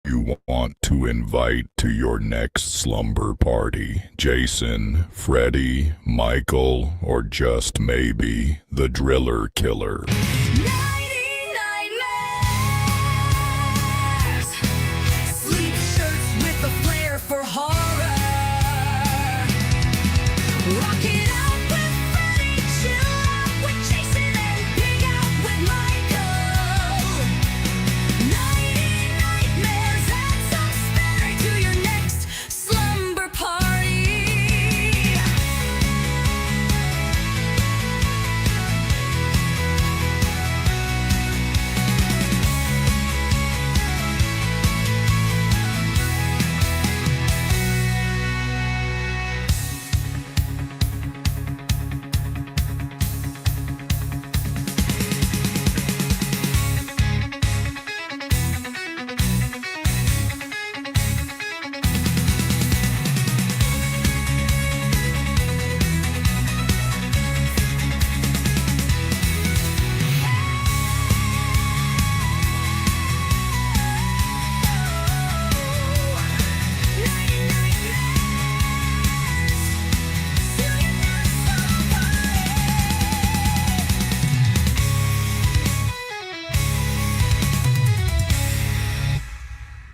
you want to invite to your next slumber party? Jason, Freddy, Michael, or just maybe the Driller Killer? Sleep shirts with a flair for horror. Rock it out with Freddy, chill out with Jason, and pig out with Michael. 90 nightmares, add some spare to your next slumber party.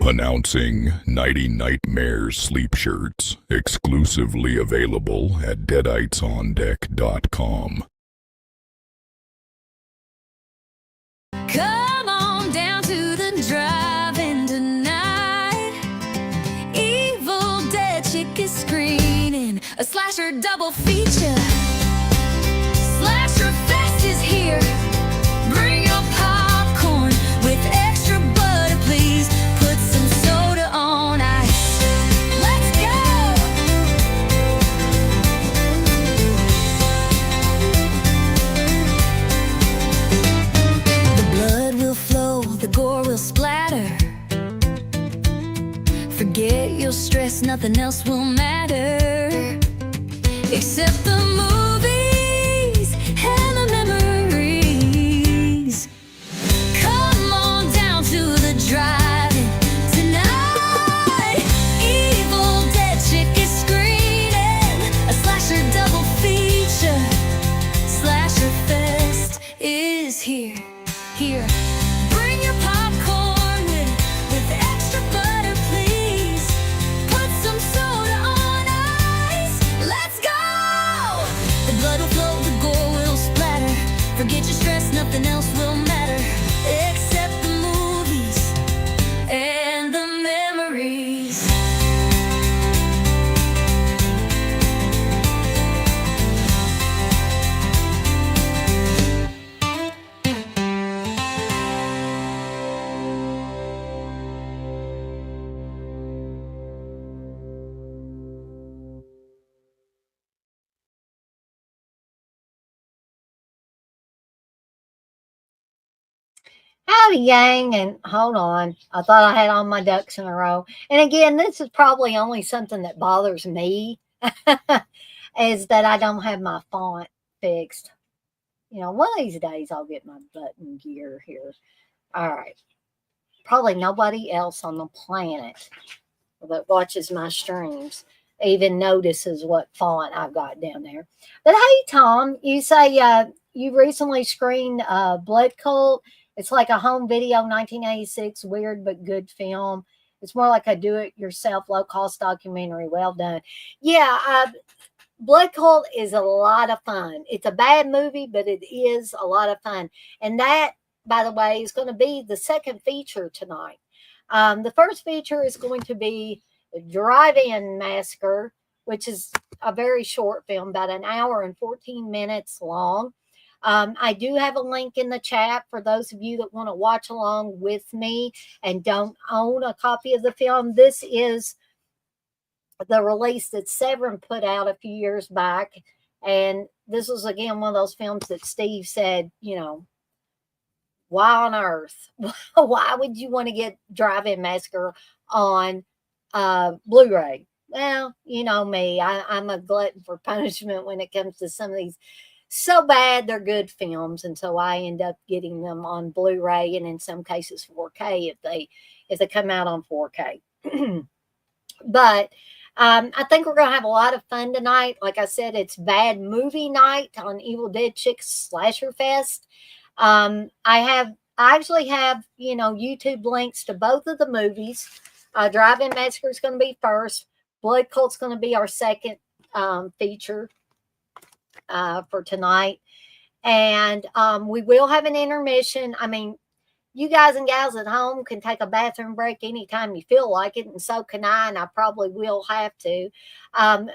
Announcing Nighty Nightmares sleep shirts, exclusively available at deaditesondeck.com. Come on down to the drive-in tonight. Evil Dead chick is screening a slasher double feature. Slasher Fest is here. Bring your popcorn with extra butter, please. Put some soda on ice. Let's go! The blood will flow, the gore will splatter. Forget your stress, nothing else will matter except the movies and the memories. Come on down to the drive-in tonight. Evil Dead chick is screening a slasher double feature. Slasher Fest is here. Bring your popcorn with extra butter, please. Put some soda on ice. Let's go! The blood will flow, the gore will splatter. Forget your stress, nothing else will matter except the movies and the memories. Howdy, gang, and hold on. I thought I had all my ducks in a row. And again, this is probably only something that bothers me is that I don't have my font fixed. You know, one of these days I'll get my button gear here. All right. Probably nobody else on the planet that watches my streams even notices what font I've got down there. But hey, Tom, you say you recently screened Blood Cult. It's like a home video, 1986, weird but good film. It's more like a do-it-yourself, low-cost documentary. Well done. Yeah, Blood Cult is a lot of fun. It's a bad movie, but it is a lot of fun. And that, by the way, is going to be the second feature tonight. The first feature is going to be Drive-In Massacre, which is a very short film, about an hour and 14 minutes long. I do have a link in the chat for those of you that want to watch along with me and don't own a copy of the film. This is the release that Severin put out a few years back. And this was, again, one of those films that Steve said, you know, why on earth? Why would you want to get Drive-In Massacre on Blu-ray? Well, you know me. I'm a glutton for punishment when it comes to some of these so bad they're good films, and so I end up getting them on Blu-ray and in some cases 4K if they come out on 4K. But I think we're going to have a lot of fun tonight. Like I said, it's bad movie night on Evil Dead Chicks Slasher Fest. I actually have, YouTube links to both of the movies. Drive-In Massacre is going to be first. Blood Cult's going to be our second feature for tonight. And we will have an intermission. I mean, you guys and gals at home can take a bathroom break anytime you feel like it, and so can I, and I probably will have to.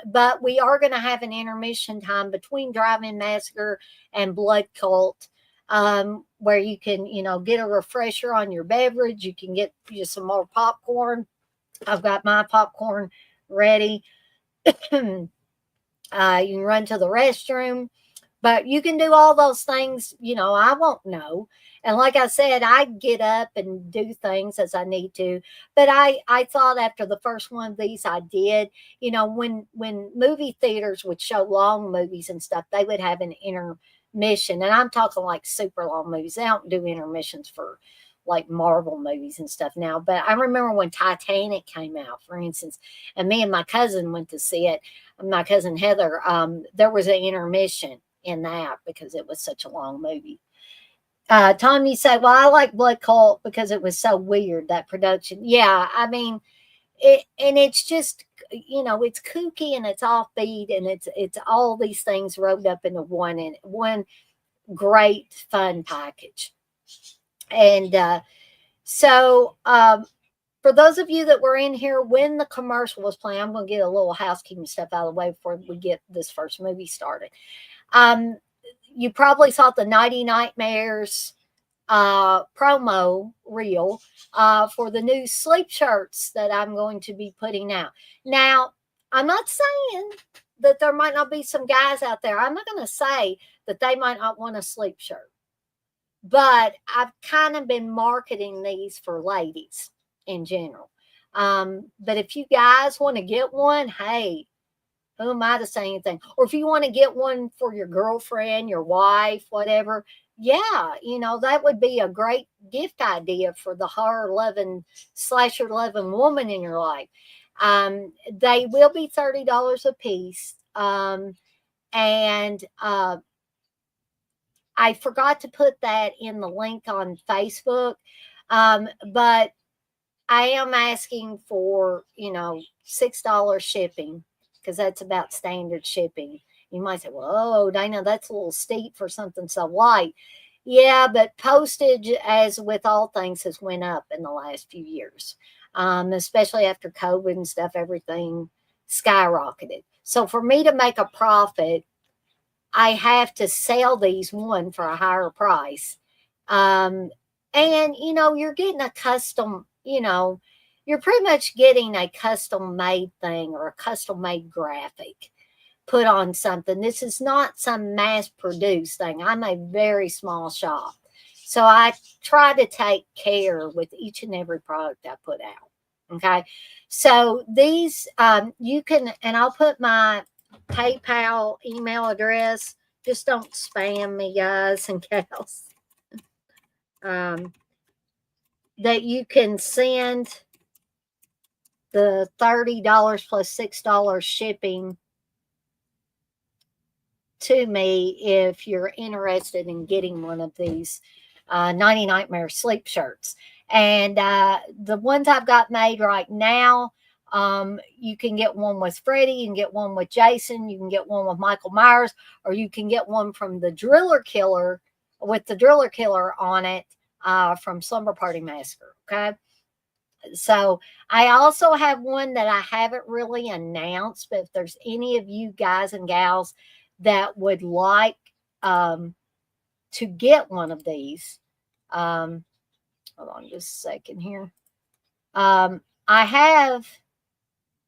But we are going to have an intermission time between Drive-In Massacre and Blood Cult, where you can, get a refresher on your beverage. You can get you some more popcorn. I've got my popcorn ready. You can run to the restroom. But you can do all those things, I won't know. And like I said, I get up and do things as I need to. But I thought after the first one of these I did, when movie theaters would show long movies and stuff, they would have an intermission. And I'm talking like super long movies. They don't do intermissions for like Marvel movies and stuff now. But I remember when Titanic came out, for instance, and me and my cousin went to see it. My cousin Heather, there was an intermission in that because it was such a long movie. Tom, you say, well, I like Blood Cult because it was so weird, that production. Yeah, I mean, it's just, it's kooky and it's offbeat and it's all these things rolled up into one great fun package. And so for those of you that were in here when the commercial was playing, I'm going to get a little housekeeping stuff out of the way before we get this first movie started. You probably saw the Nighty Nightmares promo reel for the new sleep shirts that I'm going to be putting out. Now, I'm not saying that there might not be some guys out there. I'm not going to say that they might not want a sleep shirt. But I've kind of been marketing these for ladies in general. But if you guys want to get one, hey, who am I to say anything? Or if you want to get one for your girlfriend, your wife, whatever, yeah, that would be a great gift idea for the horror loving, slasher loving woman in your life. They will be $30 a piece. And I forgot to put that in the link on Facebook. But I am asking for, $6 shipping, because that's about standard shipping. You might say, well, oh, Dana, that's a little steep for something so light. Yeah, but postage, as with all things, has went up in the last few years, especially after COVID and stuff. Everything skyrocketed. So for me to make a profit, I have to sell these one for a higher price. And, you're getting a custom, you're pretty much getting a custom made thing or a custom made graphic put on something. This is not some mass produced thing. I'm a very small shop. So I try to take care with each and every product I put out. Okay. So these, you can, and I'll put my PayPal email address. Just don't spam me, guys and gals. That you can send the $30 plus $6 shipping to me if you're interested in getting one of these Nighty Nightmare sleep shirts. And the ones I've got made right now, you can get one with Freddy, you can get one with Jason, you can get one with Michael Myers, or you can get one from the Driller Killer with the Driller Killer on it from Slumber Party Massacre. Okay. So I also have one that I haven't really announced, but if there's any of you guys and gals that would like to get one of these, hold on just a second here. I have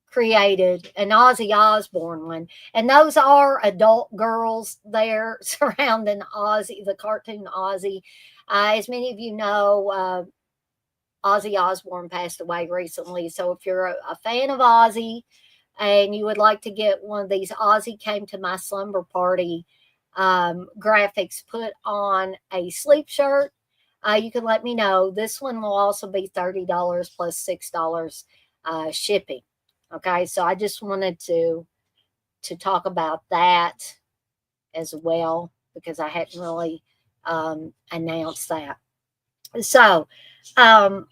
created an Ozzy Osbourne one, and those are adult girls there surrounding Ozzy, the cartoon Ozzy. As many of you know, Ozzy Osbourne passed away recently. So if you're a fan of Ozzy and you would like to get one of these, Ozzy came to my slumber party graphics put on a sleep shirt, you can let me know. This one will also be $30 plus $6 shipping. Okay, so I just wanted to talk about that as well because I hadn't really announced that. So, um,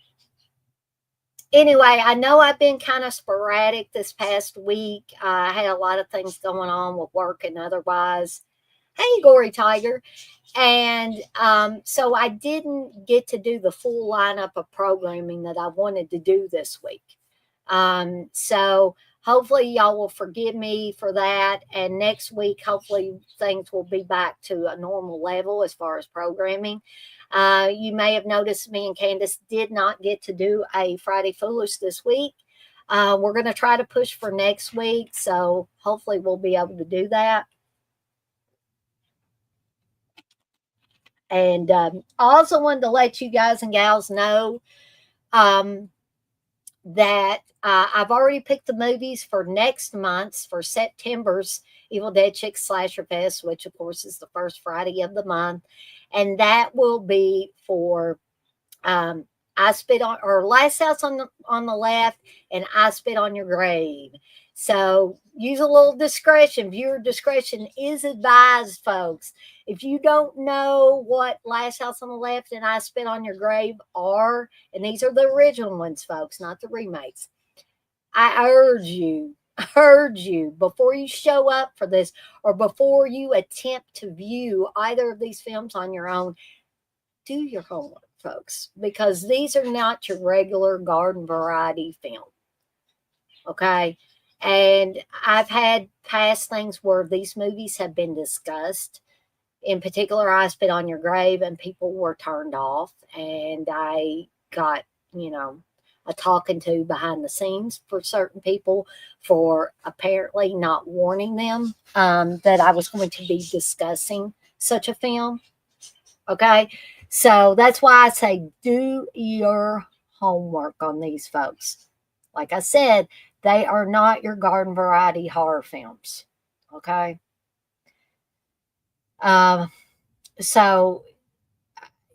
anyway, I know I've been kind of sporadic this past week. I had a lot of things going on with work and otherwise. Hey, Gory Tiger. And so I didn't get to do the full lineup of programming that I wanted to do this week. So hopefully y'all will forgive me for that. And next week, hopefully things will be back to a normal level as far as programming. You may have noticed me and Candace did not get to do a Friday Foolish this week. We're going to try to push for next week. So hopefully we'll be able to do that. And I also wanted to let you guys and gals know that I've already picked the movies for next month's, for September's Evil Dead Chick Slasher Fest, which of course is the first Friday of the month. And that will be for I Spit on, or Last House on the Left, and I Spit on Your Grave. So use a little discretion. Viewer discretion is advised, folks. If you don't know what Last House on the Left and I Spit on Your Grave are, and these are the original ones, folks, not the remakes, I urge you, before you show up for this or before you attempt to view either of these films on your own, do your homework, folks, because these are not your regular garden variety film. Okay. And I've had past things where these movies have been discussed. In particular, I Spit on Your Grave, and people were turned off. And I got, a talking to behind the scenes for certain people for apparently not warning them that I was going to be discussing such a film. Okay. So that's why I say do your homework on these folks. Like I said, they are not your garden variety horror films. Okay. So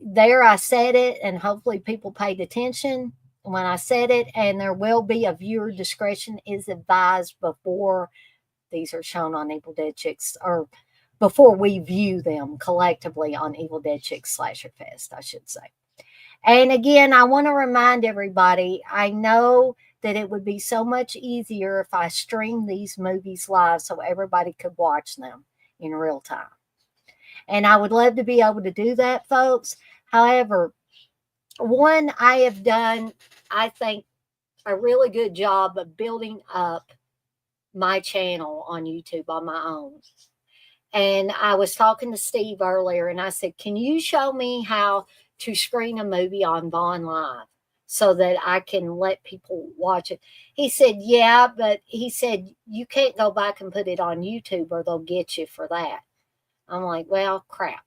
there I said it, and hopefully people paid attention when I said it, and there will be a viewer discretion is advised before these are shown on Evil Dead Chicks, or before we view them collectively on Evil Dead Chicks Slasher Fest, I should say. And again, I want to remind everybody, I know that it would be so much easier if I streamed these movies live so everybody could watch them in real time. And I would love to be able to do that, folks. However, one, I have done, I think, a really good job of building up my channel on YouTube on my own. And I was talking to Steve earlier, and I said, can you show me how to screen a movie on Vaughn Live so that I can let people watch it? He said, yeah, but he said, you can't go back and put it on YouTube or they'll get you for that. I'm like, well, crap.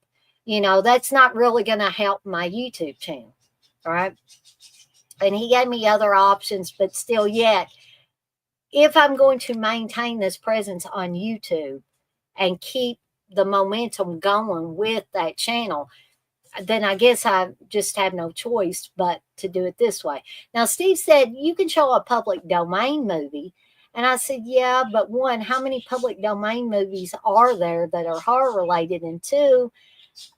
That's not really going to help my YouTube channel, right? And he gave me other options, but still yet, if I'm going to maintain this presence on YouTube and keep the momentum going with that channel, then I guess I just have no choice but to do it this way. Now, Steve said, you can show a public domain movie. And I said, yeah, but one, how many public domain movies are there that are horror related? And two,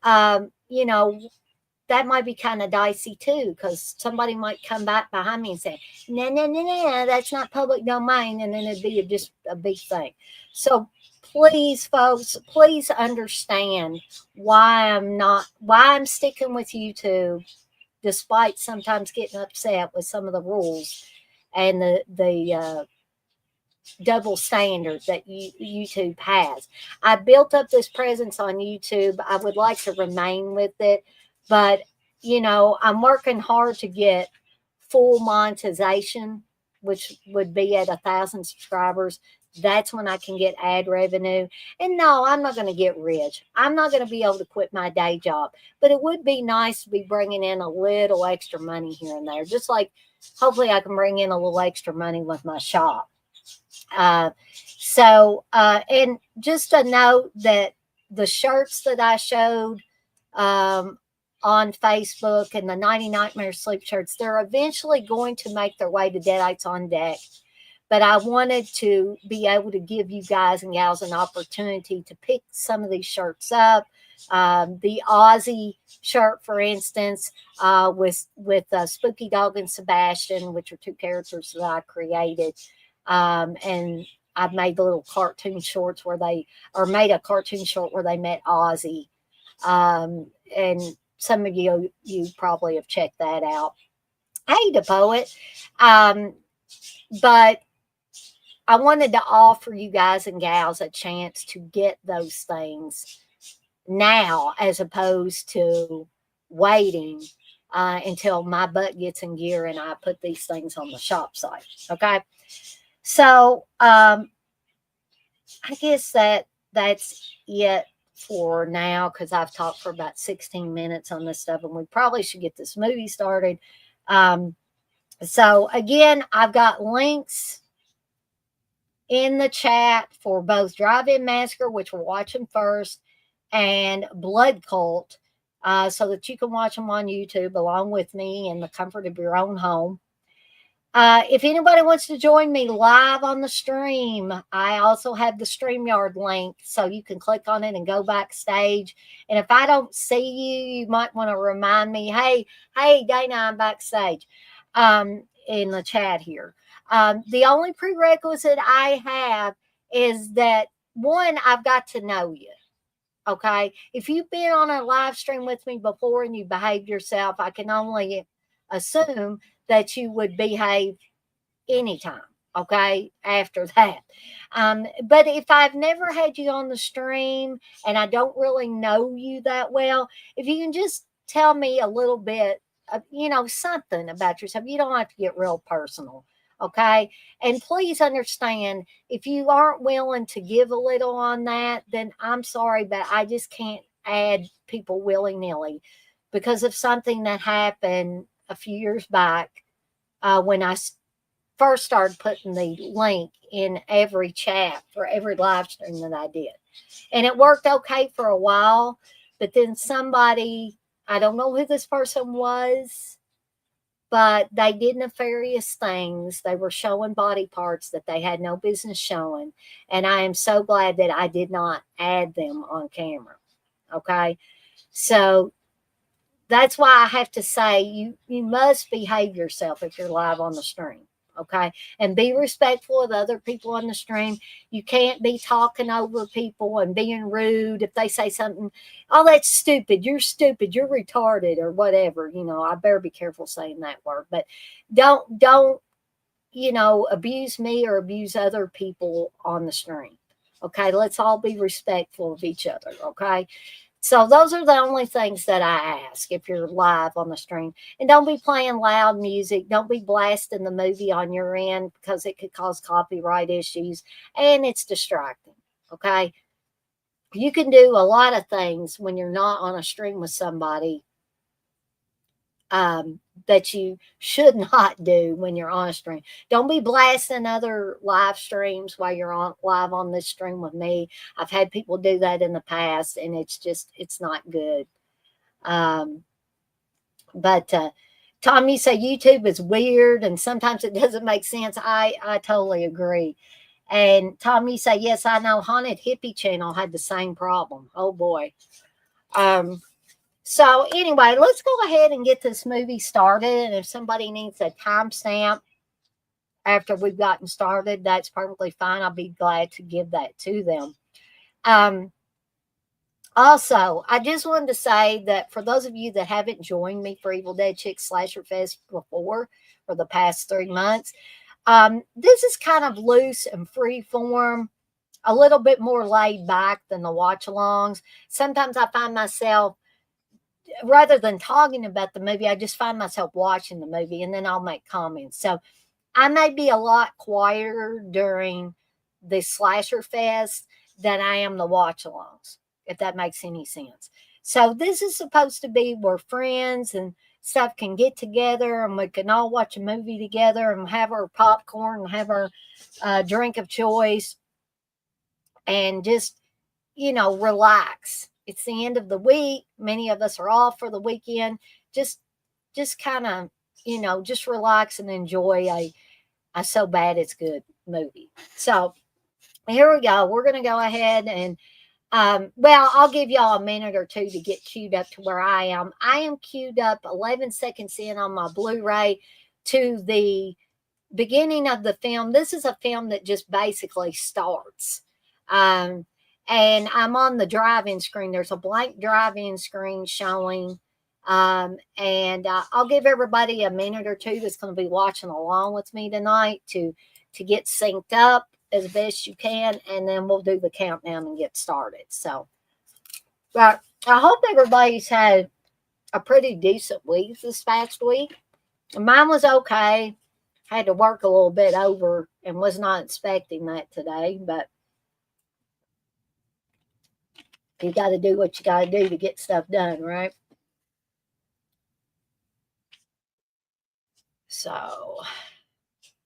that might be kind of dicey too, because somebody might come back behind me and say, no, that's not public domain. And then it'd be just a big thing. So please, folks, please understand why I'm sticking with YouTube, despite sometimes getting upset with some of the rules and the double standard that YouTube has. I built up this presence on YouTube. I would like to remain with it, but I'm working hard to get full monetization, which would be at 1,000 subscribers. That's when I can get ad revenue. And no, I'm not going to get rich. I'm not going to be able to quit my day job, but it would be nice to be bringing in a little extra money here and there. Just like hopefully I can bring in a little extra money with my shop. And just a note that the shirts that I showed on Facebook and the 90 Nightmare Sleep shirts, they're eventually going to make their way to Deadites on Deck. But I wanted to be able to give you guys and gals an opportunity to pick some of these shirts up. The Aussie shirt, for instance, with Spooky Dog and Sebastian, which are two characters that I created. And I've made the little cartoon shorts made a cartoon short where they met Ozzy. And some of you probably have checked that out. Hey, the poet. But I wanted to offer you guys and gals a chance to get those things now, as opposed to waiting until my butt gets in gear and I put these things on the shop site. Okay. So I guess that's it for now, because I've talked for about 16 minutes on this stuff, and we probably should get this movie started. So again, I've got links in the chat for both Drive-In Massacre, which we're watching first, and Blood Cult, so that you can watch them on YouTube along with me in the comfort of your own home. If anybody wants to join me live on the stream, I also have the StreamYard link, so you can click on it and go backstage. And if I don't see you, you might want to remind me, hey, Dana, I'm backstage, in the chat here. The only prerequisite I have is that, one, I've got to know you. Okay. If you've been on a live stream with me before and you behaved yourself, I can only assume that you would behave anytime. Okay. After that. But if I've never had you on the stream and I don't really know you that well, if you can just tell me a little bit of, something about yourself, you don't have to get real personal. Okay. And please understand, if you aren't willing to give a little on that, then I'm sorry, but I just can't add people willy-nilly because of something that happened a few years back when I first started putting the link in every chat for every live stream that I did. And it worked okay for a while, but then somebody, I don't know who this person was, but they did nefarious things. They were showing body parts that they had no business showing. And I am so glad that I did not add them on camera. Okay. So that's why I have to say you must behave yourself if you're live on the stream. Okay. And be respectful of other people on the stream. You can't be talking over people and being rude if they say something, oh, that's stupid, you're retarded, or whatever. I better be careful saying that word. But don't abuse me or abuse other people on the stream. Okay. Let's all be respectful of each other. Okay. So those are the only things that I ask if you're live on the stream. And don't be playing loud music. Don't be blasting the movie on your end, because it could cause copyright issues and it's distracting. Okay. You can do a lot of things when you're not on a stream with somebody that you should not do when you're on a stream. Don't be blasting other live streams while you're live on this stream with me. I've had people do that in the past, and it's not good. But Tom, you say YouTube is weird and sometimes it doesn't make sense. I totally agree. And Tom, you say, yes, I know Haunted Hippie Channel had the same problem. Oh boy. So anyway, let's go ahead and get this movie started. And if somebody needs a timestamp after we've gotten started, that's perfectly fine. I'll be glad to give that to them. Also, I just wanted to say that for those of you that haven't joined me for Evil Dead Chick Slasher Fest before, for the past 3 months, this is kind of loose and free form, a little bit more laid back than the watch-alongs. Sometimes I find myself, rather than talking about the movie, I just find myself watching the movie and then I'll make comments. So I may be a lot quieter during the Slasher Fest than I am the watch-alongs, if that makes any sense. So this is supposed to be where friends and stuff can get together and we can all watch a movie together and have our popcorn and have our drink of choice and just, relax. It's the end of the week. Many of us are off for the weekend. Just just kind of, just relax and enjoy a so bad it's good movie. So here we go. We're going to go ahead and well, I'll give y'all a minute or two to get queued up to where I am. I am queued up 11 seconds in on my Blu-ray to the beginning of the film. This is a film that just basically starts. Um, and I'm on the drive-in screen. There's a blank drive-in screen showing. And I'll give everybody a minute or two that's going to be watching along with me tonight to get synced up as best you can, and then we'll do the countdown and get started. So, but I hope everybody's had a pretty decent week this past week. Mine was okay. Had to work a little bit over and was not expecting that today, but you got to do what you got to do to get stuff done, right? So,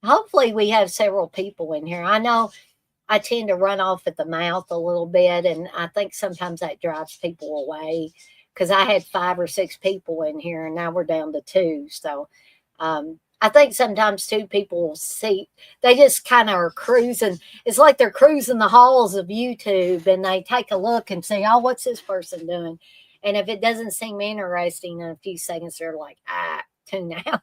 hopefully, we have several people in here. I know I tend to run off at the mouth a little bit, and I think sometimes that drives people away because I had 5 or 6 people in here, and now we're down to 2. So, I think sometimes too people will see they just kind of are cruising. It's like they're cruising the halls of YouTube, and they take a look and say, "Oh, what's this person doing?" And if it doesn't seem interesting in a few seconds, they're like, tune out.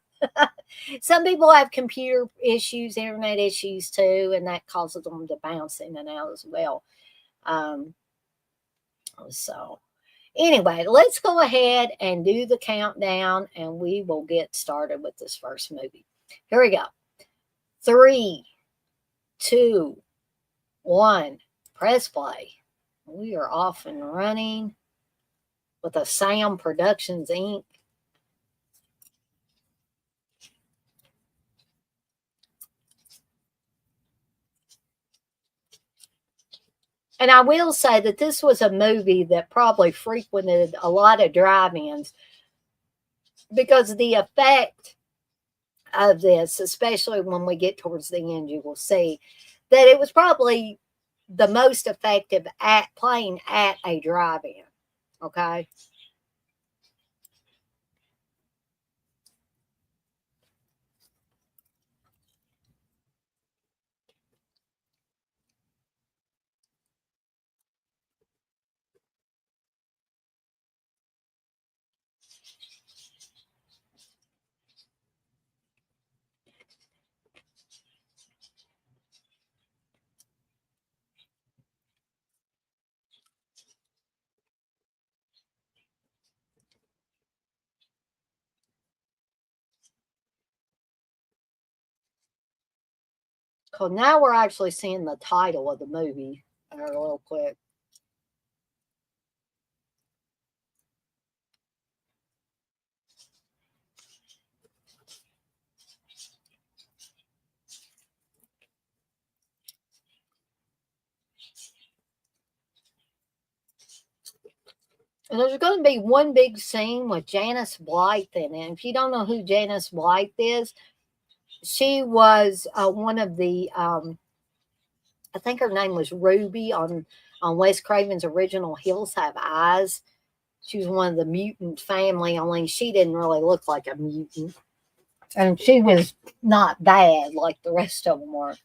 Some people have computer issues, internet issues too, and that causes them to bounce in and out as well. Um, so, anyway, let's go ahead and do the countdown, and we will get started with this first movie. Here we go. 3, 2, 1. Press play. We are off and running with a Sam Productions Inc. And I will say that this was a movie that probably frequented a lot of drive-ins because the effect of this, especially when we get towards the end, you will see that it was probably the most effective at playing at a drive-in. Okay. So now we're actually seeing the title of the movie real quick. And there's going to be one big scene with Janice Blythe in it. If you don't know who Janice Blythe is, she was one of the, I think her name was Ruby on Wes Craven's original Hills Have Eyes. She was one of the mutant family, only she didn't really look like a mutant. And she was not bad like the rest of them were.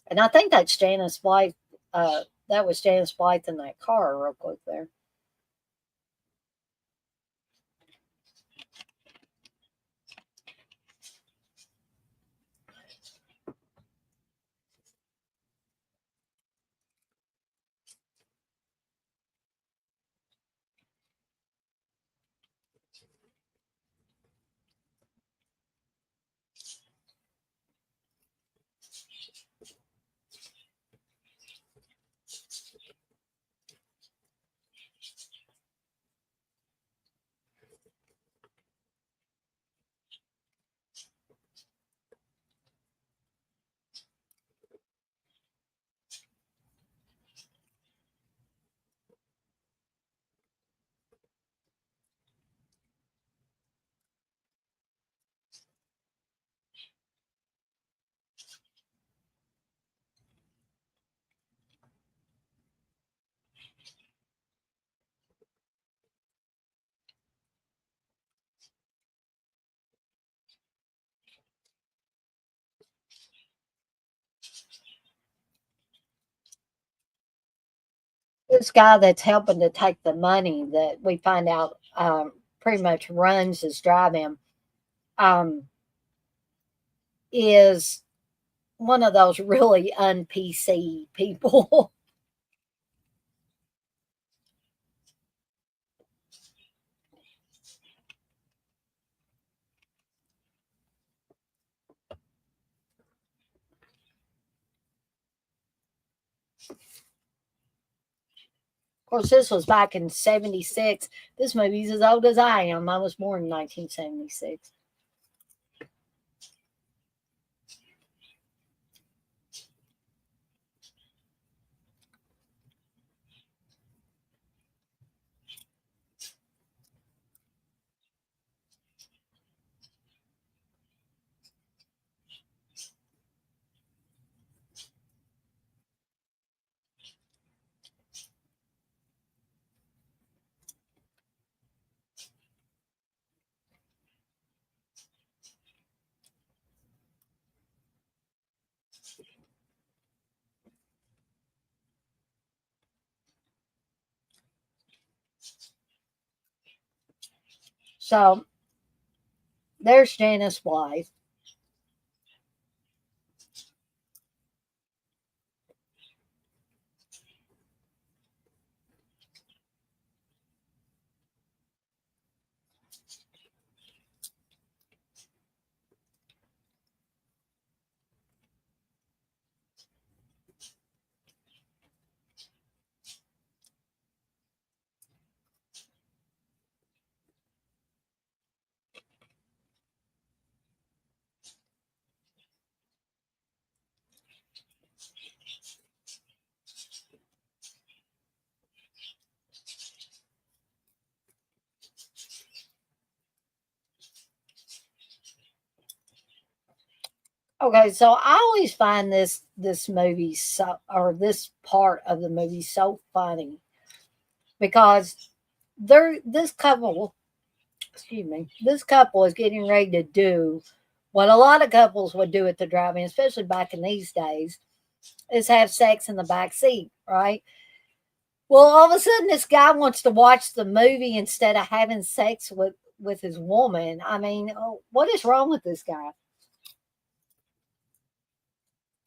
And I think that's Janice Blythe. That was Janice Blythe in that car, real quick there. this guy that's helping to take the money that we find out pretty much runs his drive-in um, is one of those really un-PC people. Of course, this was back in 76. This movie's as old as I am. I was born in 1976. So there's Janice Blythe. Okay, so I always find this movie so, or this part of the movie so funny because this couple, excuse me, this couple is getting ready to do what a lot of couples would do at the drive-in, especially back in these days, is have sex in the back seat, right? Well, all of a sudden, this guy wants to watch the movie instead of having sex with his woman. I mean, what is wrong with this guy?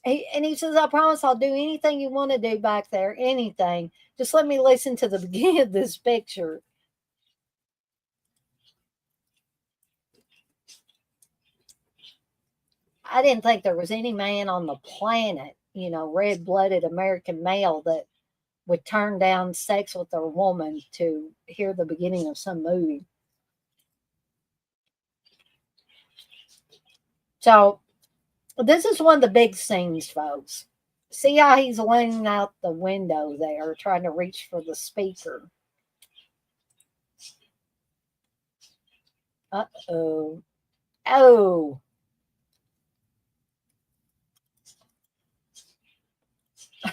And he says, "I promise I'll do anything you want to do back there, anything. Just let me listen to the beginning of this picture." I didn't think there was any man on the planet, red blooded American male that would turn down sex with a woman to hear the beginning of some movie. So, this is one of the big scenes, folks. See how he's leaning out the window there, trying to reach for the speaker. Uh oh. Oh.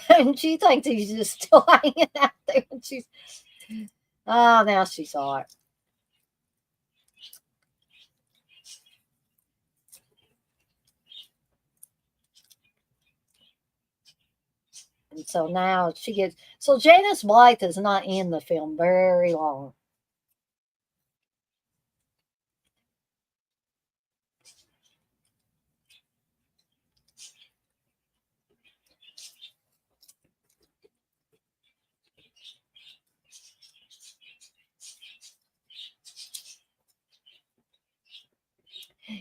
And she thinks he's just still hanging out there. And she's, oh, now she saw it. And so now she gets, so Janice Blythe is not in the film very long.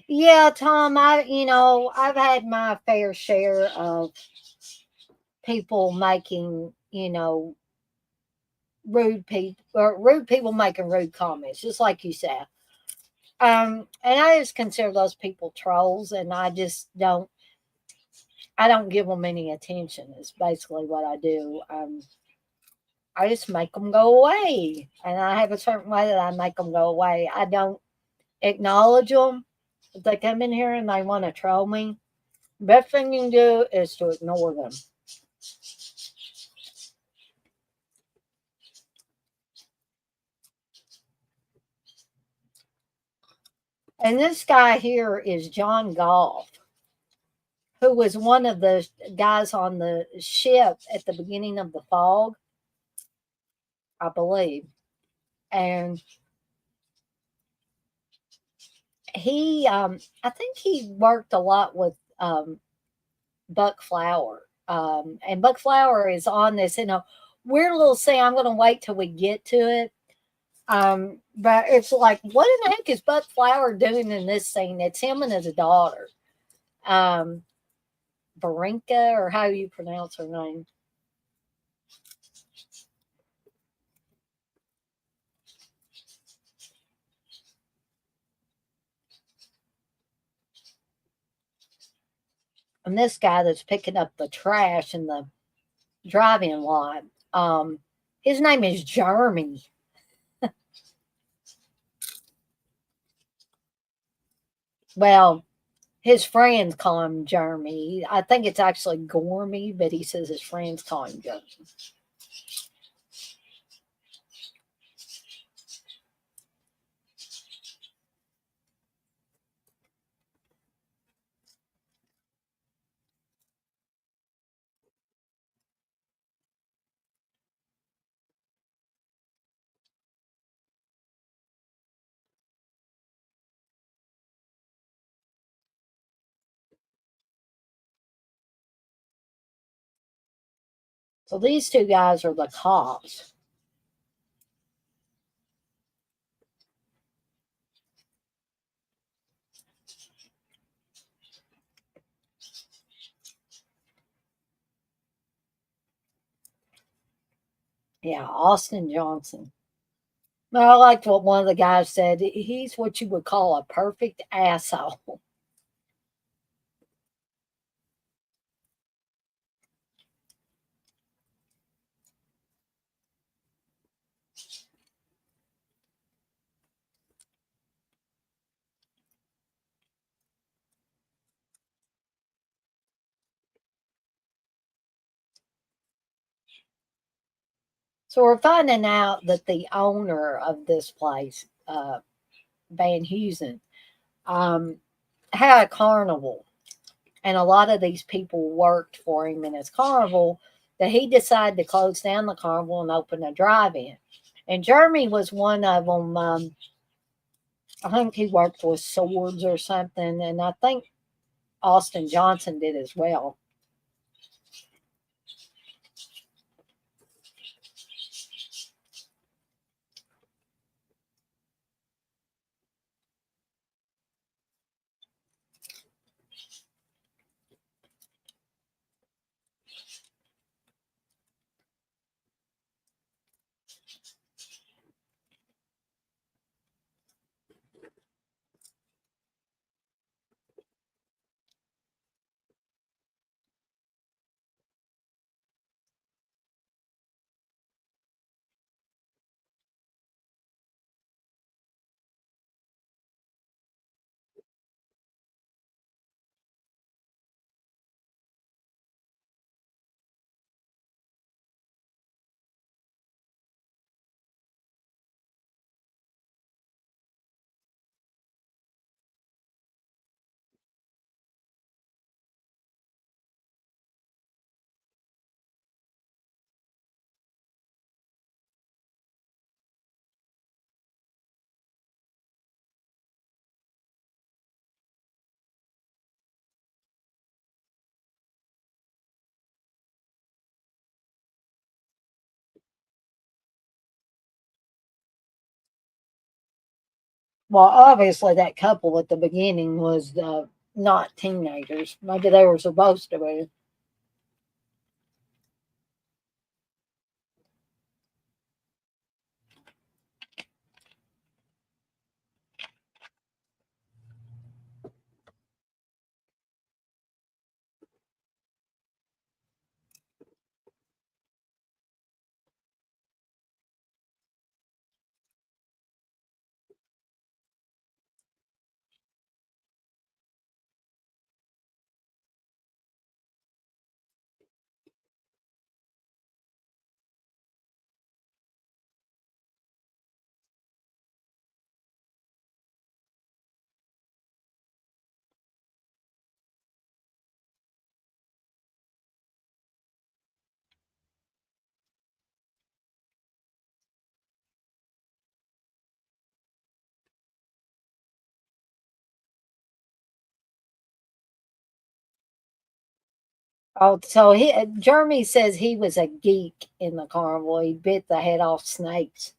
Yeah, Tom, I've had my fair share of people making, rude people making rude comments, just like you said. And I just consider those people trolls, and I don't give them any attention. Is basically what I do. I just make them go away, and I have a certain way that I make them go away. I don't acknowledge them. If they come in here and they want to troll me, best thing you can do is to ignore them. And this guy here is John Golf, who was one of the guys on the ship at the beginning of the fog. I believe. And I think he worked a lot with Buck Flower. And Buck Flower is on this in a weird little scene. I'm going to wait till we get to it. But it's like, what in the heck is Buck Flower doing in this scene? It's him and his daughter, um, Barinka, or how you pronounce her name. And this guy that's picking up the trash in the drive-in lot, his name is Jeremy. Well, his friends call him Jeremy. I think it's actually Gormy, but he says his friends call him Jeremy. So these two guys are the cops. Yeah, Austin Johnson. Well, I liked what one of the guys said. He's what you would call a perfect asshole. So we're finding out that the owner of this place, Van Heusen, um, had a carnival, and a lot of these people worked for him in his carnival. That he decided to close down the carnival and open a drive-in. And Jeremy was one of them. I think he worked with swords or something, and I think Austin Johnson did as well. Well, obviously, that couple at the beginning was not teenagers. Maybe they were supposed to be. Oh, so Jeremy says he was a geek in the carnival. He bit the head off snakes.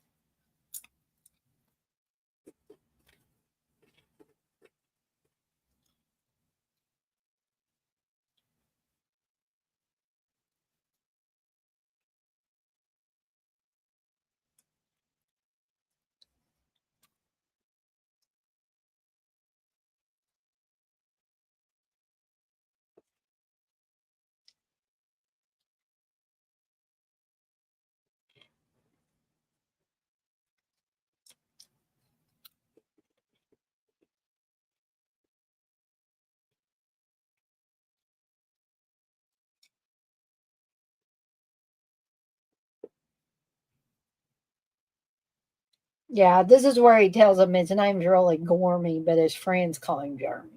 Yeah, this is where he tells him his name's really Gormy, but his friends call him Jeremy.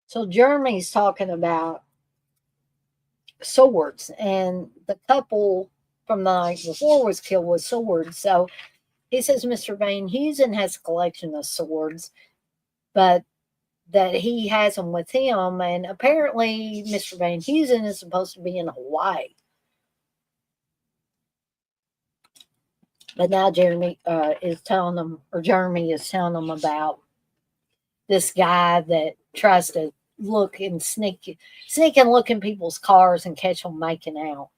So Jeremy's talking about swords, and the couple from the night before was killed with swords. So he says Mr. Van Heusen has a collection of swords, but that he has them with him, and apparently Mr. Van Heusen is supposed to be in Hawaii. But now Jeremy is telling them, or Jeremy is telling them about this guy that tries to look and sneak and look in people's cars and catch them making out.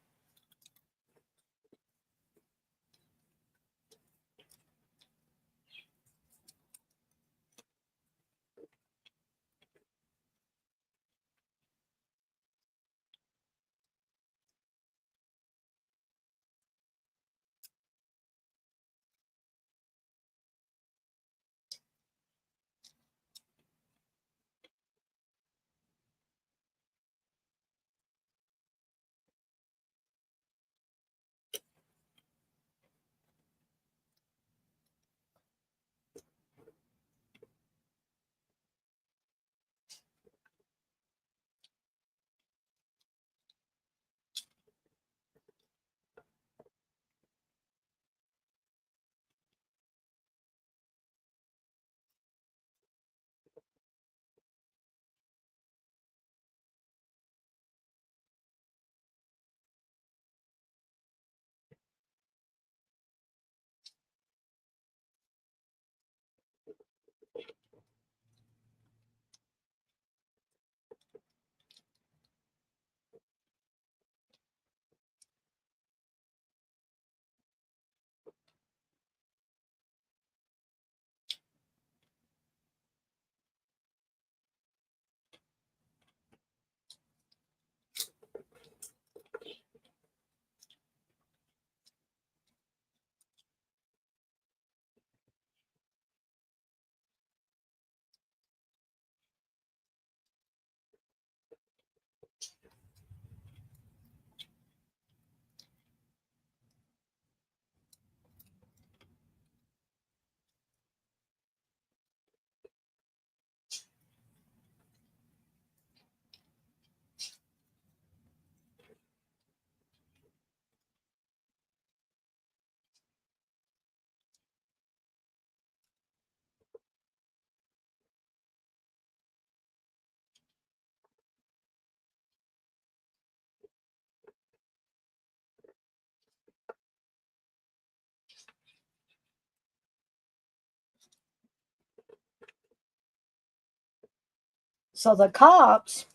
So the cops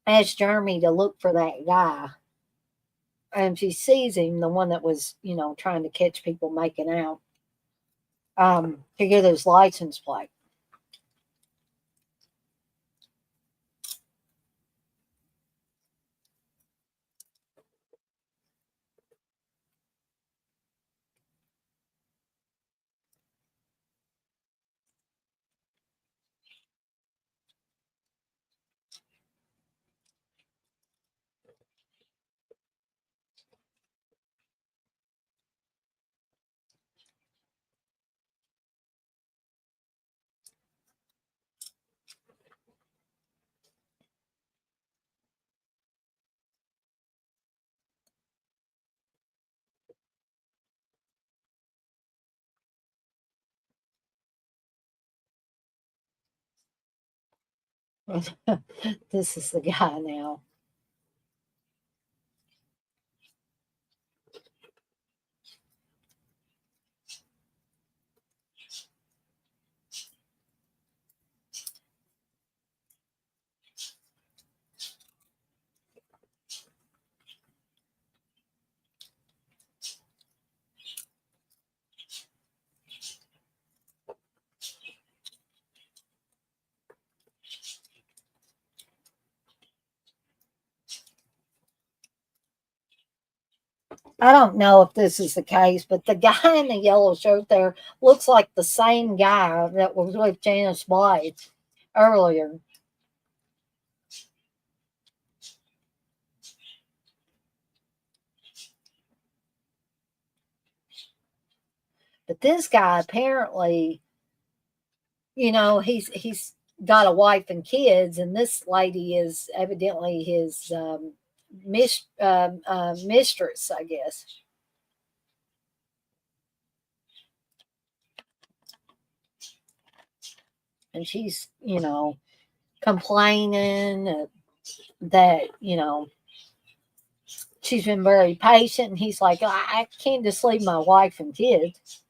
asked Jeremy to look for that guy. And she sees him, the one that was, trying to catch people making out, to get his license plate. This is the guy now. I don't know if this is the case, but the guy in the yellow shirt there looks like the same guy that was with Janice Blythe earlier. But this guy apparently, he's got a wife and kids, and this lady is evidently his mistress, I guess. And she's, complaining that, she's been very patient. And he's like, I can't just leave my wife and kids.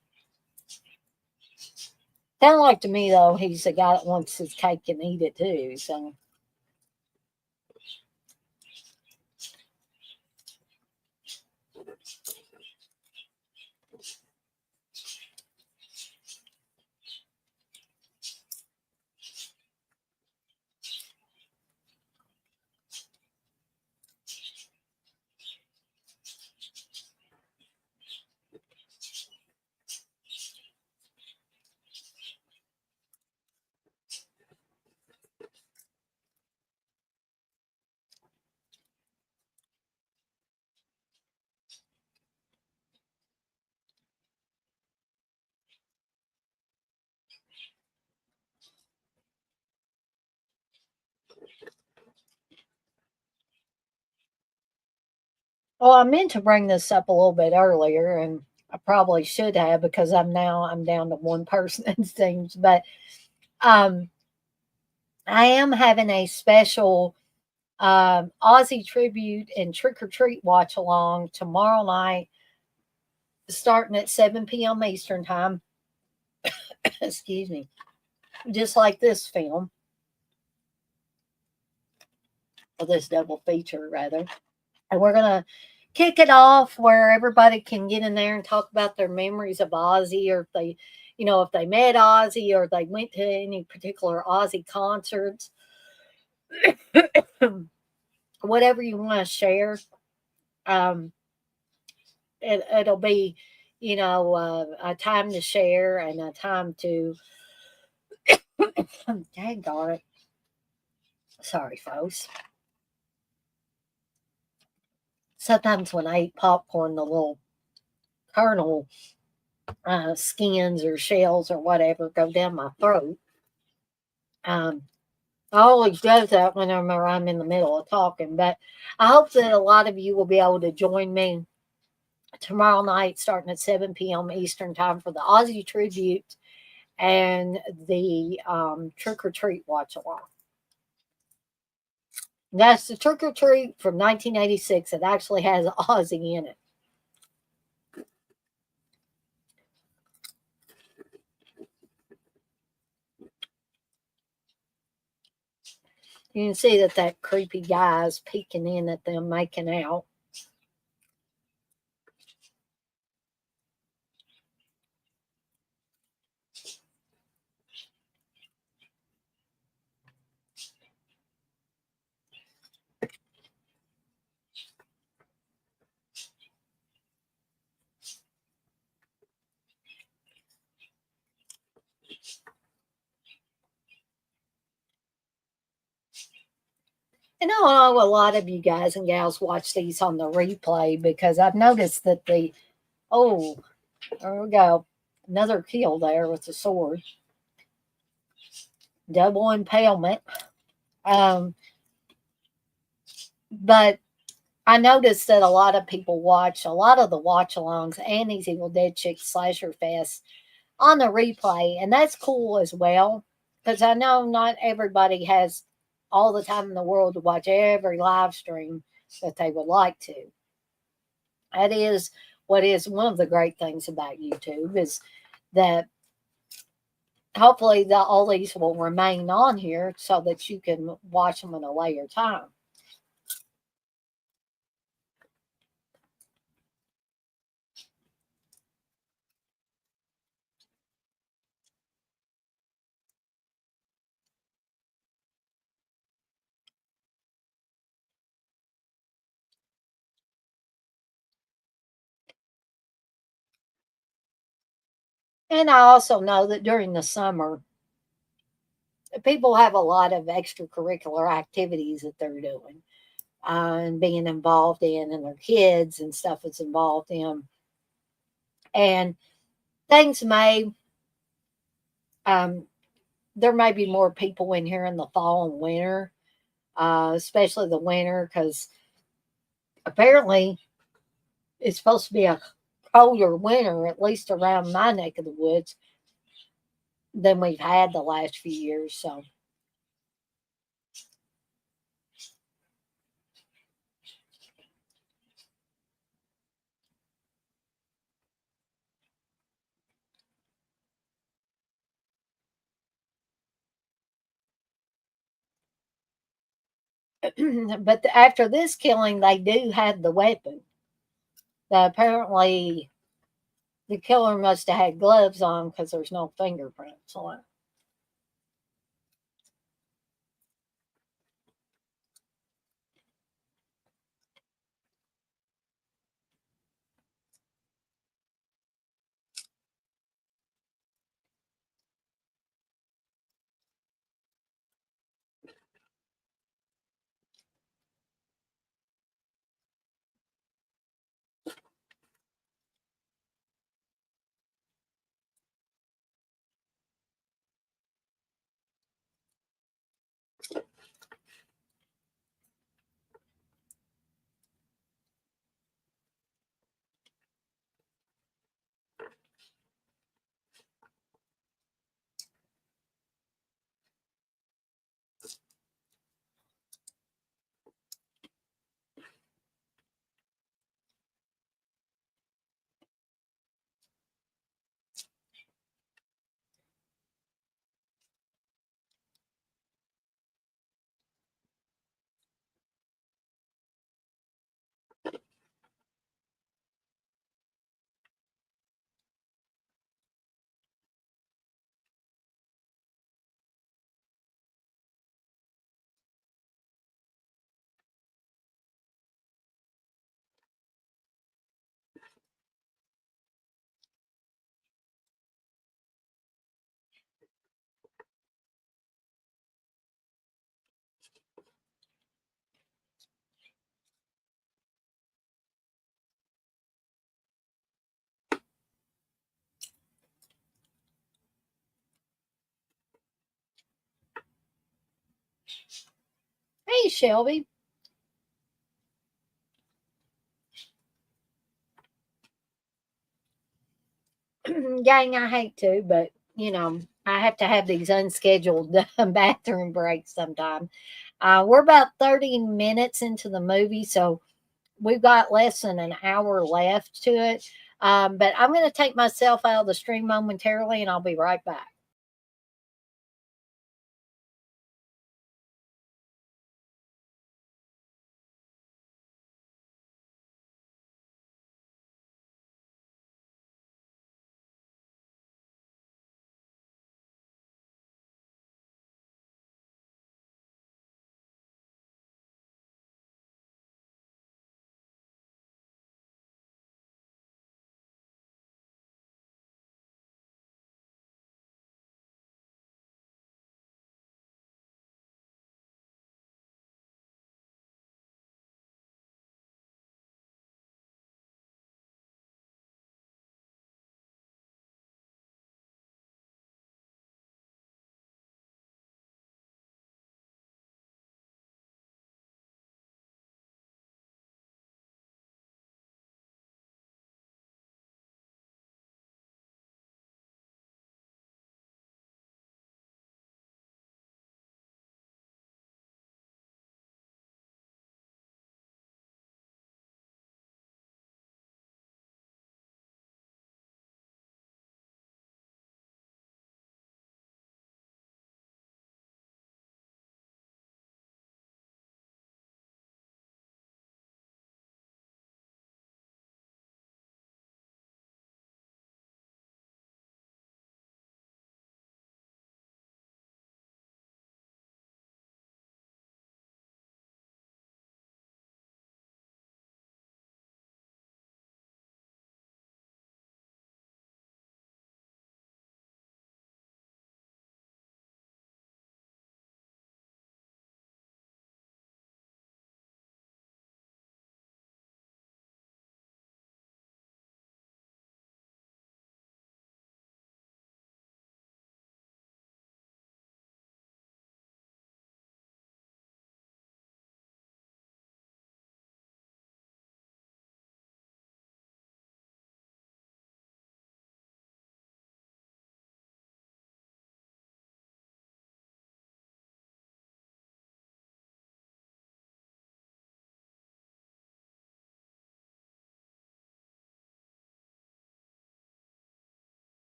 Sound like to me, though, he's the guy that wants his cake and eat it too. So, well, I meant to bring this up a little bit earlier, and I probably should have because I'm down to one person it seems. But um, I am having a special Aussie tribute and trick or treat watch along tomorrow night, starting at 7 p.m. Eastern time. Excuse me. Just like this film, or this double feature, rather. And we're going to kick it off where everybody can get in there and talk about their memories of Ozzy, or if they met Ozzy, or they went to any particular Ozzy concerts, whatever you want to share. Um, it'll be, a time to share and a time to, dang on it. Sorry, folks. Sometimes when I eat popcorn, the little kernel skins or shells or whatever go down my throat. Um, I always does that whenever I'm in the middle of talking, but I hope that a lot of you will be able to join me tomorrow night starting at 7 p.m. Eastern time for the Aussie tribute and the trick or treat watch along. That's the trick or treat from 1986. It actually has Ozzy in it. You can see that that creepy guy is peeking in at them making out. And I know a lot of you guys and gals watch these on the replay because I've noticed that oh, there we go. Another kill there with the sword. Double impalement. Um, but I noticed that a lot of people watch a lot of the watch alongs and these Evil Dead Chick Slasher Fests on the replay, and that's cool as well because I know not everybody has all the time in the world to watch every live stream that they would like to. That is what is one of the great things about YouTube is that hopefully all these will remain on here so that you can watch them in a later time. And I also know that during the summer, people have a lot of extracurricular activities that they're doing and being involved in, and their kids and stuff that's involved in. And things um, there may be more people in here in the fall and winter, especially the winter, because apparently it's supposed to be a colder winter, at least around my neck of the woods, than we've had the last few years. So, but after this killing, they do have the weapon. Apparently, the killer must have had gloves on because there's no fingerprints on it. Hey, Shelby. Gang, I hate to, but I have to have these unscheduled bathroom breaks sometime. We're about 30 minutes into the movie, so we've got less than an hour left to it. But I'm going to take myself out of the stream momentarily and I'll be right back.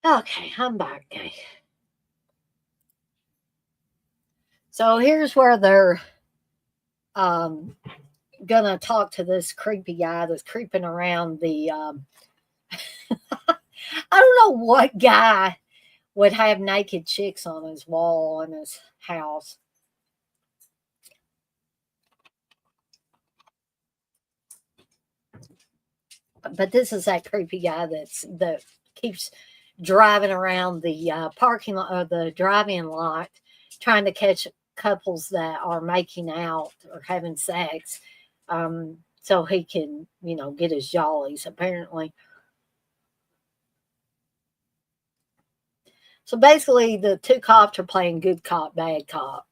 Okay, I'm back. Okay. So here's where they're um, gonna talk to this creepy guy that's creeping around the. I don't know what guy would have naked chicks on his wall in his house. But this is that creepy guy that keeps driving around the parking lot or the drive-in lot, trying to catch couples that are making out or having sex, so he can get his jollies. Apparently, so basically, the two cops are playing good cop, bad cop.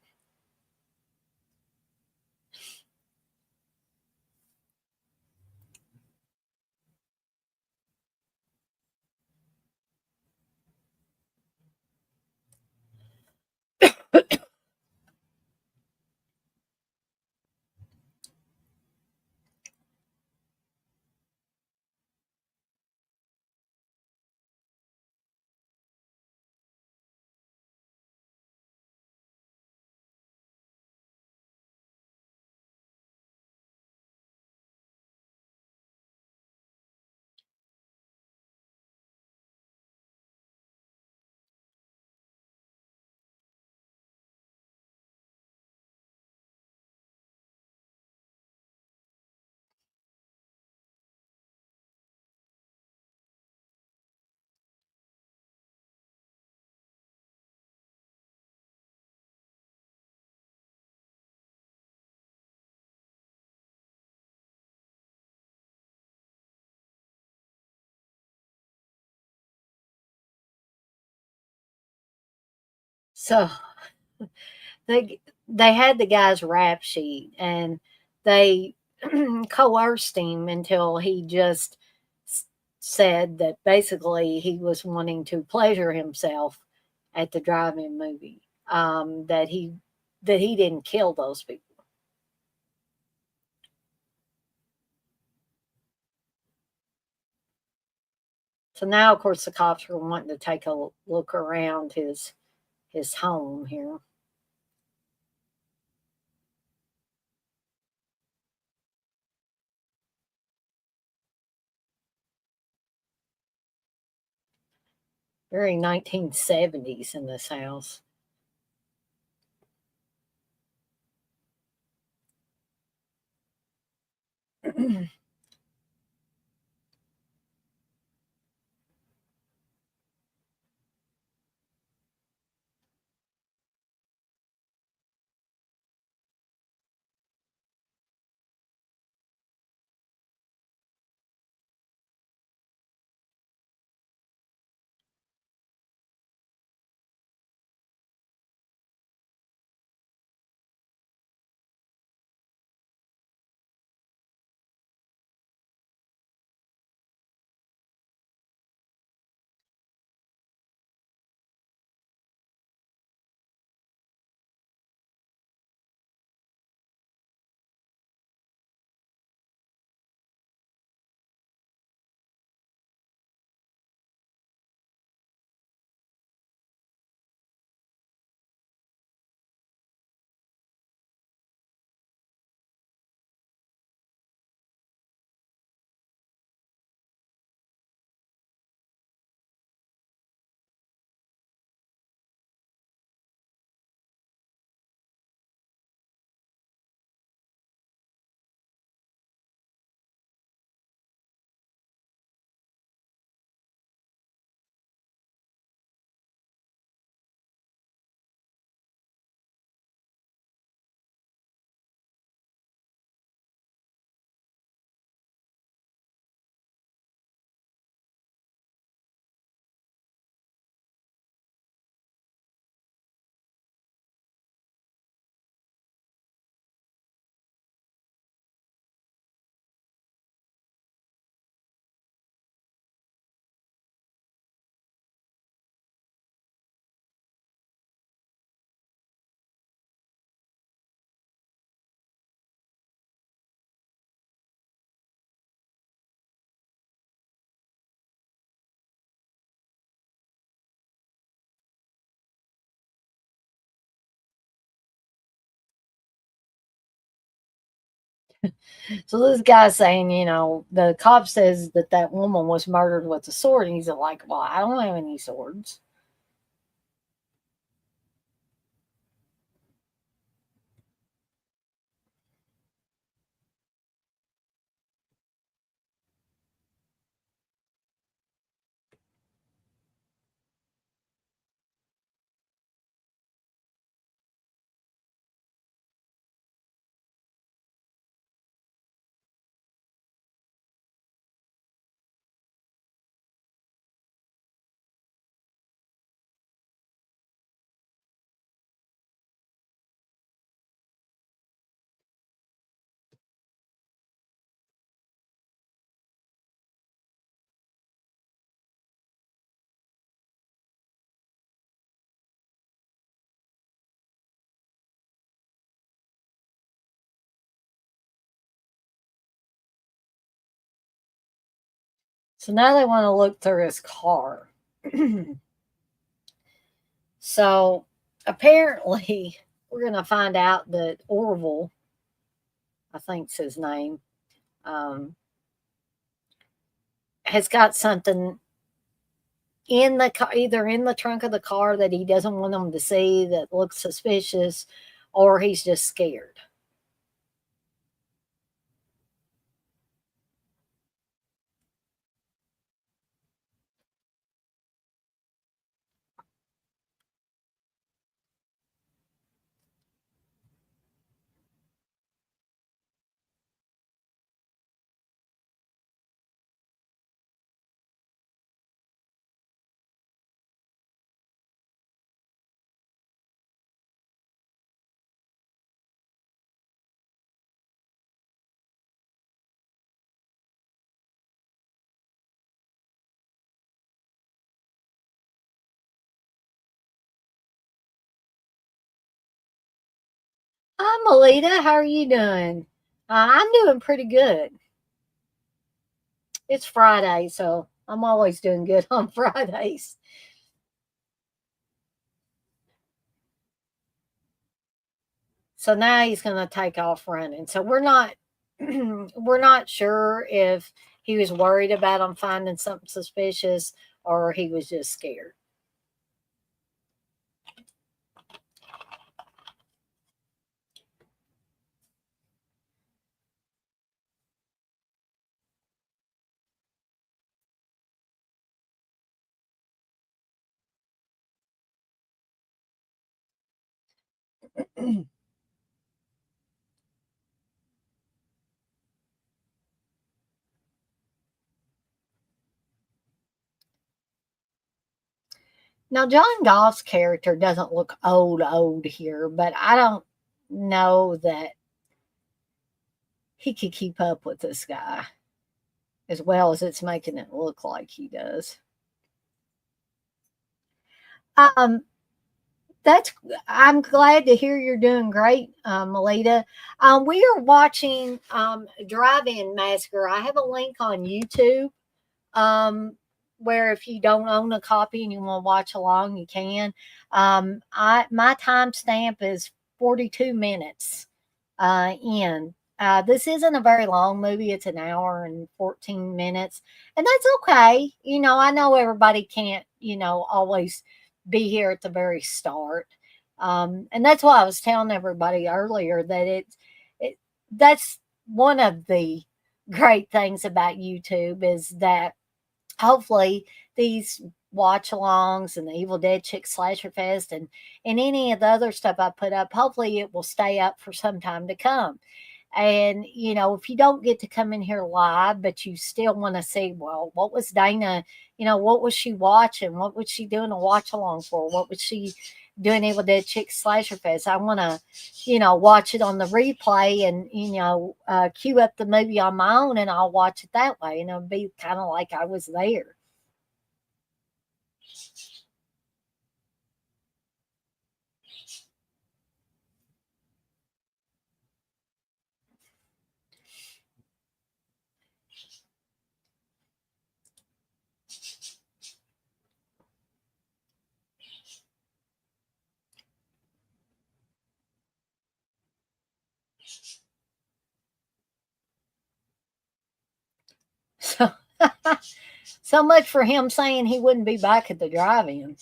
So they had the guy's rap sheet, and they coerced him until he just said that basically he was wanting to pleasure himself at the drive-in movie. That he didn't kill those people. So now, of course, the cops are wanting to take a look around his home here. Very 1970s in this house. So this guy's saying, the cop says that that woman was murdered with a sword, and he's like, "Well, I don't have any swords." So now they want to look through his car. So apparently, we're going to find out that Orville, I think's his name, um, has got something in the car, either in the trunk of the car that he doesn't want them to see that looks suspicious, or he's just scared. Hi, Melita. How are you doing? I'm doing pretty good. It's Friday, so I'm always doing good on Fridays. So now he's going to take off running. So we're not we're not sure if he was worried about him finding something suspicious or he was just scared. Now, John Goff's character doesn't look old here, but I don't know that he could keep up with this guy as well as it's making it look like he does. Um, that's I'm glad to hear you're doing great, Melita. We are watching Drive-In Massacre. I have a link on YouTube um, where if you don't own a copy and you want to watch along, you can. I my timestamp is 42 minutes in. This isn't a very long movie. It's an hour and 14 minutes. And that's okay. I know everybody can't, always be here at the very start. And that's why I was telling everybody earlier that that's one of the great things about YouTube is that hopefully these watch alongs and the Evil Dead Chick Slasher Fest and any of the other stuff I put up, hopefully it will stay up for some time to come. And, if you don't get to come in here live, but you still want to see, well, what was Dana, what was she watching? What was she doing a watch along for? What was she doing Evil Dead Chick Slasher Fest? I want to, watch it on the replay and, queue up the movie on my own and I'll watch it that way. And it'll be kind of like I was there. So much for him saying he wouldn't be back at the drive-in.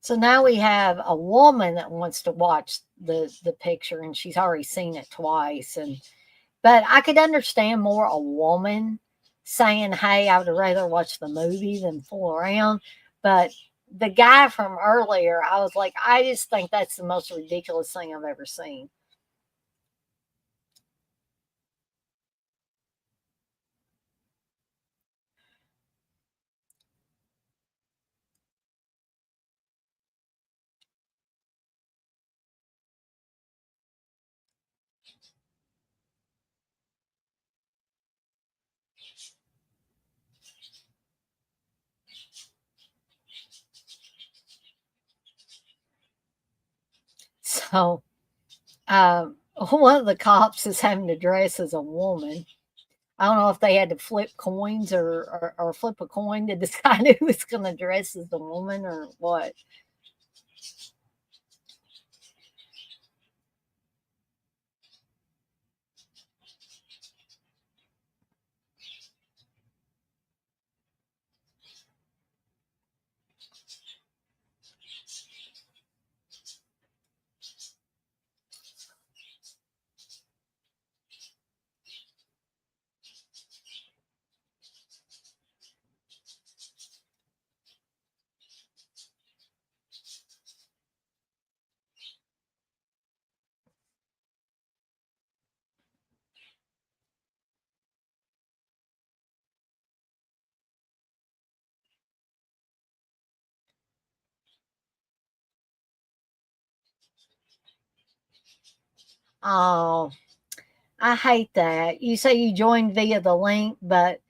So now we have a woman that wants to watch the picture, and she's already seen it twice. And but I could understand more a woman saying, "Hey, I would rather watch the movie than fool around." But the guy from earlier, I was like, I just think that's the most ridiculous thing I've ever seen. So one of the cops is having to dress as a woman. I don't know if they had to flip coins or flip a coin to decide who was going to dress as the woman or what. Oh, I hate that. You say you joined via the link, but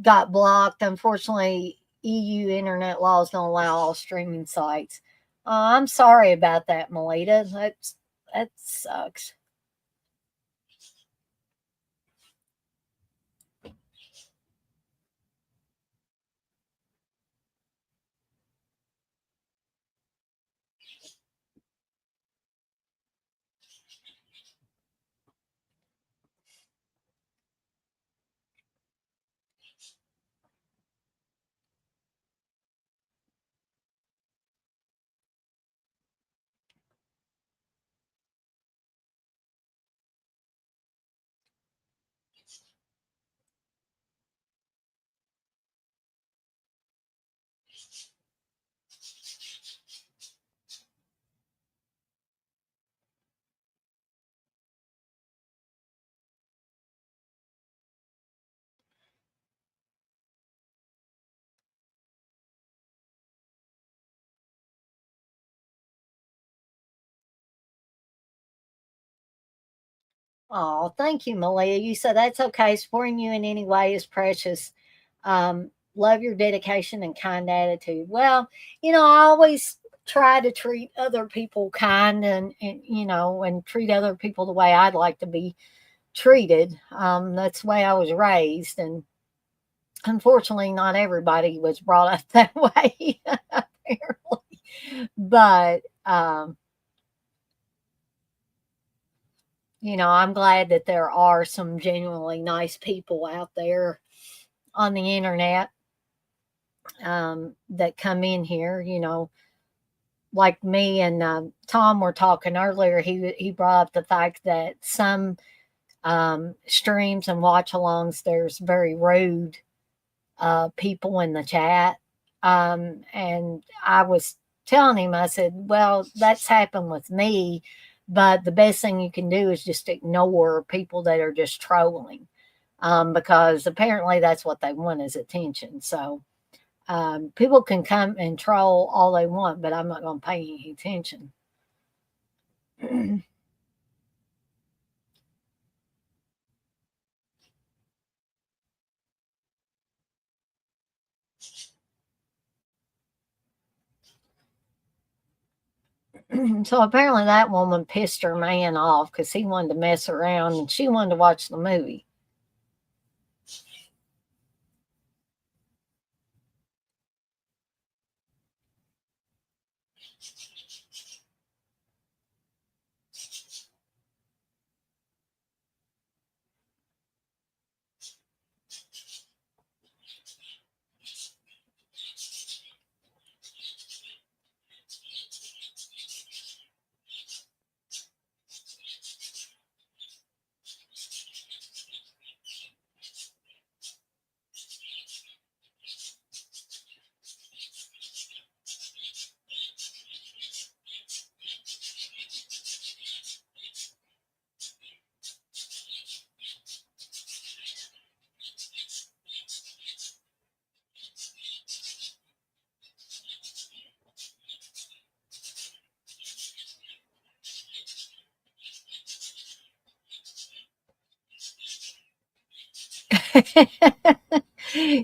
got blocked. Unfortunately, EU internet laws don't allow all streaming sites. I'm sorry about that, Melita. That sucks. Oh, thank you, Malia. You said that's okay. Supporting you in any way is precious. Love your dedication and kind attitude. Well, I always try to treat other people kind and treat other people the way I'd like to be treated. That's the way I was raised. And unfortunately, not everybody was brought up that way, apparently. But, I'm glad that there are some genuinely nice people out there on the internet that come in here, like me and Tom were talking earlier. He brought up the fact that some streams and watch alongs, there's very rude people in the chat. And I was telling him, I said, well, that's happened with me, but the best thing you can do is just ignore people that are just trolling, because apparently that's what they want is attention. So people can come and troll all they want, but I'm not going to pay any attention. So apparently that woman pissed her man off because he wanted to mess around and she wanted to watch the movie.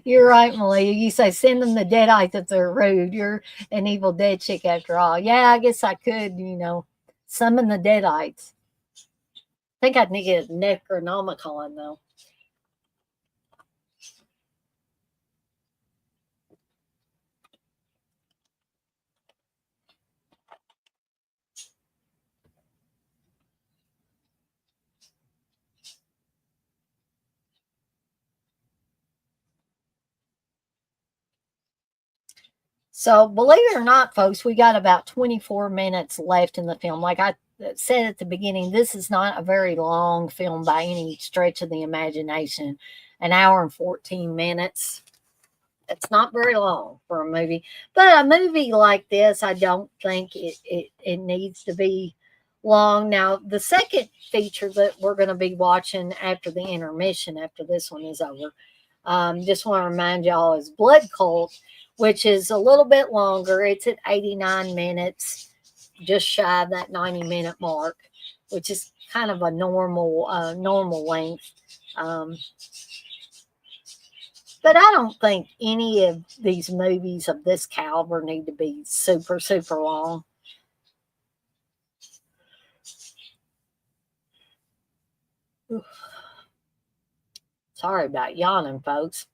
You're right, Malia. You say send them the deadites if they're rude. You're an evil dead chick after all. Yeah, I guess I could, summon the deadites. I think I'd need a Necronomicon though. So, believe it or not, folks, we got about 24 minutes left in the film. Like I said at the beginning, this is not a very long film by any stretch of the imagination. An hour and 14 minutes. It's not very long for a movie, but a movie like this, I don't think it needs to be long. Now, the second feature that we're going to be watching after the intermission, after this one is over, just want to remind y'all is Blood Cult, which is a little bit longer. It's at 89 minutes, just shy of that 90-minute mark, which is kind of a normal length. Um, but I don't think any of these movies of this caliber need to be super, super long. Sorry about yawning, folks.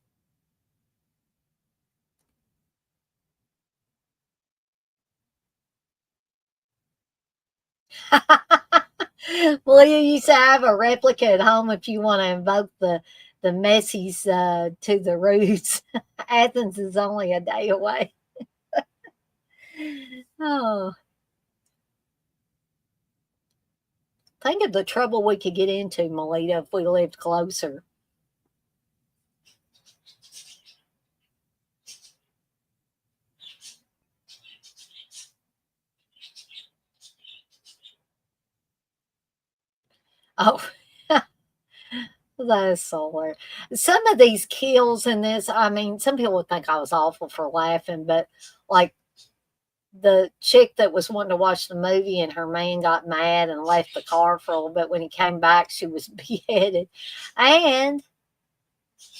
Well, you say I have a replica at home if you want to invoke the Messies to the roots. Athens is only a day away. Oh, think of the trouble we could get into, Melita, if we lived closer. Oh, that is so hilarious. Some of these kills in this, I mean, some people would think I was awful for laughing, but like the chick that was wanting to watch the movie and her man got mad and left the car for a little bit. When he came back, she was beheaded. And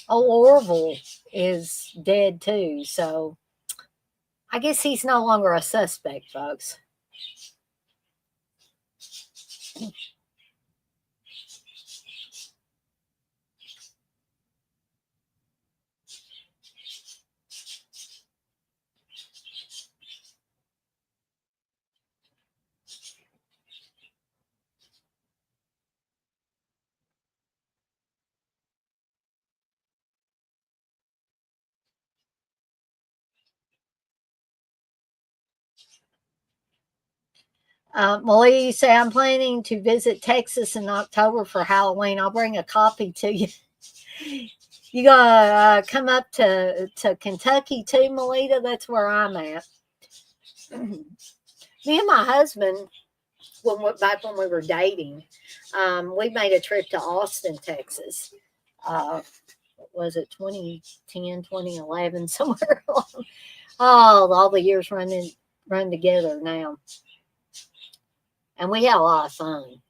Orville is dead too. So I guess he's no longer a suspect, folks. Malia, you say, I'm planning to visit Texas in October for Halloween. I'll bring a copy to you. You gonna come up to Kentucky too, Melita? That's where I'm at. Me and my husband, back when we were dating, we made a trip to Austin, Texas. Uh, was it 2010, 2011, somewhere along? Oh, all the years run together now, and we had a lot of fun.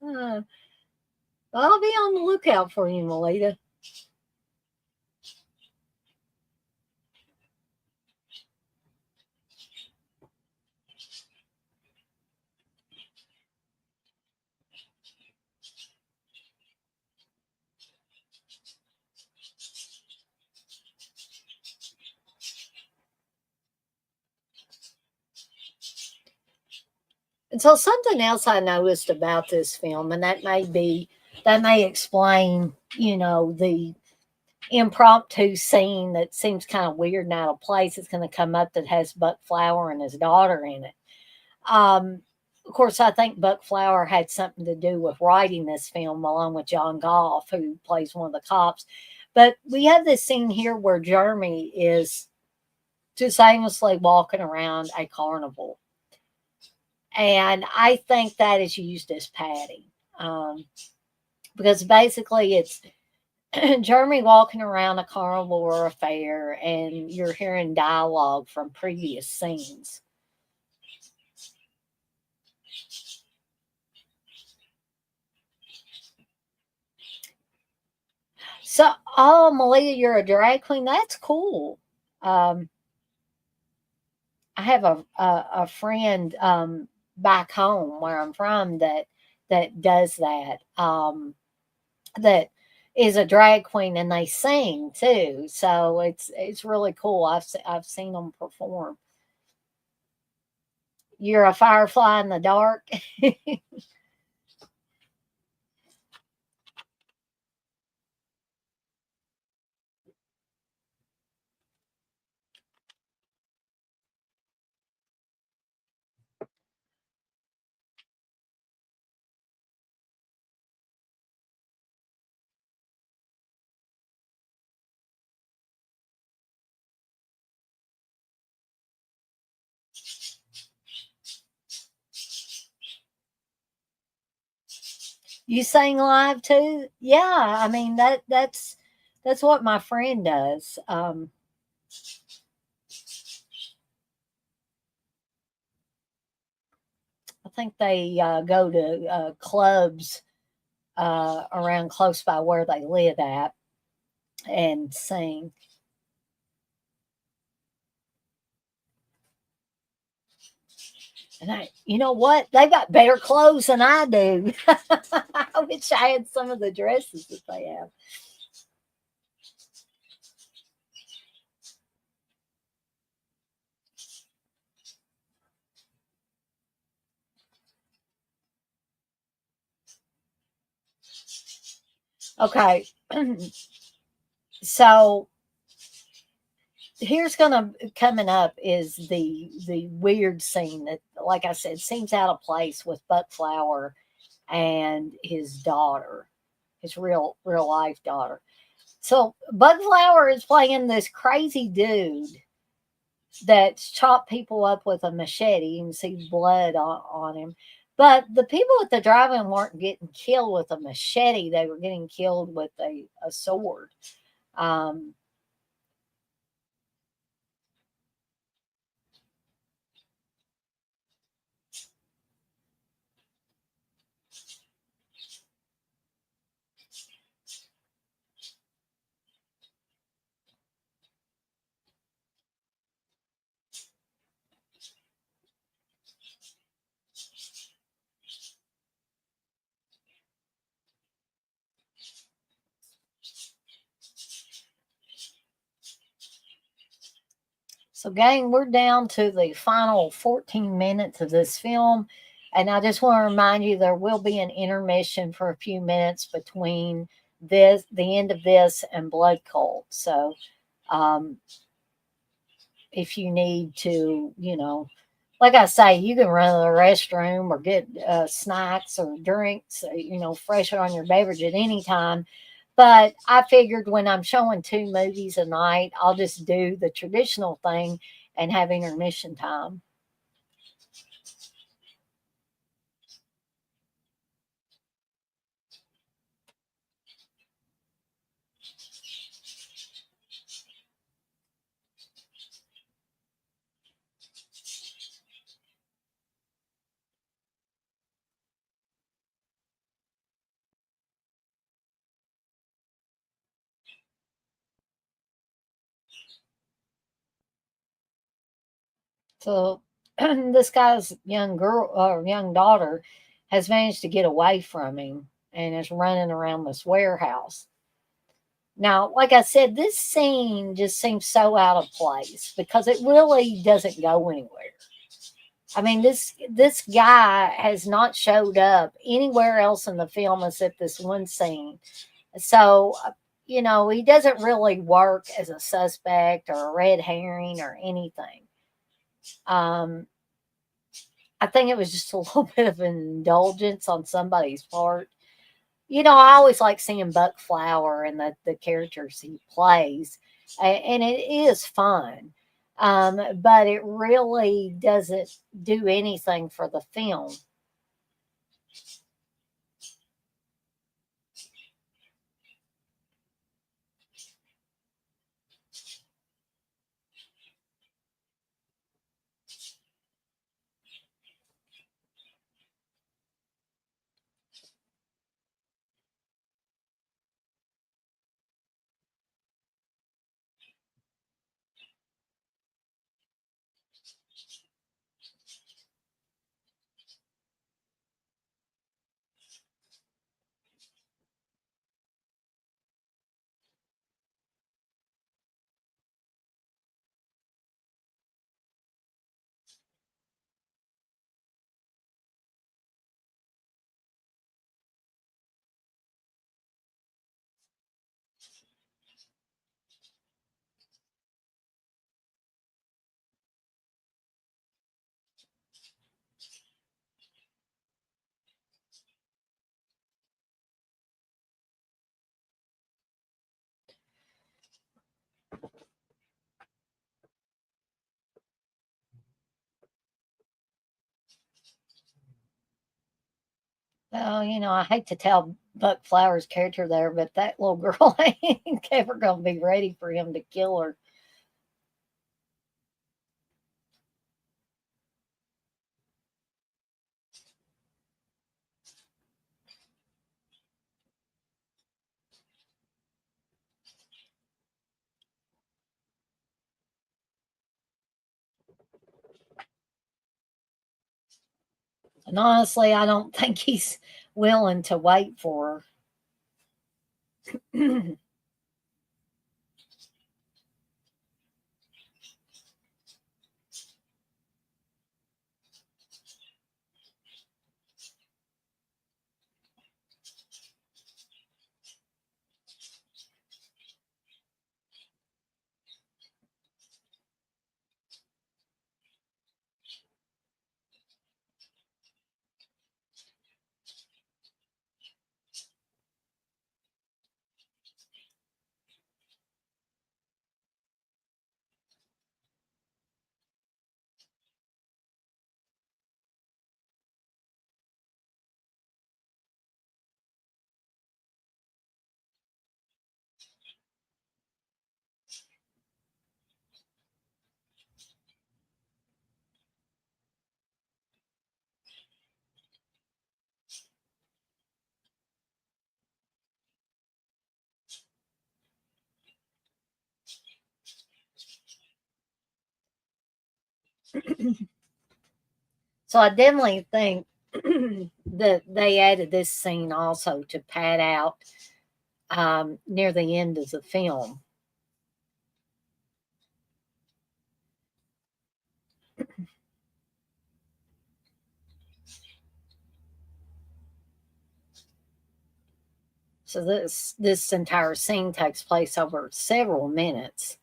Uh, I'll be on the lookout for you, Melita. And so something else I noticed about this film, and that may explain, the impromptu scene that seems kind of weird and out of place. It's going to come up that has Buck Flower and his daughter in it. Of course, I think Buck Flower had something to do with writing this film, along with John Goff, who plays one of the cops. But we have this scene here where Jeremy is just aimlessly walking around a carnival. And I think that is used as padding, because basically it's Jeremy walking around a carnival or a fair, and you're hearing dialogue from previous scenes. So, oh, Malia, you're a drag queen. That's cool. Um, I have a friend back home where I'm from that does that. That is a drag queen, and they sing too. So it's really cool. I've seen them perform. You're a firefly in the dark. You sing live too? Yeah, I mean that's what my friend does. I think they go to clubs around close by where they live at and sing. And you know what? They got better clothes than I do. I wish I had some of the dresses that they have. Okay, so here's gonna coming up is the weird scene that, like I said, seems out of place with Buck Flower and his daughter, his real life daughter. So Buck Flower is playing this crazy dude that's chopped people up with a machete. You can see blood on him. But the people at the drive-in weren't getting killed with a machete; they were getting killed with a sword. Um, So, gang, we're down to the final 14 minutes of this film. And I just want to remind you there will be an intermission for a few minutes between the end of this, and Blood Cult. So, um, if you need to, like I say, you can run to the restroom or get snacks or drinks, fresher on your beverage at any time. But I figured when I'm showing two movies a night, I'll just do the traditional thing and have intermission time. So this guy's young girl or young daughter has managed to get away from him and is running around this warehouse. Now, like I said, this scene just seems so out of place because it really doesn't go anywhere. I mean, this guy has not showed up anywhere else in the film except this one scene. So, he doesn't really work as a suspect or a red herring or anything. Um, I think it was just a little bit of an indulgence on somebody's part. I always like seeing Buck Flower and the characters he plays, and it is fun. But it really doesn't do anything for the film. Oh, I hate to tell Buck Flowers' character there, but that little girl ain't ever gonna be ready for him to kill her. And honestly, I don't think he's willing to wait for her. So I definitely think that they added this scene also to pad out near the end of the film. So this entire scene takes place over several minutes.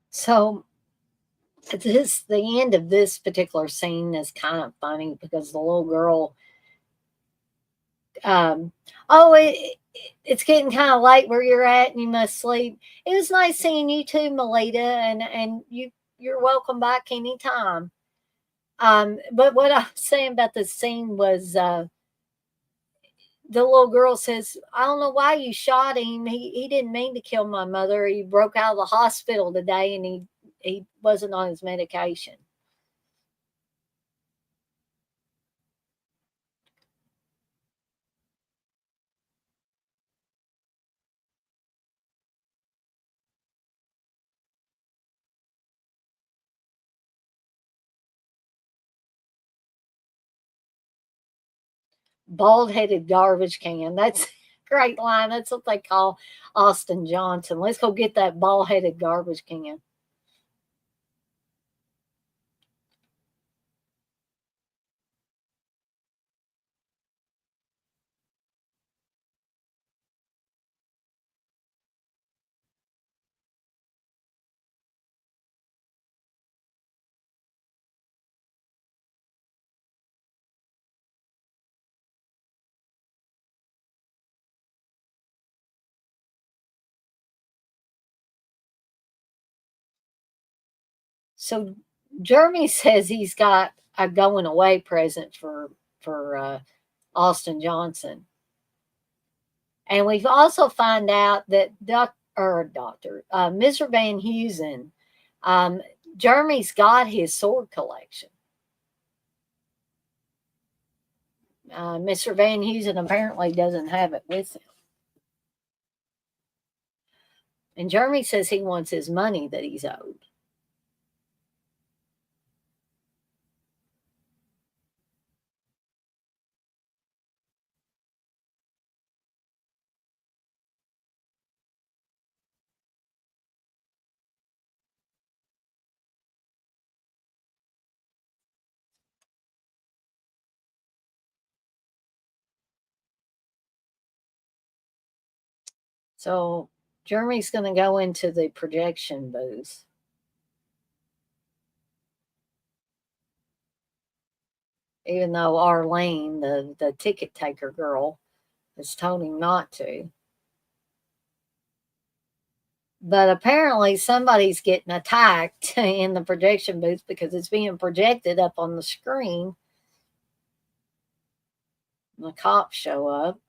So the end of this particular scene is kind of funny because the little girl, um, oh, it's getting kind of late where you're at, and you must sleep. It was nice seeing you too, Melita, and you're welcome back anytime. But what I was saying about this scene was, the little girl says, "I don't know why you shot him. He didn't mean to kill my mother. He broke out of the hospital today, and he wasn't on his medication." Bald-headed garbage can. That's a great line. That's what they call Austin Johnson. Let's go get that bald-headed garbage can. So Jeremy says he's got a going away present for Austin Johnson, and we've also find out that Mr. Van Heusen, um, Jeremy's got his sword collection. Mr. Van Heusen apparently doesn't have it with him, and Jeremy says he wants his money that he's owed. So Jeremy's going to go into the projection booth, even though Arlene, the ticket taker girl, has told him not to. But apparently, somebody's getting attacked in the projection booth because it's being projected up on the screen. And the cops show up.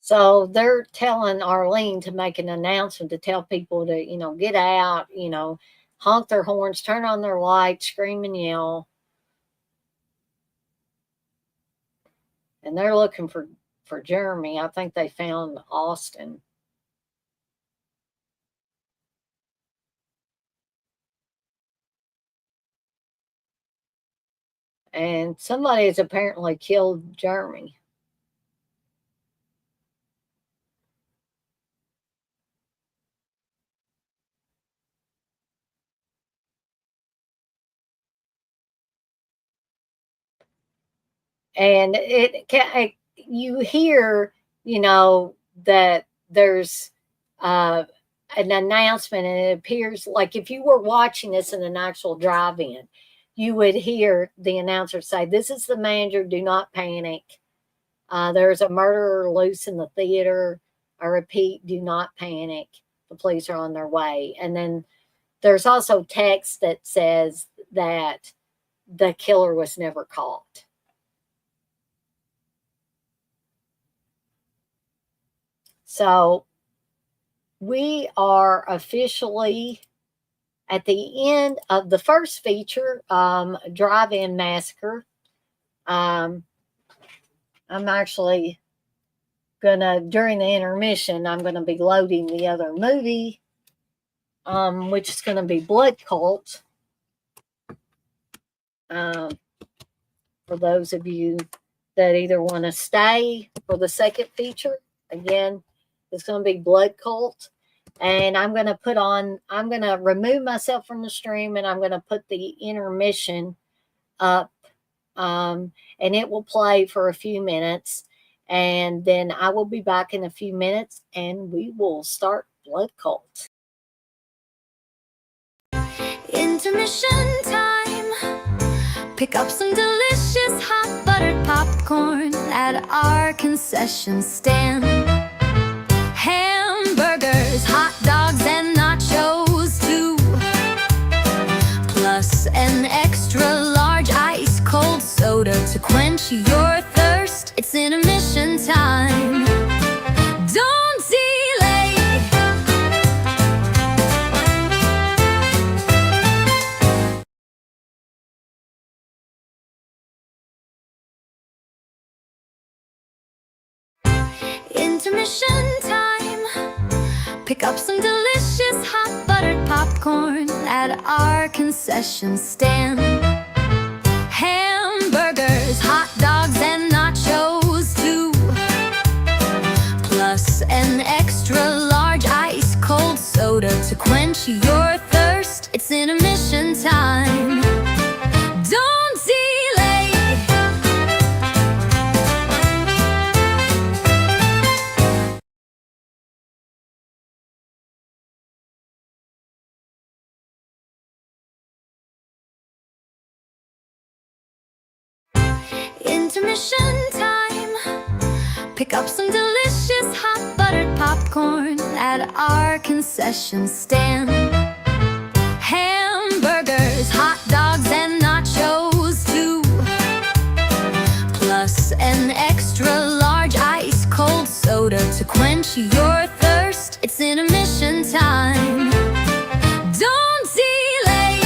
So they're telling Arlene to make an announcement to tell people to, get out, honk their horns, turn on their lights, scream and yell. And they're looking for Jeremy. I think they found Austin. And somebody has apparently killed Jeremy. And you hear, that there's an announcement, and it appears like if you were watching this in an actual drive-in, you would hear the announcer say, "This is the manager. Do not panic. There's a murderer loose in the theater. I repeat, do not panic. The police are on their way." And then there's also text that says that the killer was never caught. So we are officially at the end of the first feature, Drive-In Massacre. I'm actually gonna, during the intermission, I'm gonna be loading the other movie, which is gonna be Blood Cult. For those of you that either want to stay for the second feature, again, it's going to be Blood Cult. And I'm going to remove myself from the stream, and I'm going to put the intermission up, and it will play for a few minutes. And then I will be back in a few minutes, and we will start Blood Cult. Intermission time. Pick up some delicious hot buttered popcorn at our concession stand. Hamburgers, hot dogs, and nachos too. Plus an extra large ice cold soda to quench your thirst. It's intermission time. Don't delay. Intermission time. Pick up some delicious hot buttered popcorn at our concession stand. Hamburgers, hot dogs, and nachos too. Plus an extra large ice cold soda to quench your thirst. It's intermission time. Don't delay. Intermission time. Pick up some delicious hot buttered popcorn at our concession stand. Hamburgers, hot dogs, and nachos too. Plus an extra large ice cold soda to quench your thirst. It's intermission time. Don't delay.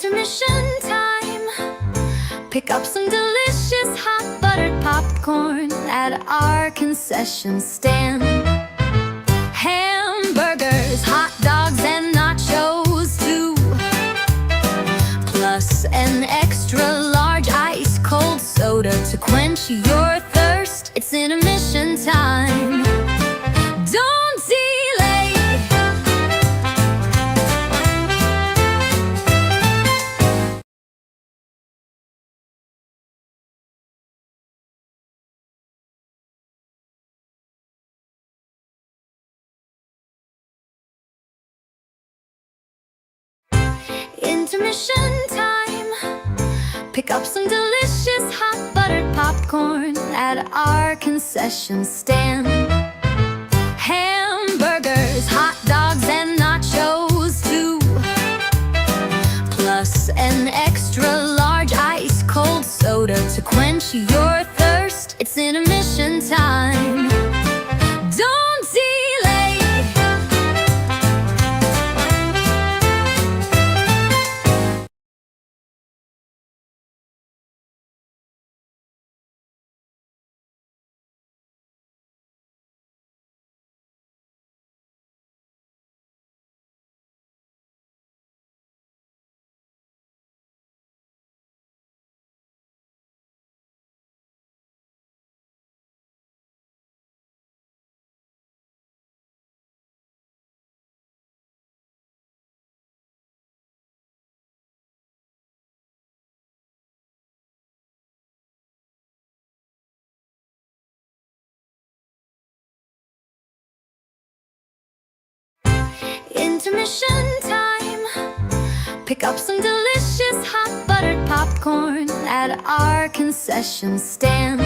Intermission time. Pick up some delicious hot buttered popcorn at our concession stand. Hamburgers, hot dogs, and nachos too. Plus an extra large ice cold soda to quench your thirst. It's intermission time. Don't delay. Intermission time. Pick up some delicious hot buttered popcorn at our concession stand. Hamburgers, hot dogs, and nachos too. Plus an extra large ice cold soda to quench your thirst. It's intermission time. Don't delay. Intermission time. Pick up some delicious hot buttered popcorn at our concession stand.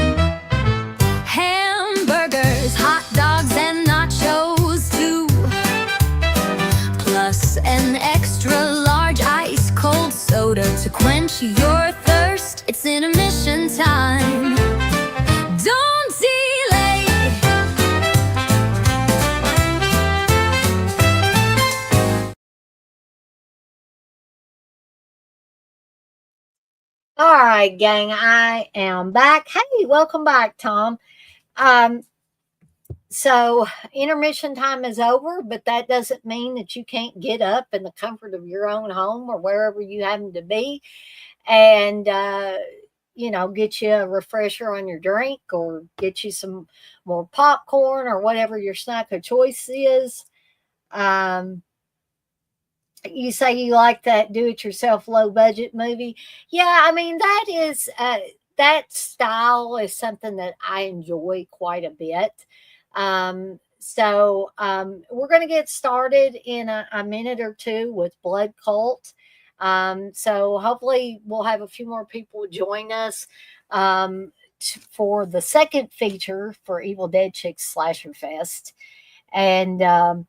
Hamburgers, hot dogs, and nachos too. Plus an extra large ice cold soda to quench your thirst. It's intermission time. Don't delay. All right, gang, I am back. Hey, welcome back, Tom. So intermission time is over, but that doesn't mean that you can't get up in the comfort of your own home or wherever you happen to be and get you a refresher on your drink or get you some more popcorn or whatever your snack of choice is. You say you like that do-it-yourself low-budget movie. Yeah, I mean, that style is something that I enjoy quite a bit. We're going to get started in a minute or two with Blood Cult. So hopefully we'll have a few more people join us for the second feature for Evil Dead Chicks Slasher Fest. And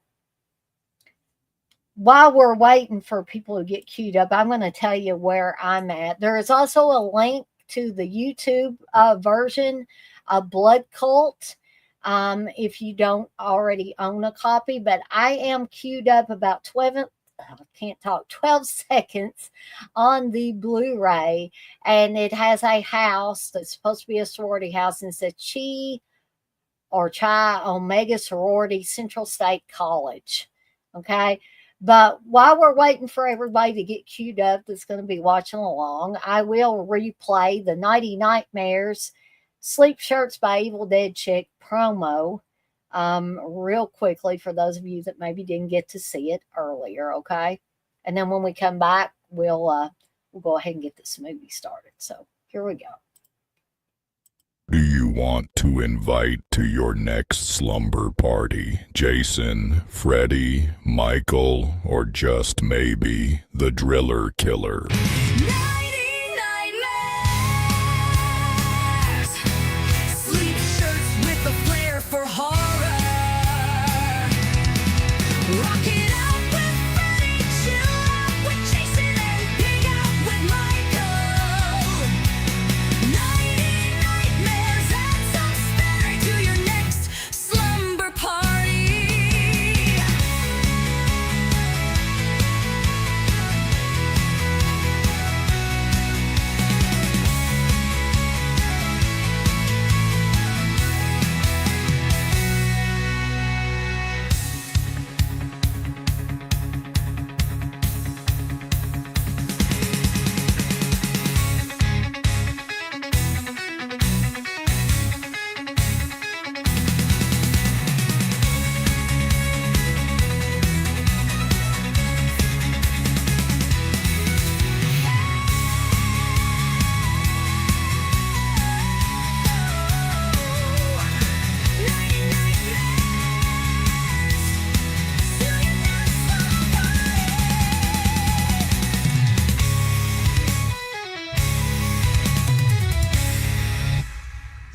while we're waiting for people to get queued up, I'm going to tell you where I'm at. There is also a link to the YouTube version of Blood Cult if you don't already own a copy. But I am queued up about 12 seconds on the Blu-ray, and it has a house that's supposed to be a sorority house, and it says Chi Omega Sorority Central State College. Okay. But while we're waiting for everybody to get queued up that's going to be watching along, I will replay the Nighty Nightmares Sleep Shirts by Evil Dead Chick promo real quickly for those of you that maybe didn't get to see it earlier, okay? And then when we come back, we'll go ahead and get this movie started. So here we go. Do you want to invite to your next slumber party Jason, Freddy, Michael, or just maybe the Driller Killer? Nighty nightmares. Sleep shirts with a flair for horror. Rock it out with Freddy, chill out with Jason, and pig out with Michael. Nighty nightmares, add some spare to your next slumber party.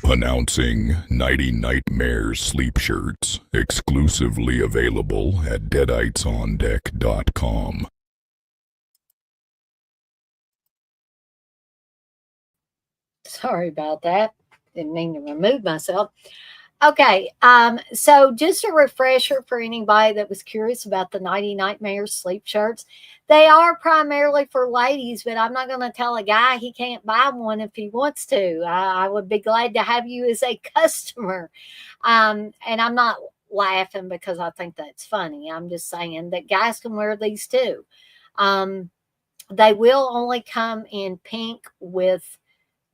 Announcing Nighty Nightmares sleep shirts, exclusively available at deaditesondeck.com. Sorry about that. Didn't mean to remove myself. Okay, so just a refresher for anybody that was curious about the Nighty Nightmares sleep shirts. They are primarily for ladies, but I'm not going to tell a guy he can't buy one if he wants to. I would be glad to have you as a customer. And I'm not laughing because I think that's funny. I'm just saying that guys can wear these too. They will only come in pink with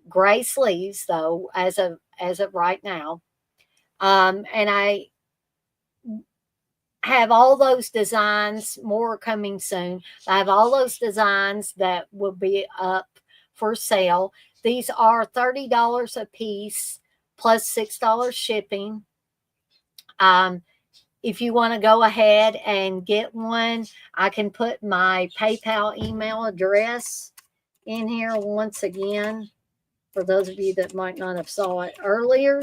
gray sleeves, though, as of right now. And I have all those designs, more coming soon. I have all those designs that will be up for sale. These are $30 a piece plus $6 shipping. If you want to go ahead and get one, I can put my PayPal email address in here once again for those of you that might not have saw it earlier.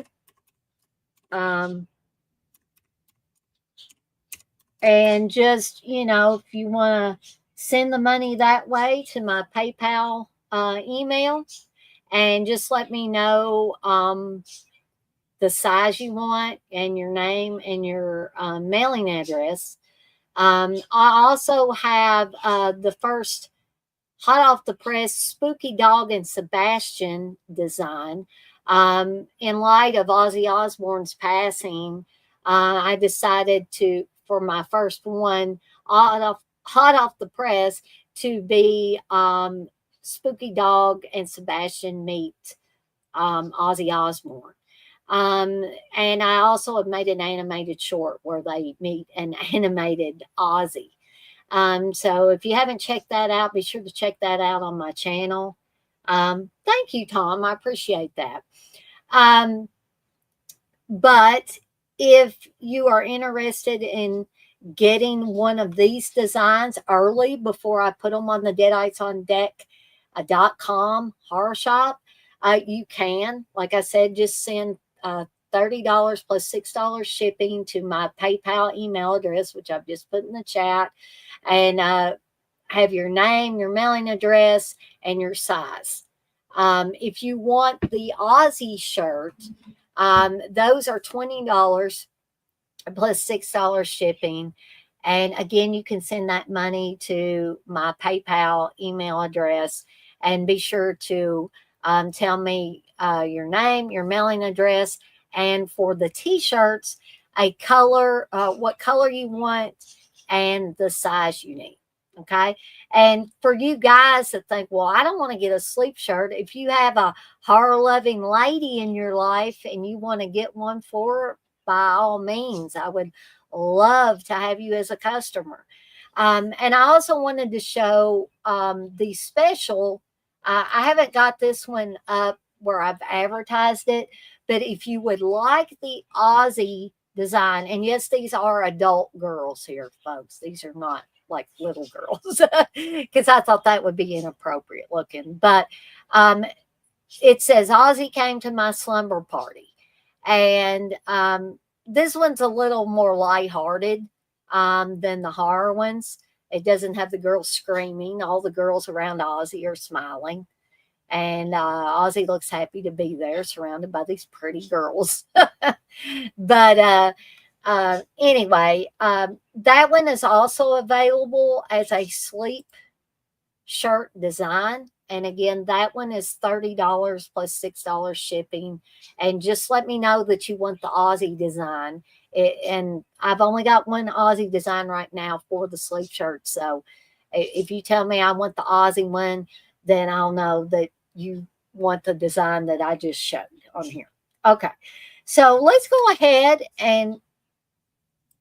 And just, if you want to send the money that way to my PayPal email, and just let me know the size you want and your name and your mailing address. I also have the first hot off the press Spooky Dog and Sebastian design. In light of Ozzy Osbourne's passing, I decided for my first one, hot off the press, to be Spooky Dog and Sebastian meet Ozzy Osbourne. And I also have made an animated short where they meet an animated Ozzy. So if you haven't checked that out, be sure to check that out on my channel. Thank you, Tom. I appreciate that. But if you are interested in getting one of these designs early before I put them on the deaditesondeck.com horror shop, you can. Like I said, just send $30 plus $6 shipping to my PayPal email address, which I've just put in the chat, and have your name, your mailing address, and your size. If you want the Aussie shirt, those are $20 plus $6 shipping. And again, you can send that money to my PayPal email address, and be sure to tell me your name, your mailing address, and for the t-shirts, a color, what color you want, and the size you need. Okay. And for you guys that think, well, I don't want to get a sleep shirt, if you have a horror loving lady in your life and you want to get one for her, by all means, I would love to have you as a customer. And I also wanted to show the special. I haven't got this one up where I've advertised it, but if you would like the Aussie design, and yes, these are adult girls here, folks. These are not like little girls, because I thought that would be inappropriate looking. But it says Aussie came to my slumber party. And this one's a little more lighthearted than the horror ones. It doesn't have the girls screaming. All the girls around Ozzy are smiling. And Ozzy looks happy to be there, surrounded by these pretty girls. But anyway, that one is also available as a sleep shirt design. And again, that one is $30 plus $6 shipping. And just let me know that you want the Aussie design. And I've only got one Aussie design right now for the sleep shirt. So if you tell me I want the Aussie one, then I'll know that you want the design that I just showed on here. Okay. So let's go ahead, and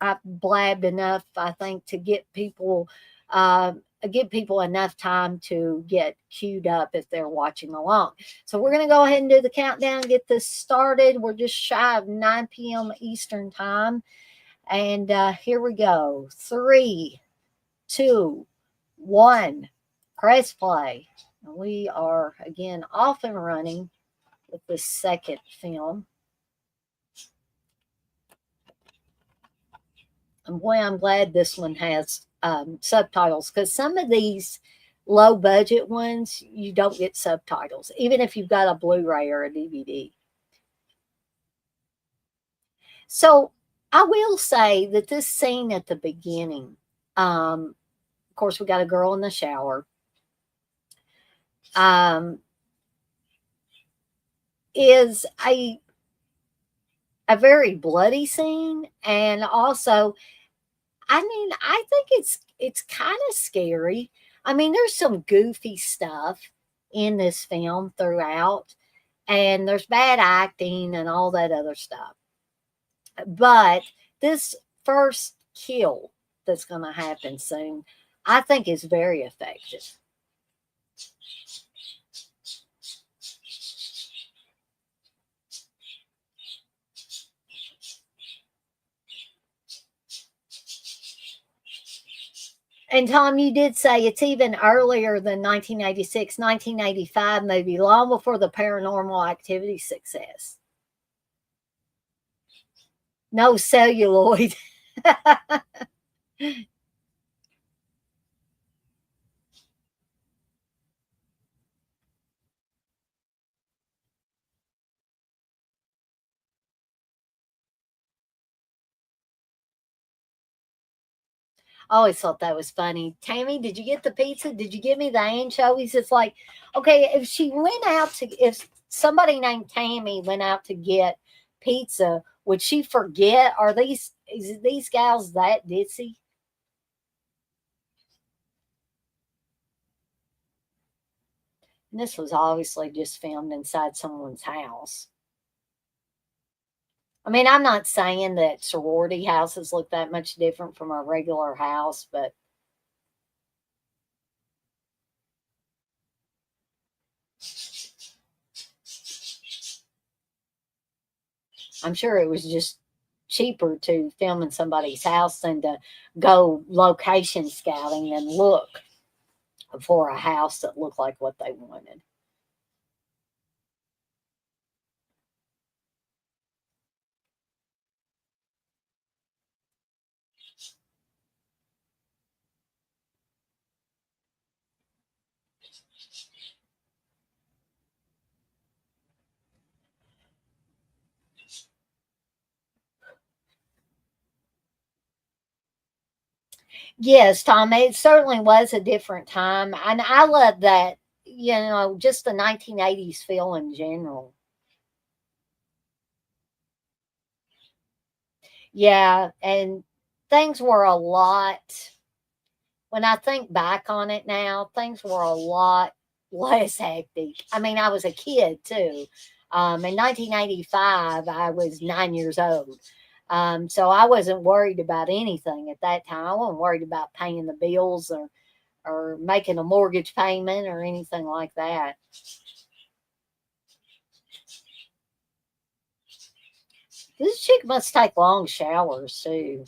I've blabbed enough, I think, to give people enough time to get queued up if they're watching along. So we're going to go ahead and do the countdown, get this started. We're just shy of 9 p.m. Eastern time. And here we go. 3, 2, 1. Press play. We are, again, off and running. with the second film. And boy, I'm glad this one has subtitles, because some of these low budget ones, you don't get subtitles, even if you've got a Blu ray or a DVD. So I will say that this scene at the beginning, of course, we got a girl in the shower, um, is a very bloody scene, and also, I mean, I think it's kind of scary. I mean, there's some goofy stuff in this film throughout, and there's bad acting and all that other stuff. But this first kill that's going to happen soon, I think is very effective. And Tom, you did say it's even earlier than 1986, 1985, maybe long before the Paranormal Activity success. No celluloid. I always thought that was funny. Tammy, did you get the pizza? Did you give me the anchovies? It's like, okay, if she went out to, if somebody named Tammy went out to get pizza, would she forget? Are these gals that ditzy? And this was obviously just filmed inside someone's house. I mean, I'm not saying that sorority houses look that much different from a regular house, but I'm sure it was just cheaper to film in somebody's house than to go location scouting and look for a house that looked like what they wanted. Yes, Tom, it certainly was a different time. And I love that, just the 1980s feel in general. Yeah. And things were a lot, when I think back on it now, things were a lot less hectic. I mean, I was a kid too. In 1985, I was 9 years old. So I wasn't worried about anything at that time. I wasn't worried about paying the bills or making a mortgage payment or anything like that. This chick must take long showers too.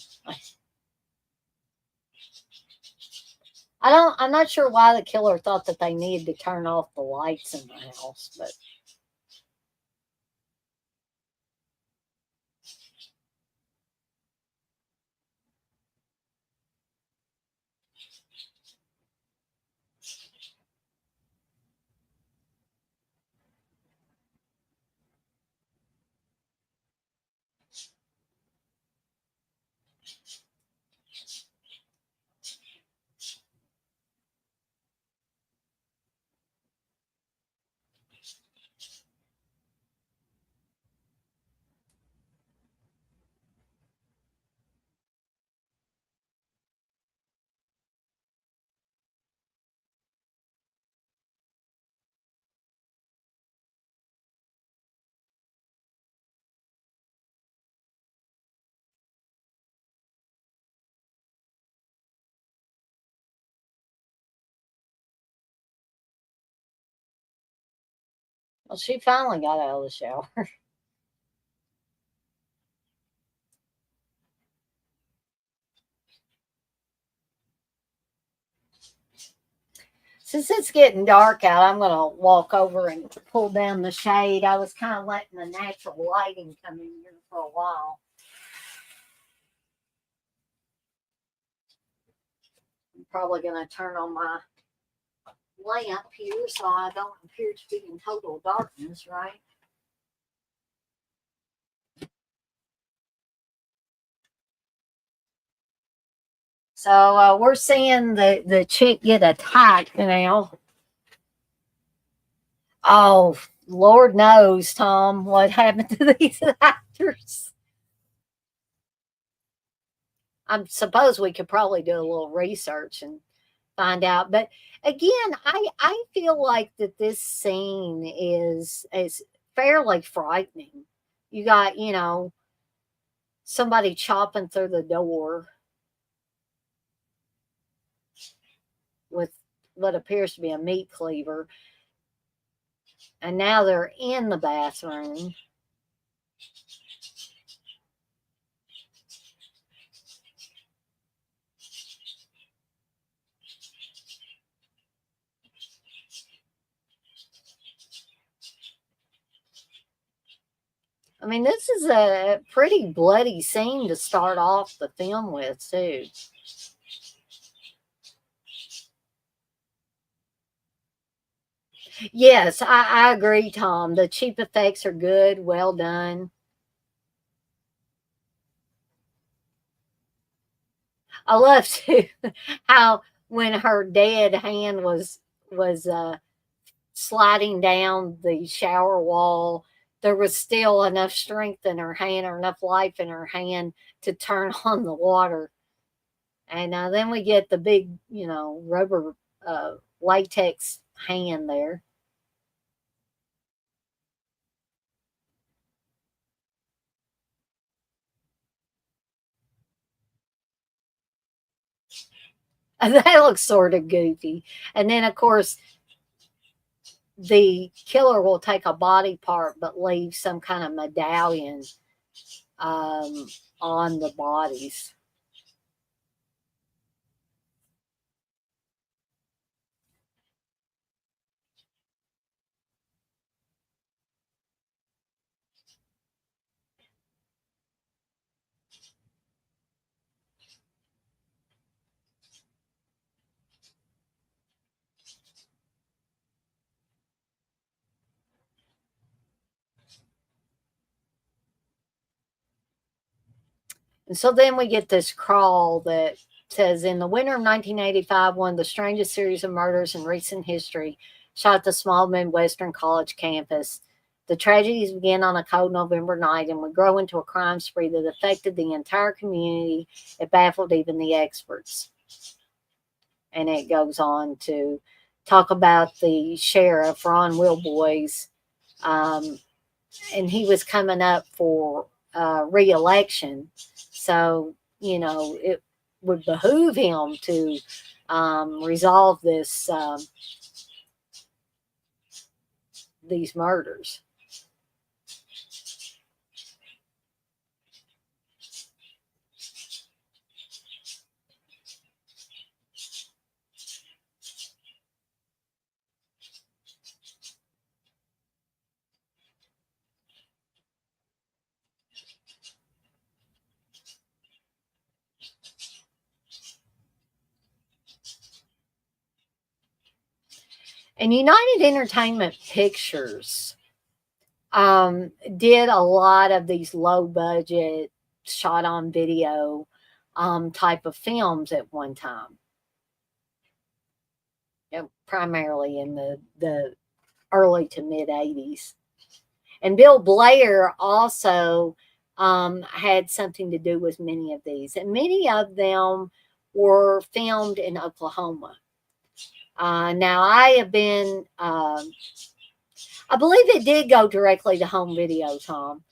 I'm not sure why the killer thought that they needed to turn off the lights in the house, but well, she finally got out of the shower. Since it's getting dark out, I'm going to walk over and pull down the shade. I was kind of letting the natural lighting come in here for a while. I'm probably going to turn on my lamp here so I don't appear to be in total darkness, right? So we're seeing the chick get attacked now. Oh, Lord knows, Tom, what happened to these actors. I suppose we could probably do a little research and find out. But again, I feel like that this scene is fairly frightening. You got, somebody chopping through the door with what appears to be a meat cleaver. And now they're in the bathroom. I mean, this is a pretty bloody scene to start off the film with, too. Yes, I agree, Tom. The cheap effects are good, well done. I love too how when her dead hand was sliding down the shower wall, there was still enough strength in her hand or enough life in her hand to turn on the water. And then we get the big, rubber latex hand there. And that looks sort of goofy. And then, of course, the killer will take a body part but leave some kind of medallion um, on the bodies. And so then we get this crawl that says in the winter of 1985, one of the strangest series of murders in recent history shot at the small Midwestern college campus. The tragedies began on a cold November night and would grow into a crime spree that affected the entire community. It baffled even the experts. And it goes on to talk about the sheriff, Ron Wilboys, um, and he was coming up for re-election. So, it would behoove him to resolve these murders. And United Entertainment Pictures did a lot of these low budget, shot on video type of films at one time. Primarily in the early to mid 80s. And Bill Blair also had something to do with many of these. And many of them were filmed in Oklahoma. Now, I have been, I believe it did go directly to home video, Tom.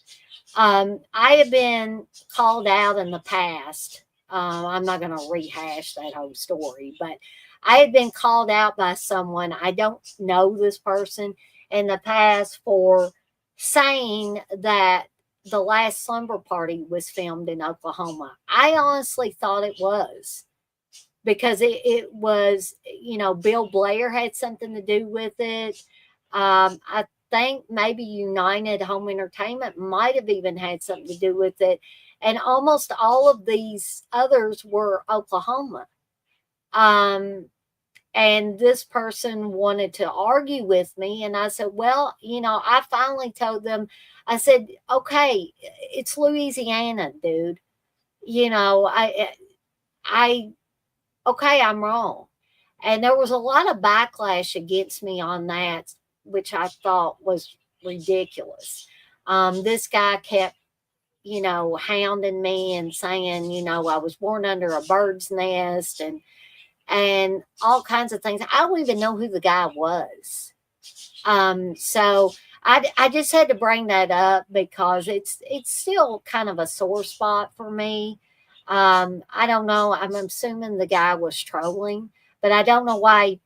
I have been called out in the past. I'm not going to rehash that whole story, but I had been called out by someone. I don't know this person in the past for saying that the last slumber party was filmed in Oklahoma. I honestly thought it was because it was, Bill Blair had something to do with it. I think maybe United Home Entertainment might have even had something to do with it. And almost all of these others were Oklahoma. Um, and this person wanted to argue with me. And I said, well, I finally told them, I said, okay, it's Louisiana, dude. I, okay, I'm wrong. And there was a lot of backlash against me on that, which I thought was ridiculous. This guy kept, hounding me and saying, I was born under a bird's nest and all kinds of things. I don't even know who the guy was. So I just had to bring that up because it's still kind of a sore spot for me. I don't know. I'm assuming the guy was trolling, but I don't know why he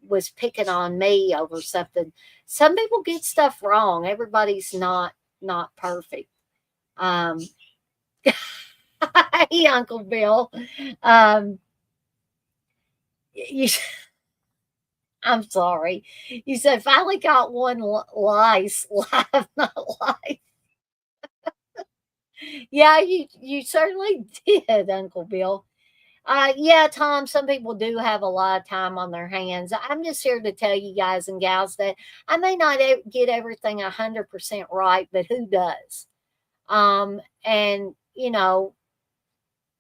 was picking on me over something. Some people get stuff wrong. Everybody's not perfect. Um, hey, Uncle Bill. Um, you, I'm sorry. You said finally got one lice live, not live. Yeah, you certainly did, Uncle Bill. Yeah, Tom, some people do have a lot of time on their hands. I'm just here to tell you guys and gals that I may not get everything 100% right, but who does? And,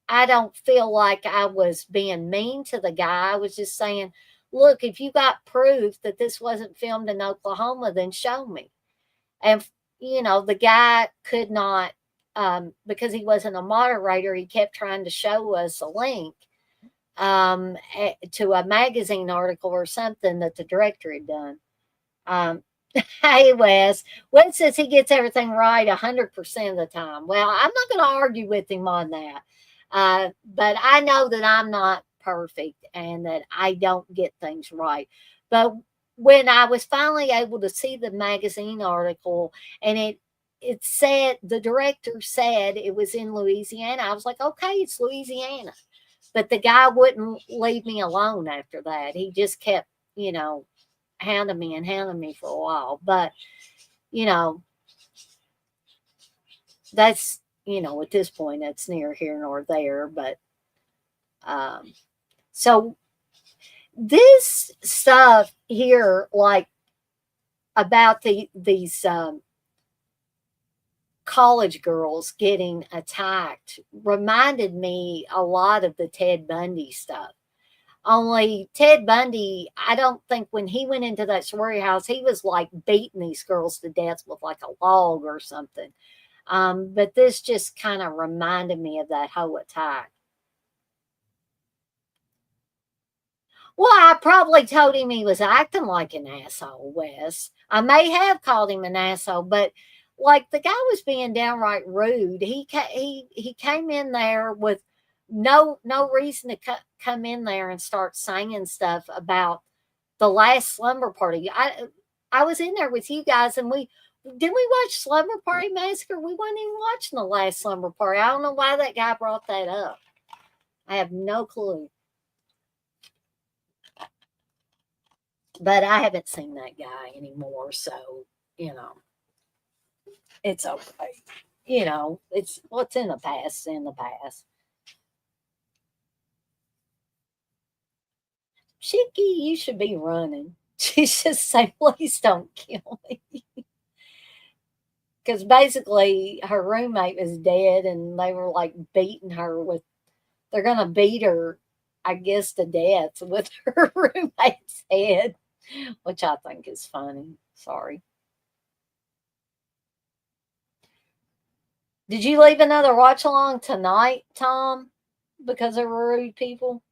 I don't feel like I was being mean to the guy. I was just saying, look, if you got proof that this wasn't filmed in Oklahoma, then show me. And, the guy could not, because he wasn't a moderator, he kept trying to show us a link to a magazine article or something that the director had done. Um, hey, Wes says he gets everything right 100% of the time. Well, I'm not going to argue with him on that. But I know that I'm not perfect and that I don't get things right. But when I was finally able to see the magazine article and it said the director said it was in Louisiana, I was like, okay, it's Louisiana. But the guy wouldn't leave me alone after that. He just kept, hounding me for a while. But, you know, that's, at this point, that's near here nor there. But um, so this stuff here, like about these college girls getting attacked, reminded me a lot of the Ted Bundy stuff. Only Ted Bundy, I don't think when he went into that sorority house, he was like beating these girls to death with like a log or something. But this just kind of reminded me of that whole attack. Well, I probably told him he was acting like an asshole, Wes. I may have called him an asshole, but like the guy was being downright rude. He came in there with no reason to come in there and start saying stuff about the last slumber party. I was in there with you guys, and we watch Slumber Party Massacre. We weren't even watching the last slumber party. I don't know why that guy brought that up. I have no clue. But I haven't seen that guy anymore, so you know it's okay. It's what's in the past in the past. Chicky, you should be running. She's just saying, please don't kill me. Because basically her roommate was dead and they were like beating her with, they're going to beat her, I guess, to death with her roommate's head, which I think is funny. Sorry. Did you leave another watch along tonight, Tom? Because of rude people?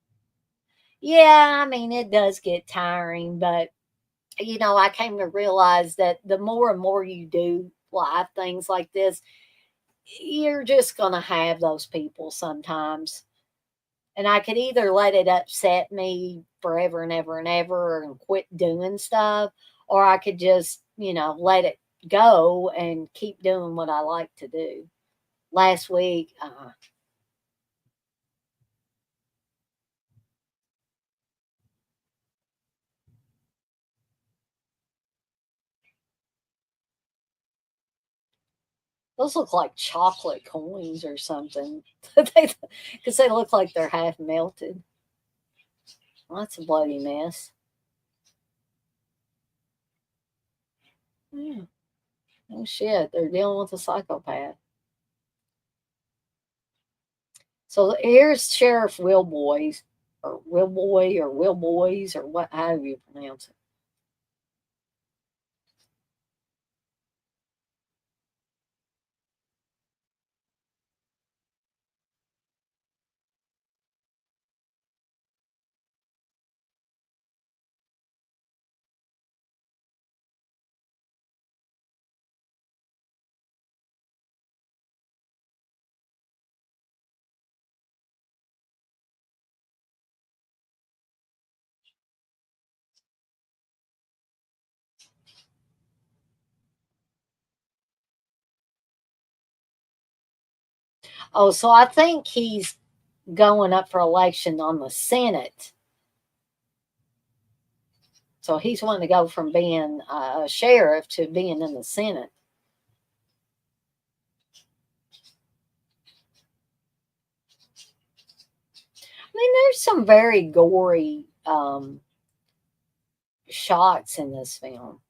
Yeah, I mean, it does get tiring, but I came to realize that the more and more you do live things like this, you're just going to have those people sometimes. And I could either let it upset me forever and ever and ever and quit doing stuff, or I could just, let it go and keep doing what I like to do. Last week, Those look like chocolate coins or something. Because they look like they're half melted. Well, that's a bloody mess. Yeah. Oh shit, they're dealing with a psychopath. So here's Sheriff Wilboys, or Wilboy, or Wilboys, or what, however you pronounce it. Oh, so I think he's going up for election on the Senate. So he's wanting to go from being a sheriff to being in the Senate. I mean, there's some very gory shots in this film.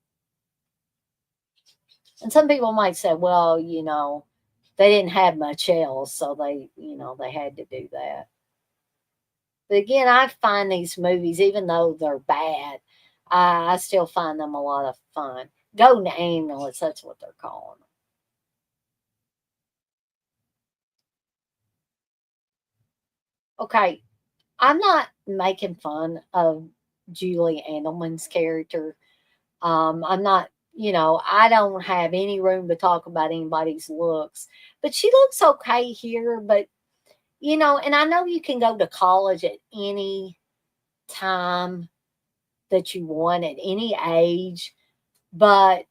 And some people might say, well, they didn't have much else, so they had to do that. But again, I find these movies, even though they're bad, I still find them a lot of fun. Golden Ambulance, that's what they're calling them. Okay, I'm not making fun of Julie Andelman's character. I'm not, I don't have any room to talk about anybody's looks, but she looks okay here. But, and I know you can go to college at any time that you want, at any age, but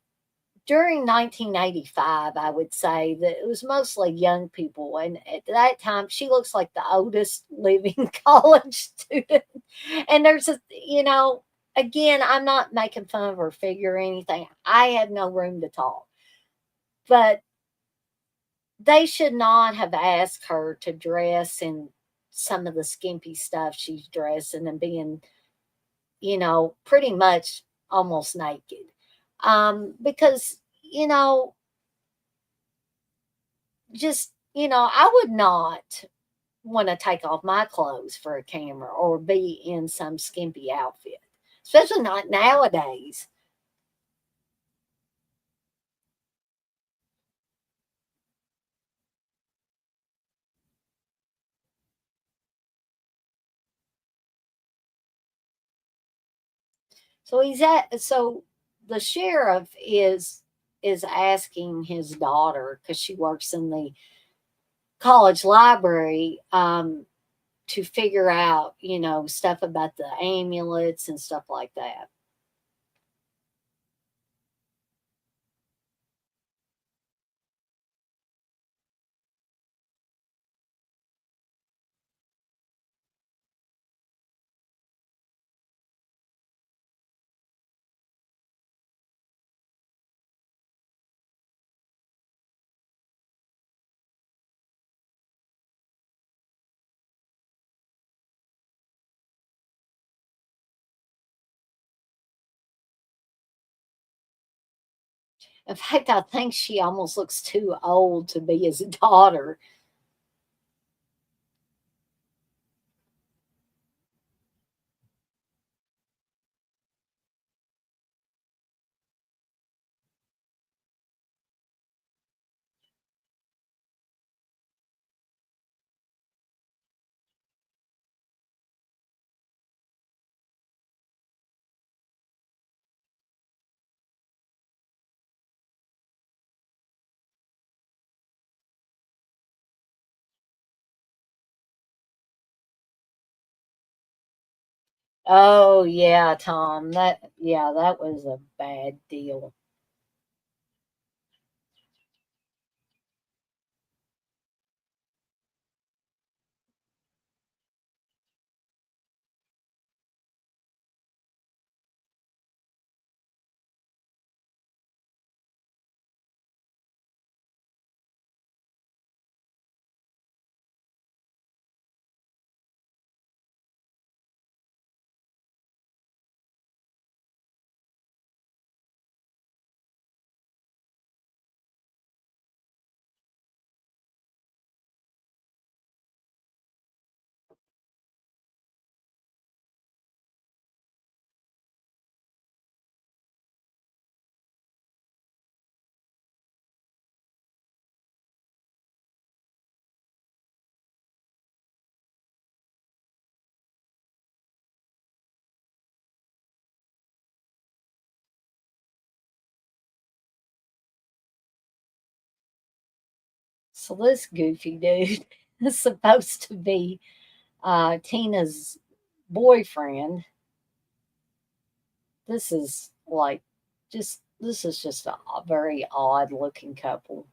during 1985, I would say that it was mostly young people. And at that time, she looks like the oldest living college student. And again, I'm not making fun of her figure or anything. I have no room to talk. But they should not have asked her to dress in some of the skimpy stuff she's dressing and being, pretty much almost naked. Because, just, I would not want to take off my clothes for a camera or be in some skimpy outfit, especially not nowadays. So the sheriff is asking his daughter, because she works in the college library, to figure out, stuff about the amulets and stuff like that. In fact, I think she almost looks too old to be his daughter. Oh yeah, Tom. That was a bad deal. So this goofy dude is supposed to be Tina's boyfriend. This is like this is just a very odd looking couple.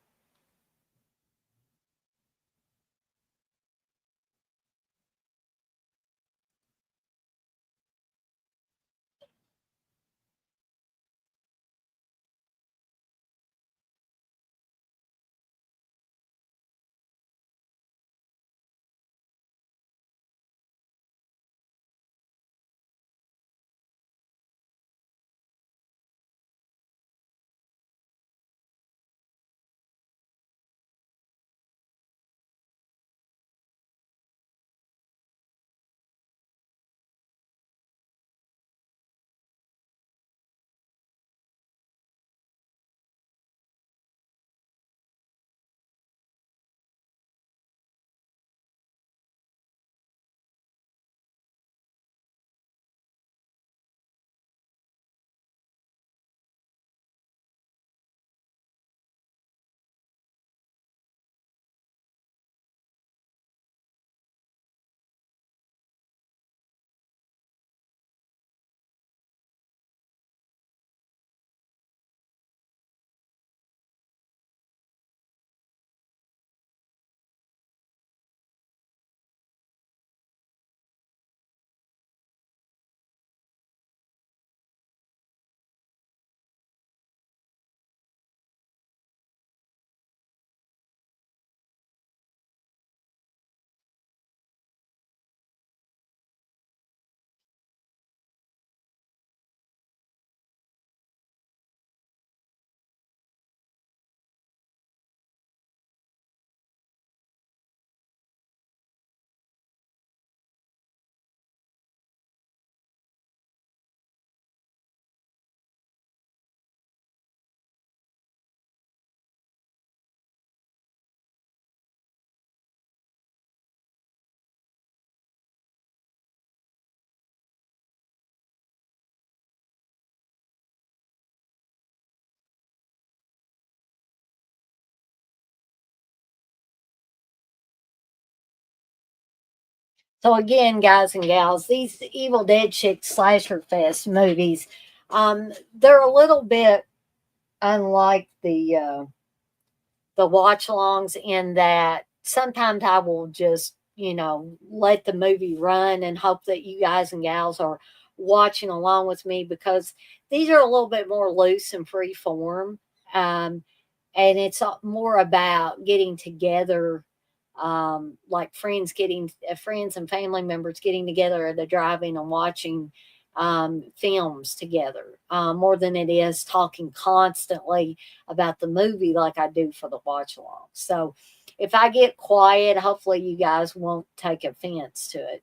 So again, guys and gals, these Evil Dead Chick Slasher Fest movies, they're a little bit unlike the watch alongs in that sometimes I will just, let the movie run and hope that you guys and gals are watching along with me because these are a little bit more loose and free form. Um, and it's more about getting together, like friends and family members getting together at the drive-in and watching films together, more than it is talking constantly about the movie like I do for the watch along. So if I get quiet, hopefully you guys won't take offense to it.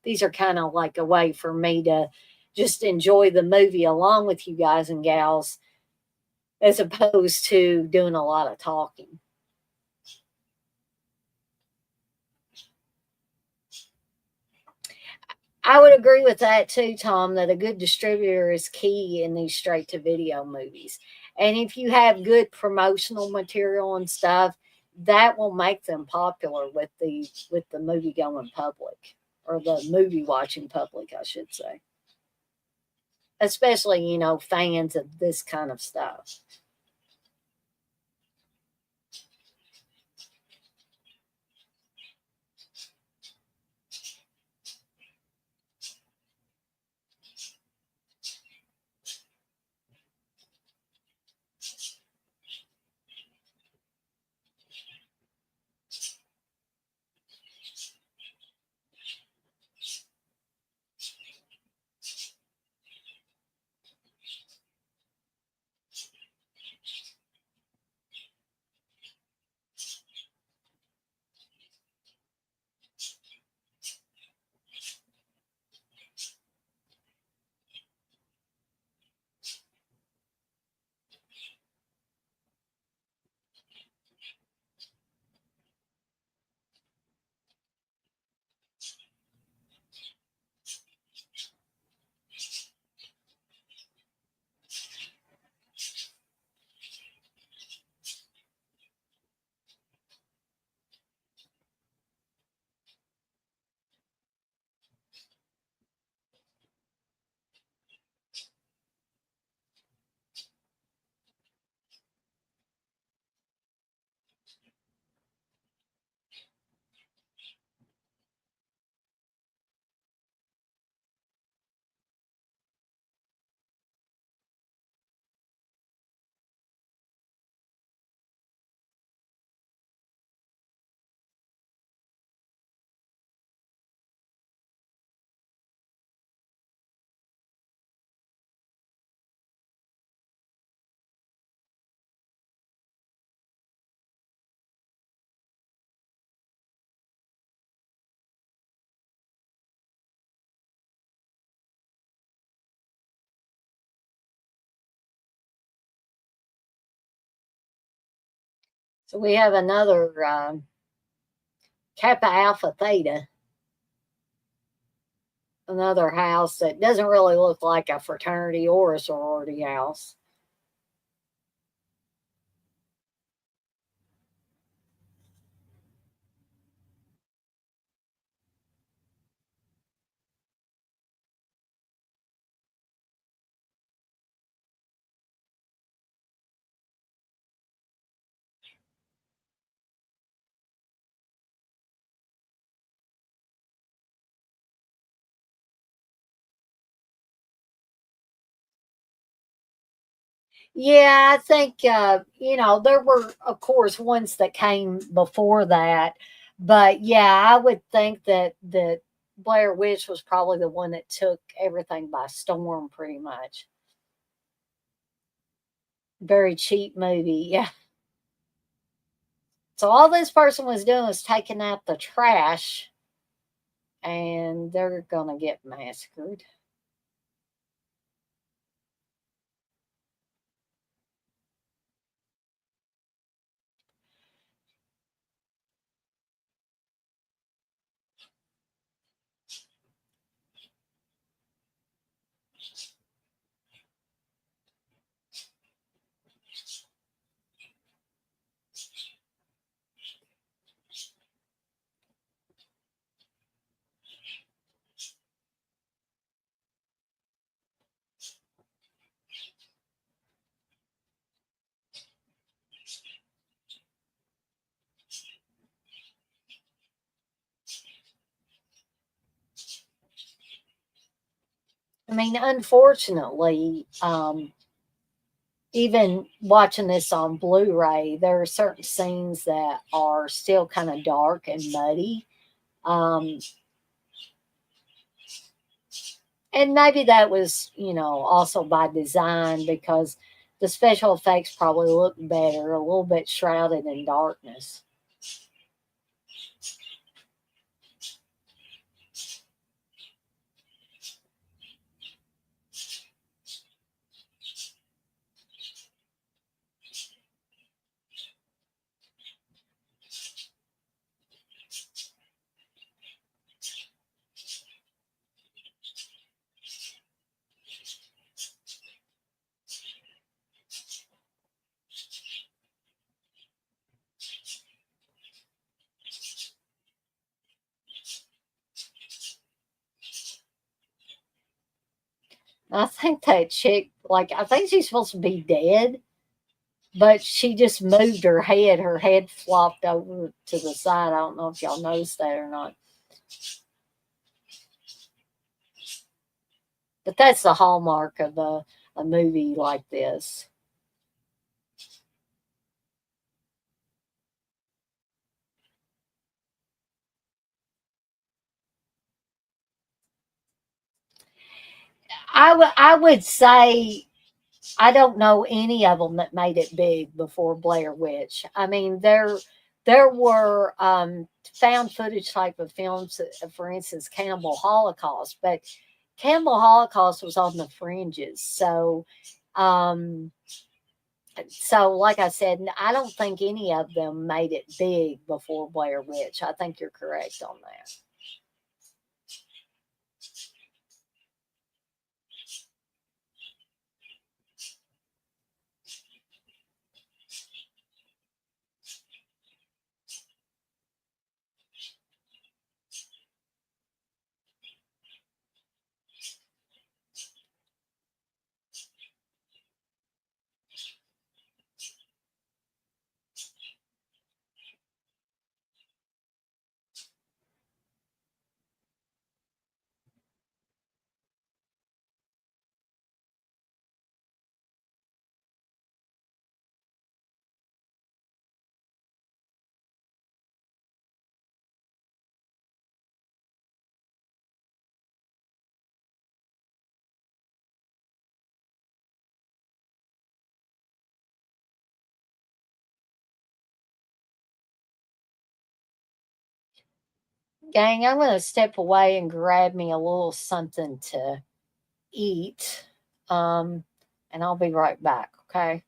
These are kind of like a way for me to just enjoy the movie along with you guys and gals as opposed to doing a lot of talking. I would agree with that too, Tom, that a good distributor is key in these straight to video movies. And if you have good promotional material and stuff, that will make them popular with the movie going public or the movie watching public, I should say. Especially, fans of this kind of stuff. So we have another Kappa Alpha Theta, another house that doesn't really look like a fraternity or a sorority house. Yeah, I think there were, of course, ones that came before that, but yeah, I would think that Blair Witch was probably the one that took everything by storm, pretty much. Very cheap movie, yeah. So all this person was doing was taking out the trash, and they're gonna get massacred. I mean, unfortunately, even watching this on Blu-ray, there are certain scenes that are still kind of dark and muddy. Um, and maybe that was, also by design because the special effects probably look better, a little bit shrouded in darkness. I think that chick, like, I think she's supposed to be dead, but she just moved her head. Her head flopped over to the side. I don't know if y'all noticed that or not. But that's the hallmark of a movie like this. I would say I don't know any of them that made it big before Blair Witch. I mean, there were found footage type of films, for instance, Cannibal Holocaust, but Cannibal Holocaust was on the fringes. Um, so like I said, I don't think any of them made it big before Blair Witch. I think you're correct on that. Gang, I'm going to step away and grab me a little something to eat. Um, and I'll be right back. Okay.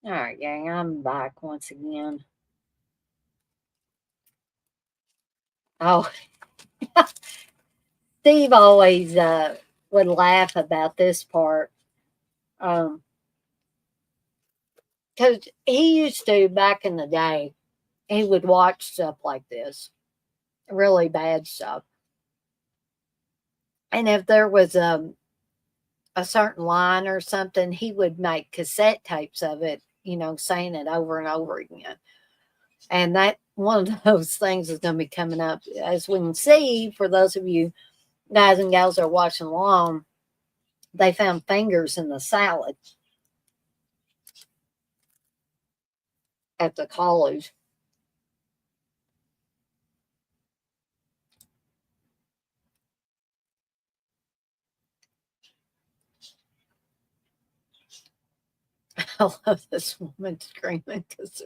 All right, gang, I'm back once again. Oh, Steve always would laugh about this part. Um, because he used to back in the day, he would watch stuff like this, really bad stuff. And if there was a certain line or something, he would make cassette tapes of it, saying it over and over again. And that one of those things is going to be coming up. As we can see, for those of you guys and gals that are watching along, they found fingers in the salad at the college. I love this woman screaming because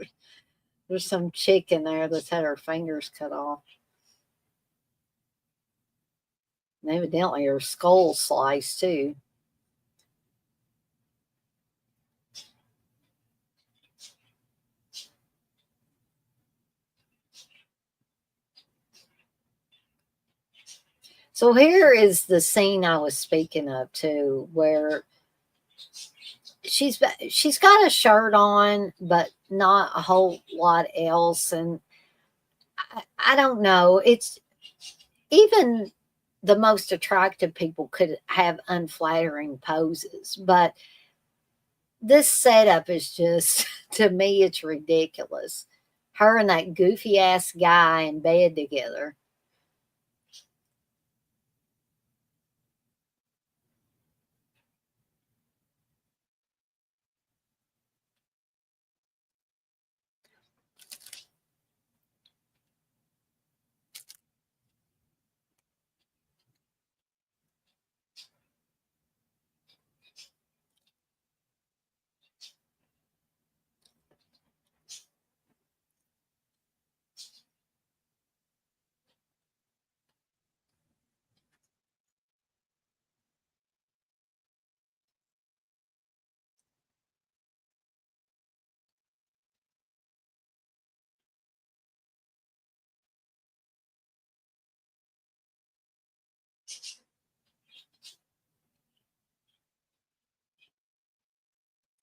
there's some chick in there that's had her fingers cut off. And evidently her skull sliced too. So here is the scene I was speaking of too, where she's got a shirt on, but not a whole lot else, and I don't know. It's even the most attractive people could have unflattering poses, but this setup is just to me it's ridiculous. Her and that goofy ass guy in bed together.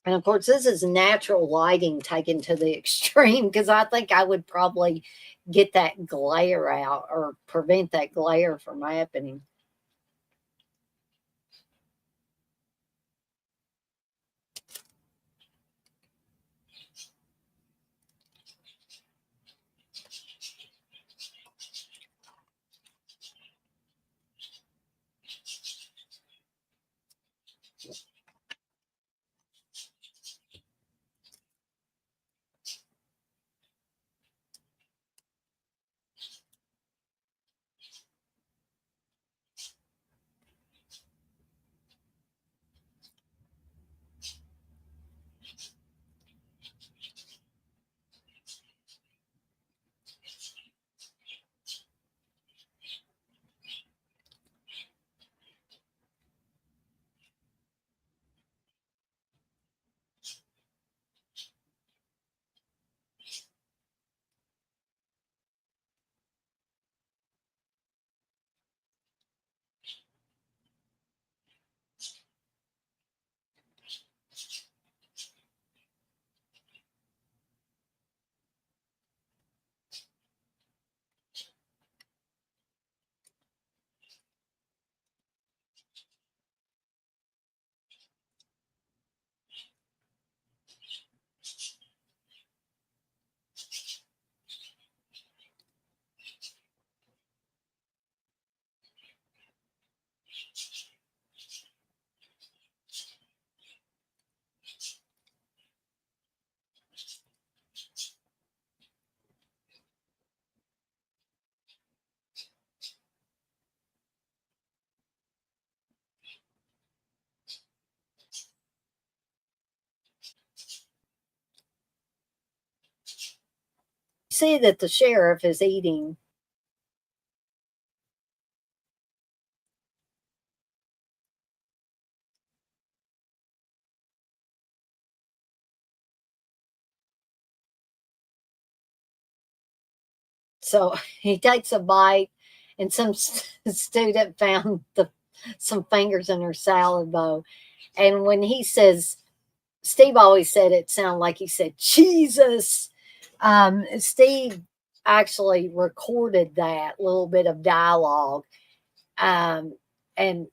And of course, this is natural lighting taken to the extreme because I think I would probably get that glare out or prevent that glare from happening. See that the sheriff is eating. So he takes a bite, and some student found some fingers in her salad bowl. And when he says, Steve always said it sounded like he said Jesus. Steve actually recorded that little bit of dialogue, um, and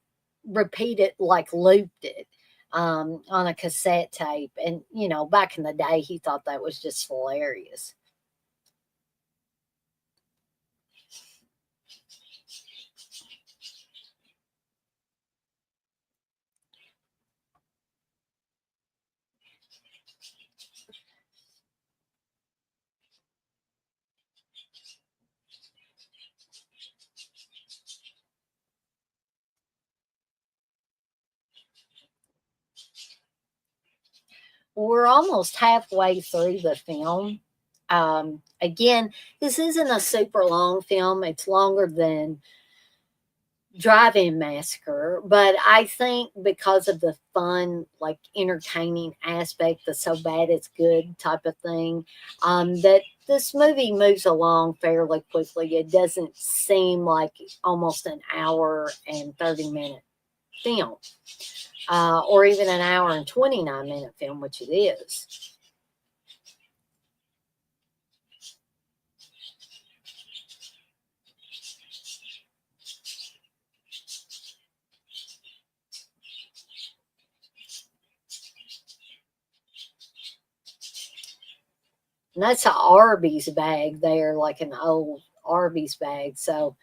repeated, like looped it, on a cassette tape. And, back in the day, he thought that was just hilarious. We're almost halfway through the film. Again, this isn't a super long film. It's longer than Drive-In Massacre, but I think because of the fun, like entertaining aspect, the so bad it's good type of thing, that this movie moves along fairly quickly. It doesn't seem like almost an hour and 30-minute film, or even an hour and 29-minute film, which it is. And that's an Arby's bag there, like an old Arby's bag. So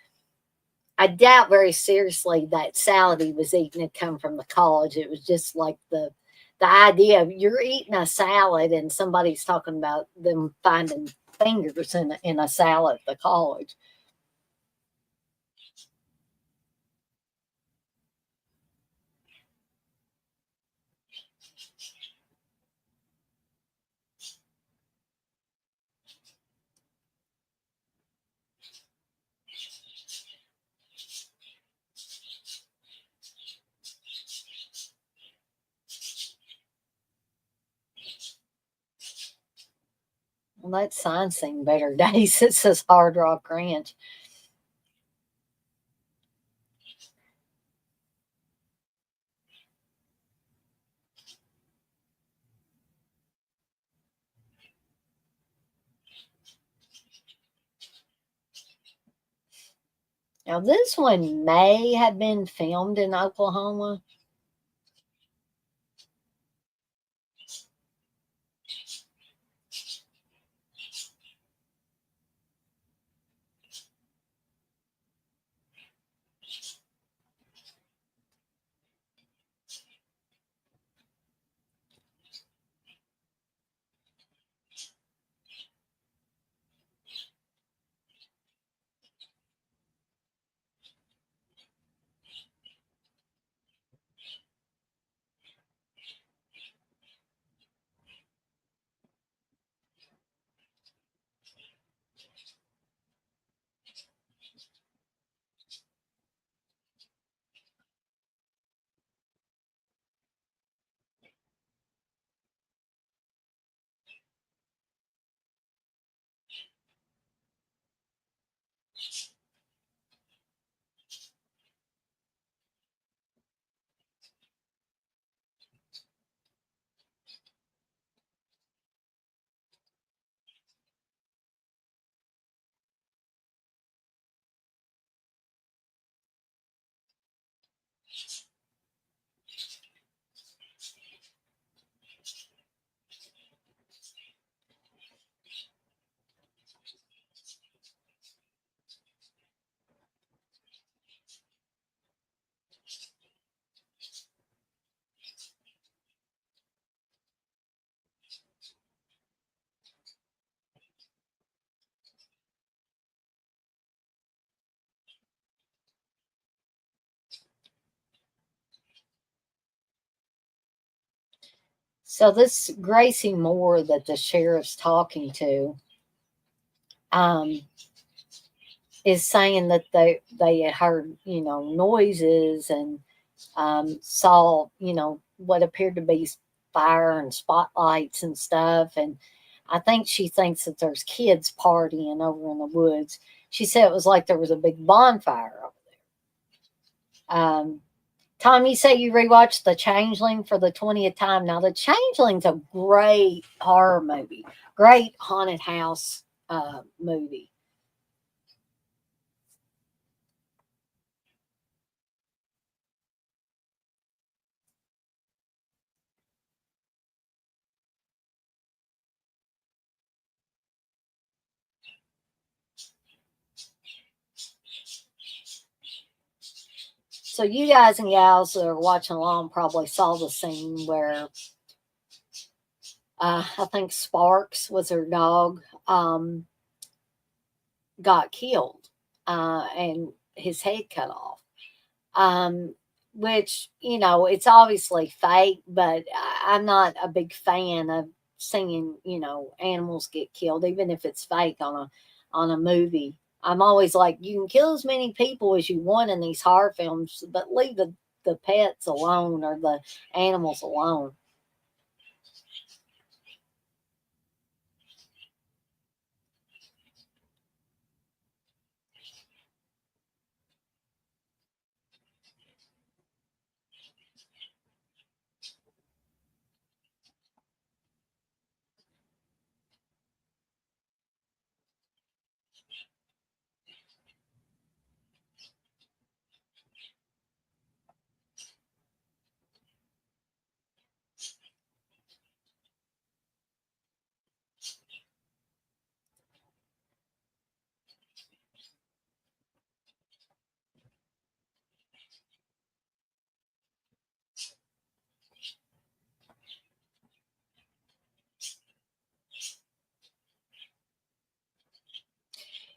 I doubt very seriously that salad he was eating had come from the college. It was just like the idea of you're eating a salad and somebody's talking about them finding fingers in a salad at the college. Well, that sign seen better days. It says Hard Rock Ranch. Now, this one may have been filmed in Oklahoma. So this Gracie Moore that the sheriff's talking to, um, is saying that they had heard, noises, and, saw, what appeared to be fire and spotlights and stuff. And I think she thinks that there's kids partying over in the woods. She said it was like there was a big bonfire over there. Tom, you say you rewatched The Changeling for the 20th time. Now, The Changeling's a great horror movie, great haunted house movie. So, you guys and gals that are watching along probably saw the scene where I think Sparks was her dog, got killed and his head cut off. Um, which, it's obviously fake, but I'm not a big fan of seeing, animals get killed, even if it's fake on a movie. I'm always like, you can kill as many people as you want in these horror films, but leave the pets alone or the animals alone.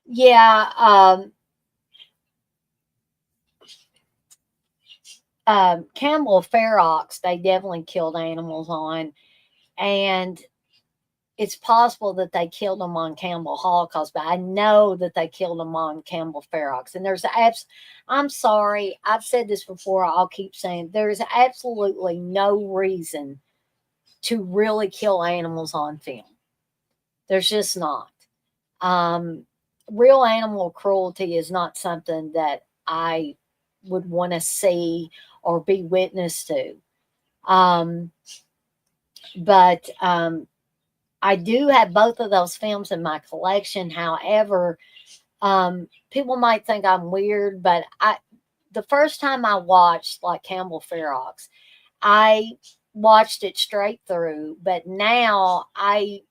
Yeah, Campbell Ferox, they definitely killed animals on, and it's possible that they killed them on Campbell Holocaust, but I know that they killed them on Campbell Ferox. And I'm sorry, I've said this before, I'll keep saying there's absolutely no reason to really kill animals on film. There's just not. Um, Real animal cruelty is not something that I would want to see or be witness to. Um, but I do have both of those films in my collection. However, people might think I'm weird, but the first time I watched like Campbell Ferox, I watched it straight through. But now I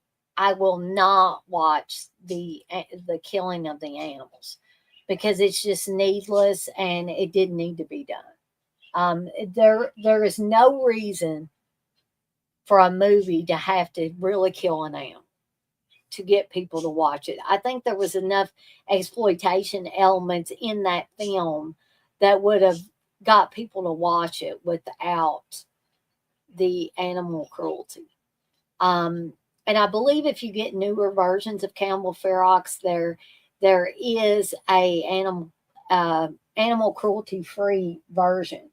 will not watch the killing of the animals because it's just needless and it didn't need to be done. There is no reason for a movie to have to really kill an animal to get people to watch it. I think there was enough exploitation elements in that film that would have got people to watch it without the animal cruelty. Um, and I believe if you get newer versions of Campbell Ferox, there is a animal cruelty free version.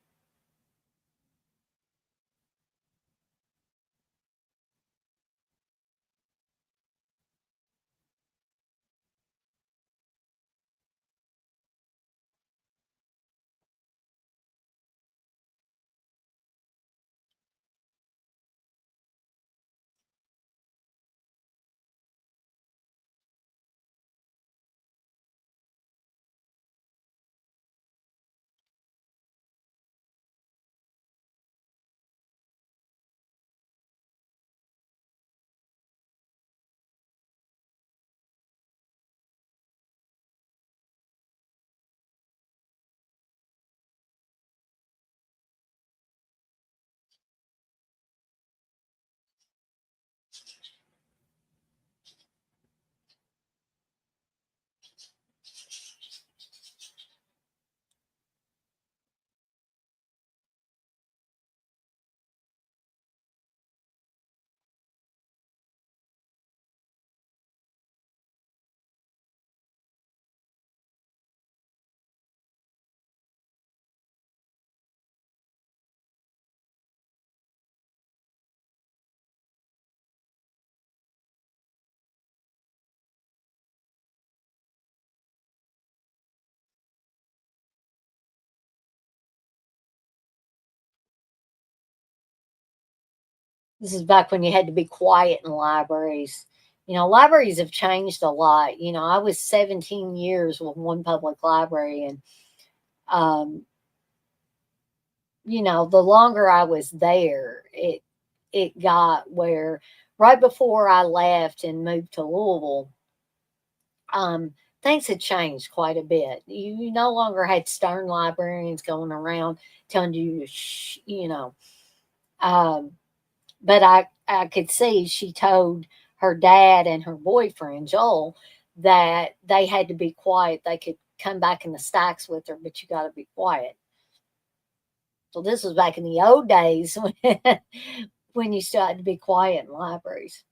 This is back when you had to be quiet in libraries. Libraries have changed a lot. I was 17 years with one public library, and um, the longer I was there, it got where right before I left and moved to Louisville, um, things had changed quite a bit. You no longer had stern librarians going around telling you to um, but I could see she told her dad and her boyfriend Joel that they had to be quiet. They could come back in the stacks with her, but you got to be quiet. So this was back in the old days when you still had to be quiet in libraries.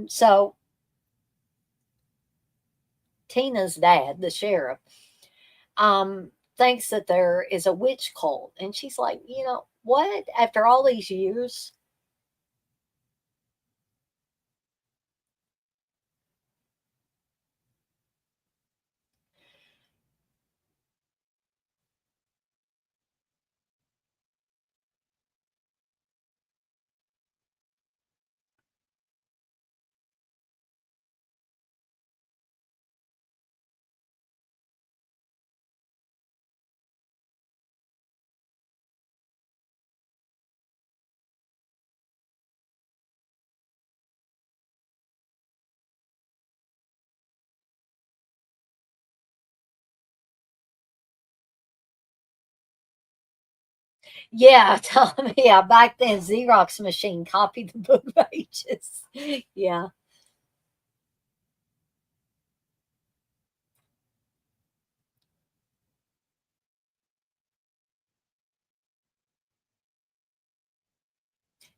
So Tina's dad, the sheriff, thinks that there is a witch cult, and she's like, what? After all these years, yeah, tell me, yeah, back then Xerox machine copied the book pages. Yeah,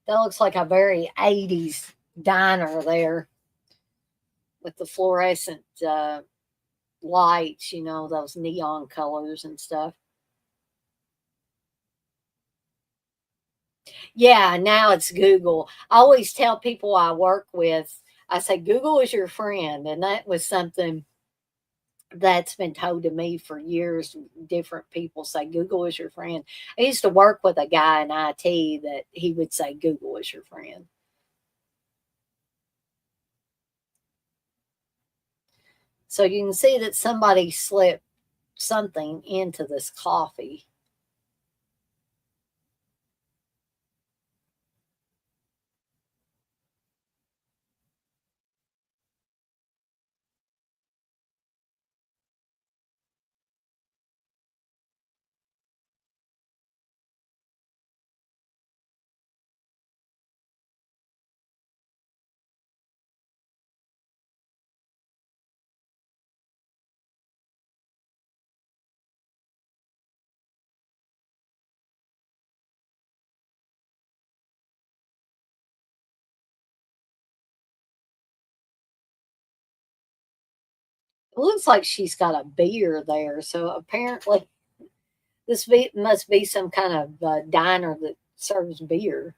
that looks like a very 80s diner there with the fluorescent lights, those neon colors and stuff. Yeah, now it's Google. I always tell people I work with, I say, Google is your friend. And that was something that's been told to me for years. Different people say Google is your friend. I used to work with a guy in IT that he would say Google is your friend. So you can see that somebody slipped something into this coffee. It looks like she's got a beer there. So apparently, must be some kind of diner that serves beer.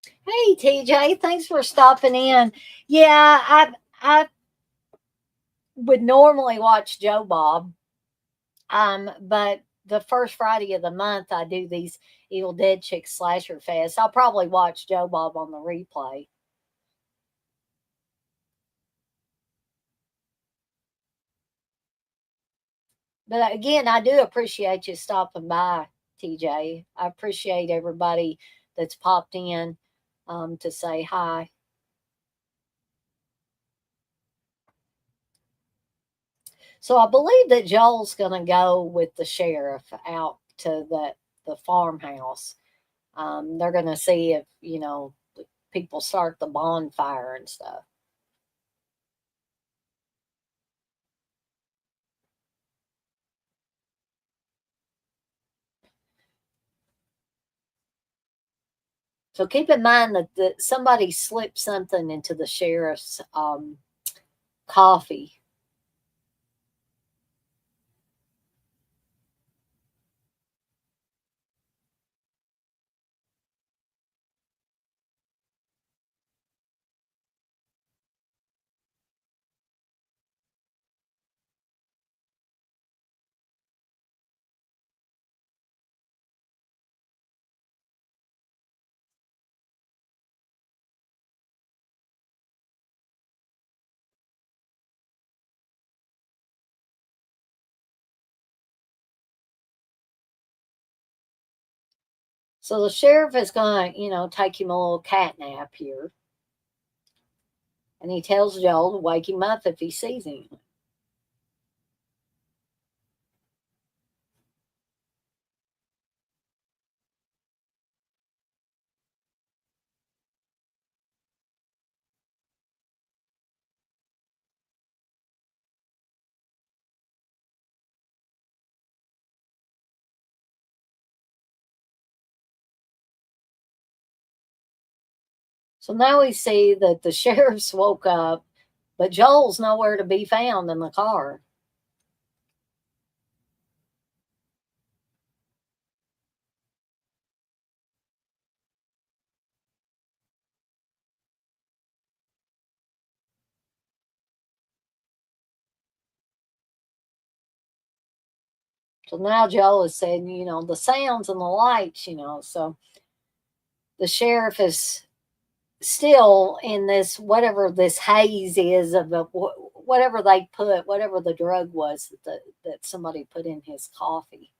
Hey TJ, thanks for stopping in. Yeah, I would normally watch Joe Bob, but the first Friday of the month I do these Evil Dead Chick Slasher Fest. I'll probably watch Joe Bob on the replay. But again, I do appreciate you stopping by, TJ. I appreciate everybody that's popped in to say hi. So I believe that Joel's going to go with the sheriff out to the farmhouse. They're going to see if people start the bonfire and stuff. So keep in mind that somebody slipped something into the sheriff's coffee. So the sheriff is going to, take him a little cat nap here. And he tells Joel to wake him up if he sees him. So now we see that the sheriff's woke up, but Joel's nowhere to be found in the car. So now Joel is saying, the sounds and the lights, So the sheriff is still in this, whatever this haze is of whatever they put, whatever the drug was that somebody put in his coffee.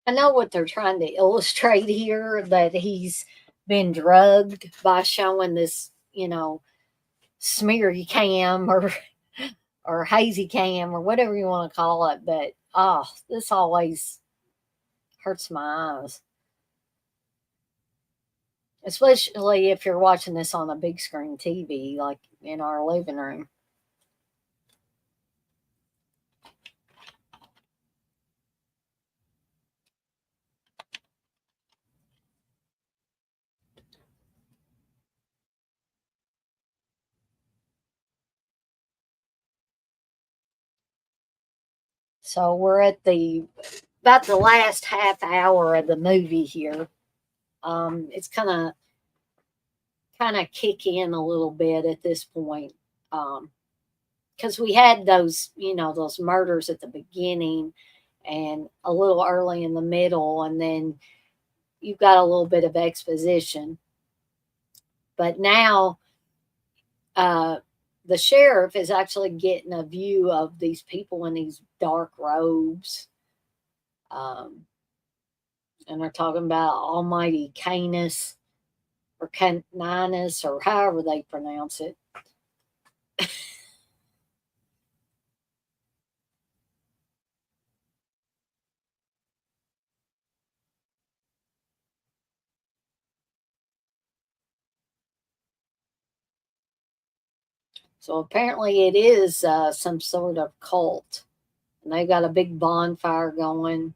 I know what they're trying to illustrate here, that he's been drugged by showing this, smeary cam or or hazy cam or whatever you want to call it. But oh, this always hurts my eyes, especially if you're watching this on a big screen TV like in our living room. So we're at the about the last half hour of the movie here. It's kind of kick in a little bit at this point. Because we had those, those murders at the beginning and a little early in the middle, and then you've got a little bit of exposition. But now the sheriff is actually getting a view of these people in these dark robes. Um, and they're talking about Almighty Canis or Caninus or however they pronounce it. So apparently it is some sort of cult. And they've got a big bonfire going.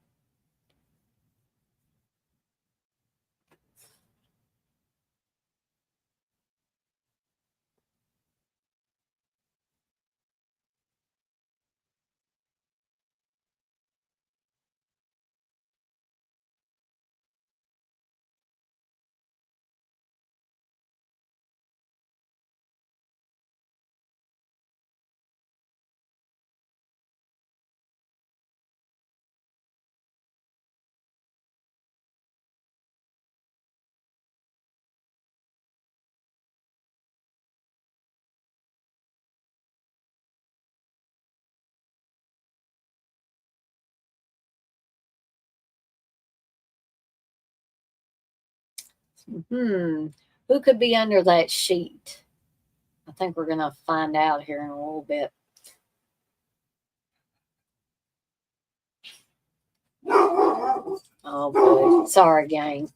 Hmm. Who could be under that sheet? I think we're going to find out here in a little bit. Oh, boy. Sorry, gang.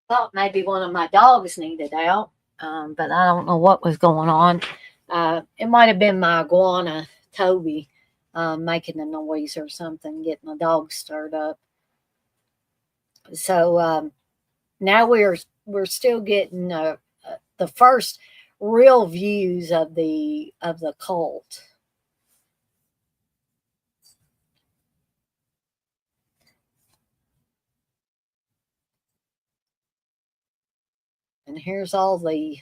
Thought maybe one of my dogs needed out, but I don't know what was going on. It might have been my iguana, Toby, making a noise or something, getting the dog stirred up. So now we're still getting the first real views of the cult. And here's all the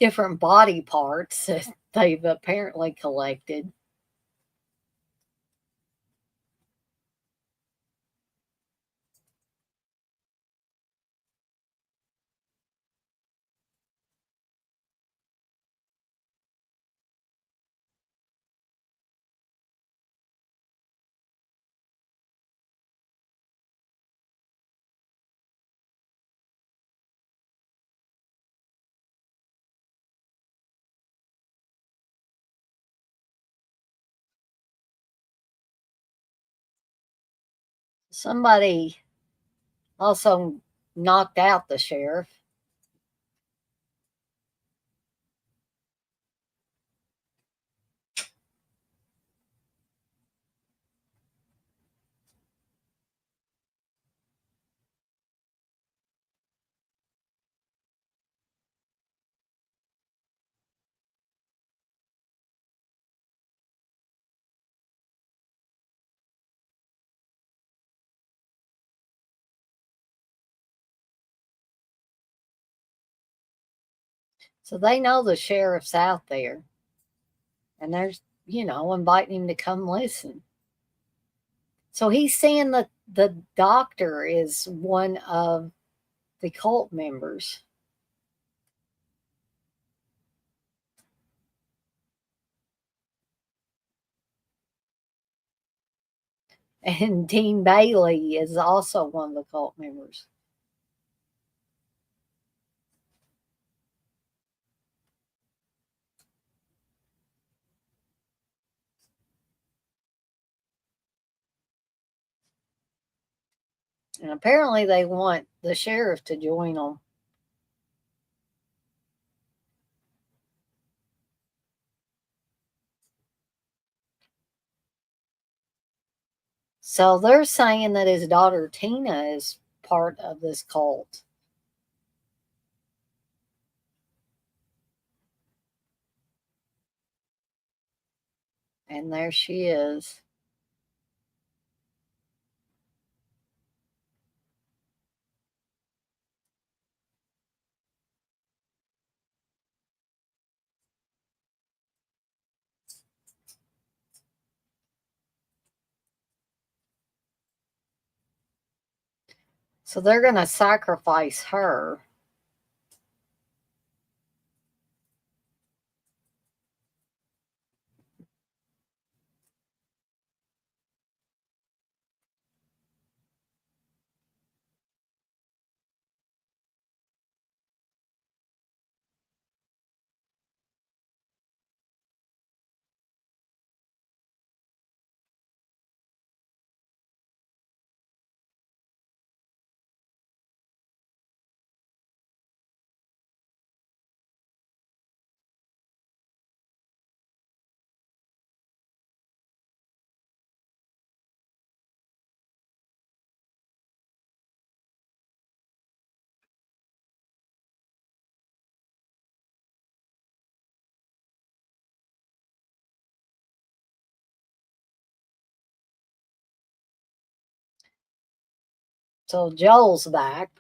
different body parts that they've apparently collected. Somebody also knocked out the sheriff. So they know the sheriff's out there and they're, inviting him to come listen. So he's seeing the doctor is one of the cult members. And Dean Bailey is also one of the cult members. And apparently they want the sheriff to join them. So they're saying that his daughter Tina is part of this cult. And there she is. So they're going to sacrifice her. So Joel's back.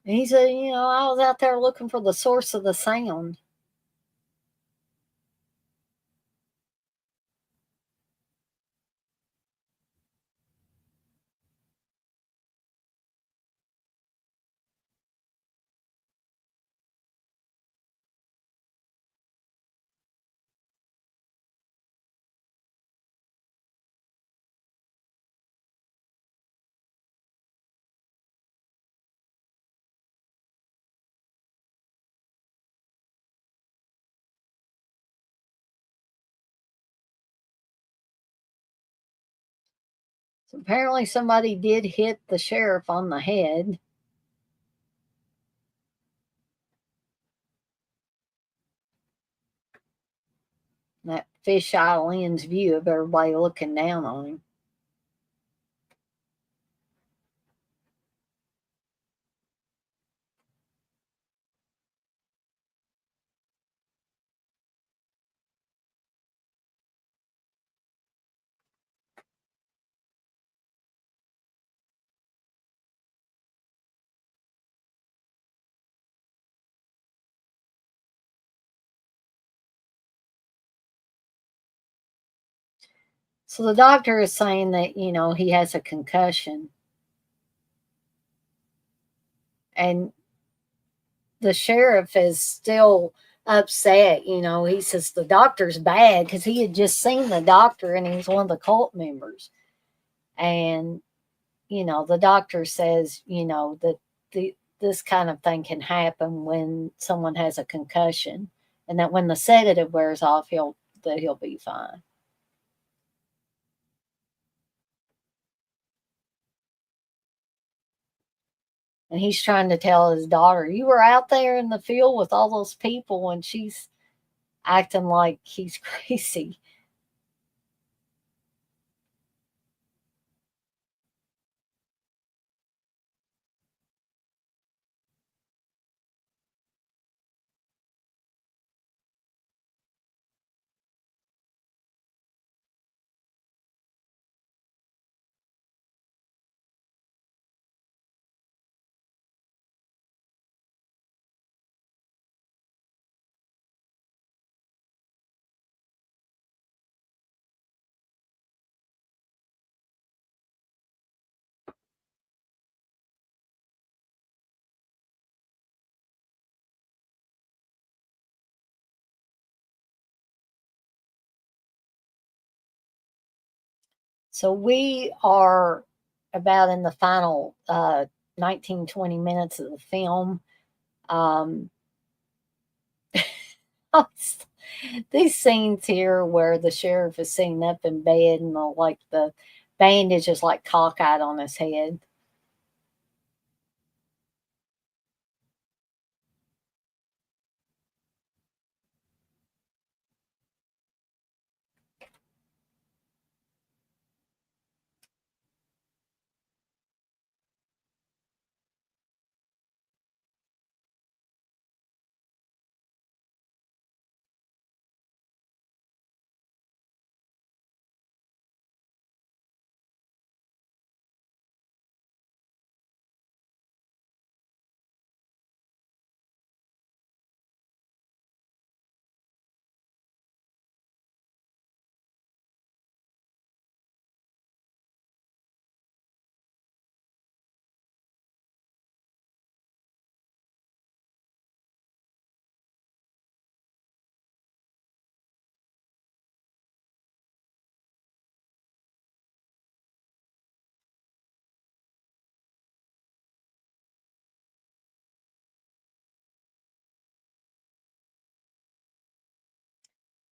And he said, I was out there looking for the source of the sound. So apparently somebody did hit the sheriff on the head. That fisheye lens view of everybody looking down on him. So the doctor is saying that, he has a concussion. And the sheriff is still upset. He says the doctor's bad because he had just seen the doctor and he was one of the cult members. And, the doctor says, that this kind of thing can happen when someone has a concussion and that when the sedative wears off, he'll be fine. And he's trying to tell his daughter, you were out there in the field with all those people, and she's acting like he's crazy. So we are about in the final 19, 20 minutes of the film. Um, these scenes here where the sheriff is sitting up in bed and the bandage is like cockeyed on his head.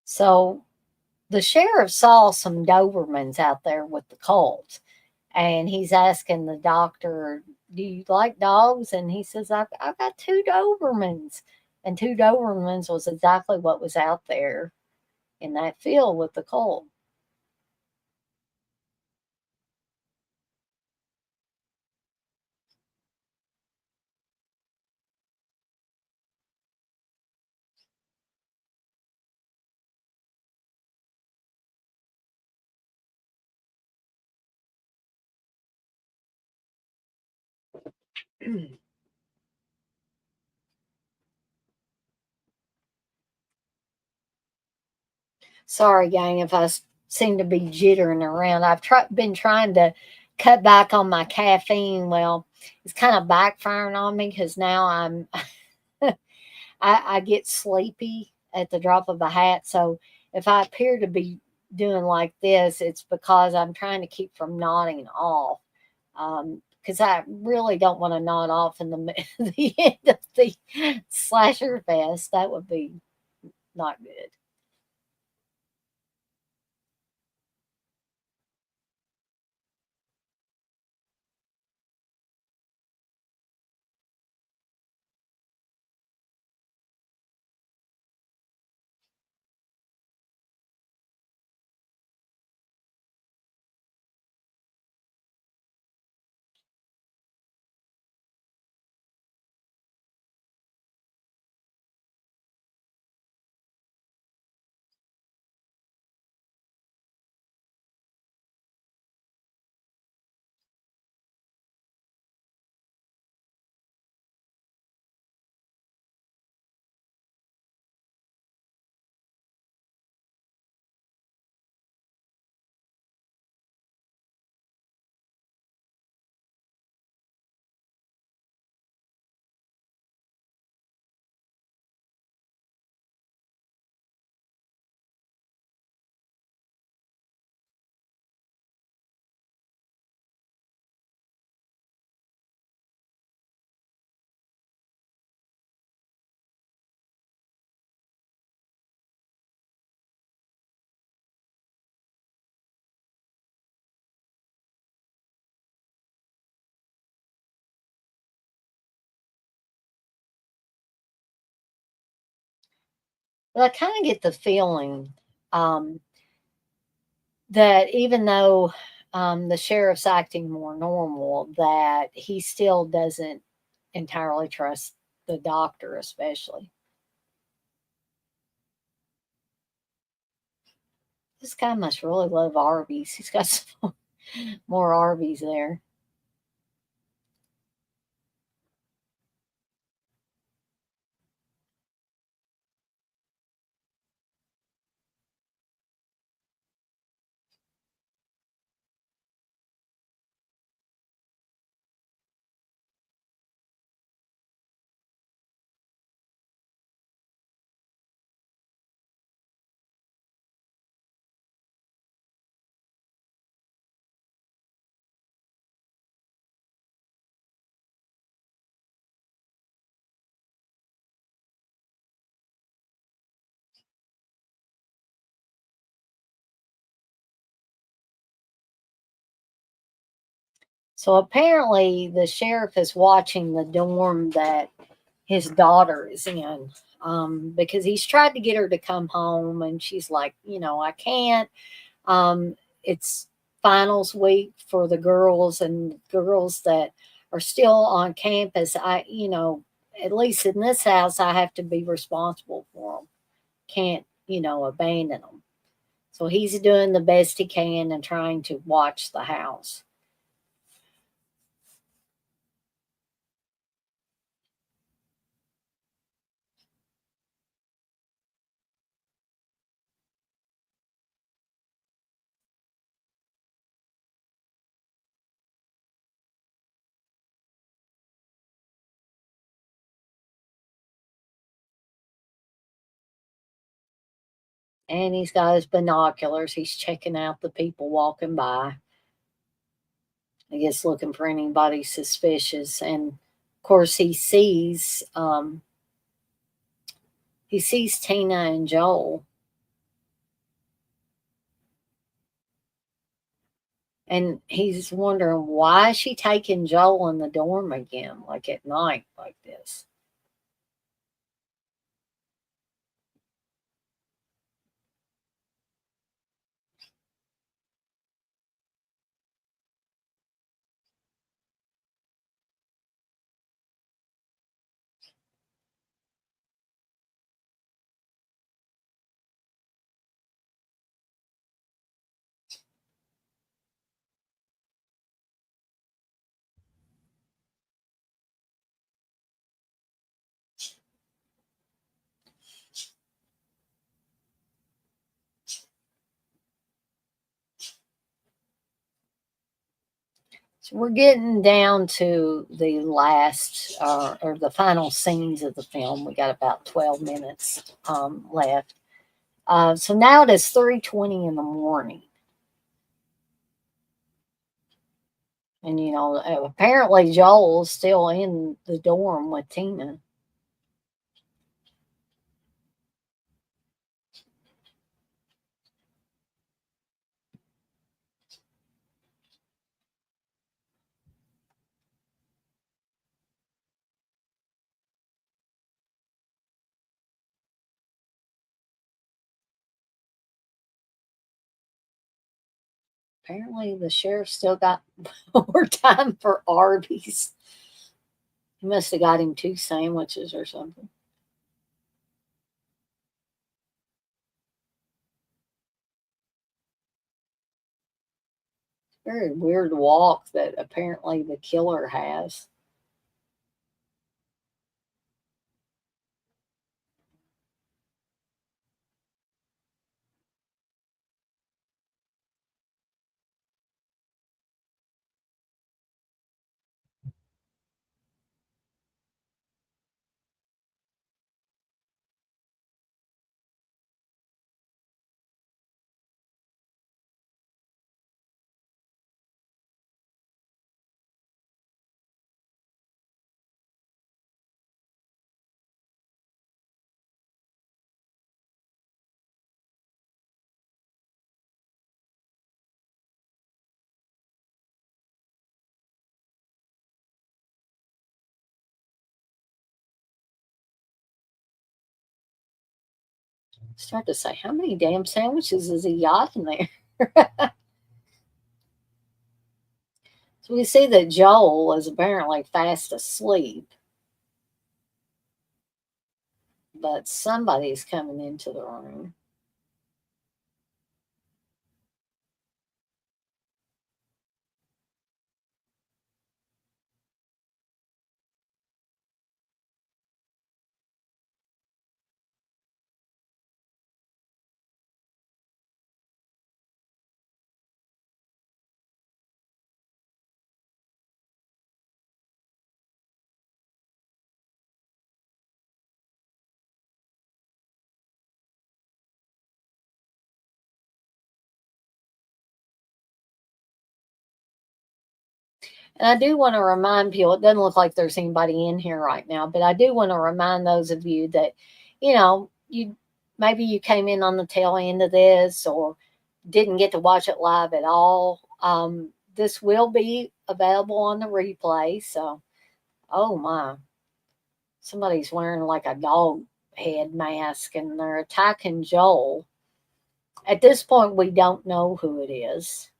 So the sheriff saw some Dobermans out there with the colt, and he's asking the doctor, "Do you like dogs?" And he says, I've got two Dobermans. And two Dobermans was exactly what was out there in that field with the colt. Sorry, gang, if seem to be jittering around. Been trying to cut back on my caffeine. Well, it's kind of backfiring on me because now I get sleepy at the drop of a hat. So if I appear to be doing like this, it's because I'm trying to keep from nodding off. Because I really don't want to nod off in the end of the slasher fest. That would be not good. But I kind of get the feeling um, that even though the sheriff's acting more normal, that he still doesn't entirely trust the doctor, especially. This guy must really love Arby's. He's got some more Arby's there. So apparently, the sheriff is watching the dorm that his daughter is in, because he's tried to get her to come home, and she's like, I can't. It's finals week for the girls, and girls that are still on campus. At least in this house, I have to be responsible for them. Can't, abandon them. So he's doing the best he can and trying to watch the house. And he's got his binoculars. He's checking out the people walking by. I guess looking for anybody suspicious. And of course, he sees Tina and Joel, and he's wondering why is she taking Joel in the dorm again, like at night, like this. So we're getting down to the last, or the final scenes of the film. We got about 12 minutes left. So now it is 3:20 in the morning. And, apparently Joel's still in the dorm with Tina. Apparently the sheriff still got more time for Arby's. He must have got him 2 sandwiches or something. Very weird walk that apparently the killer has. Start to say, how many damn sandwiches is he got in there? So we see that Joel is apparently fast asleep, but somebody's coming into the room. And I do want to remind people, it doesn't look like there's anybody in here right now, but I do want to remind those of you that, you maybe you came in on the tail end of this or didn't get to watch it live at all. this will be available on the replay. So, oh my, somebody's wearing like a dog head mask and they're attacking Joel. At this point, we don't know who it is.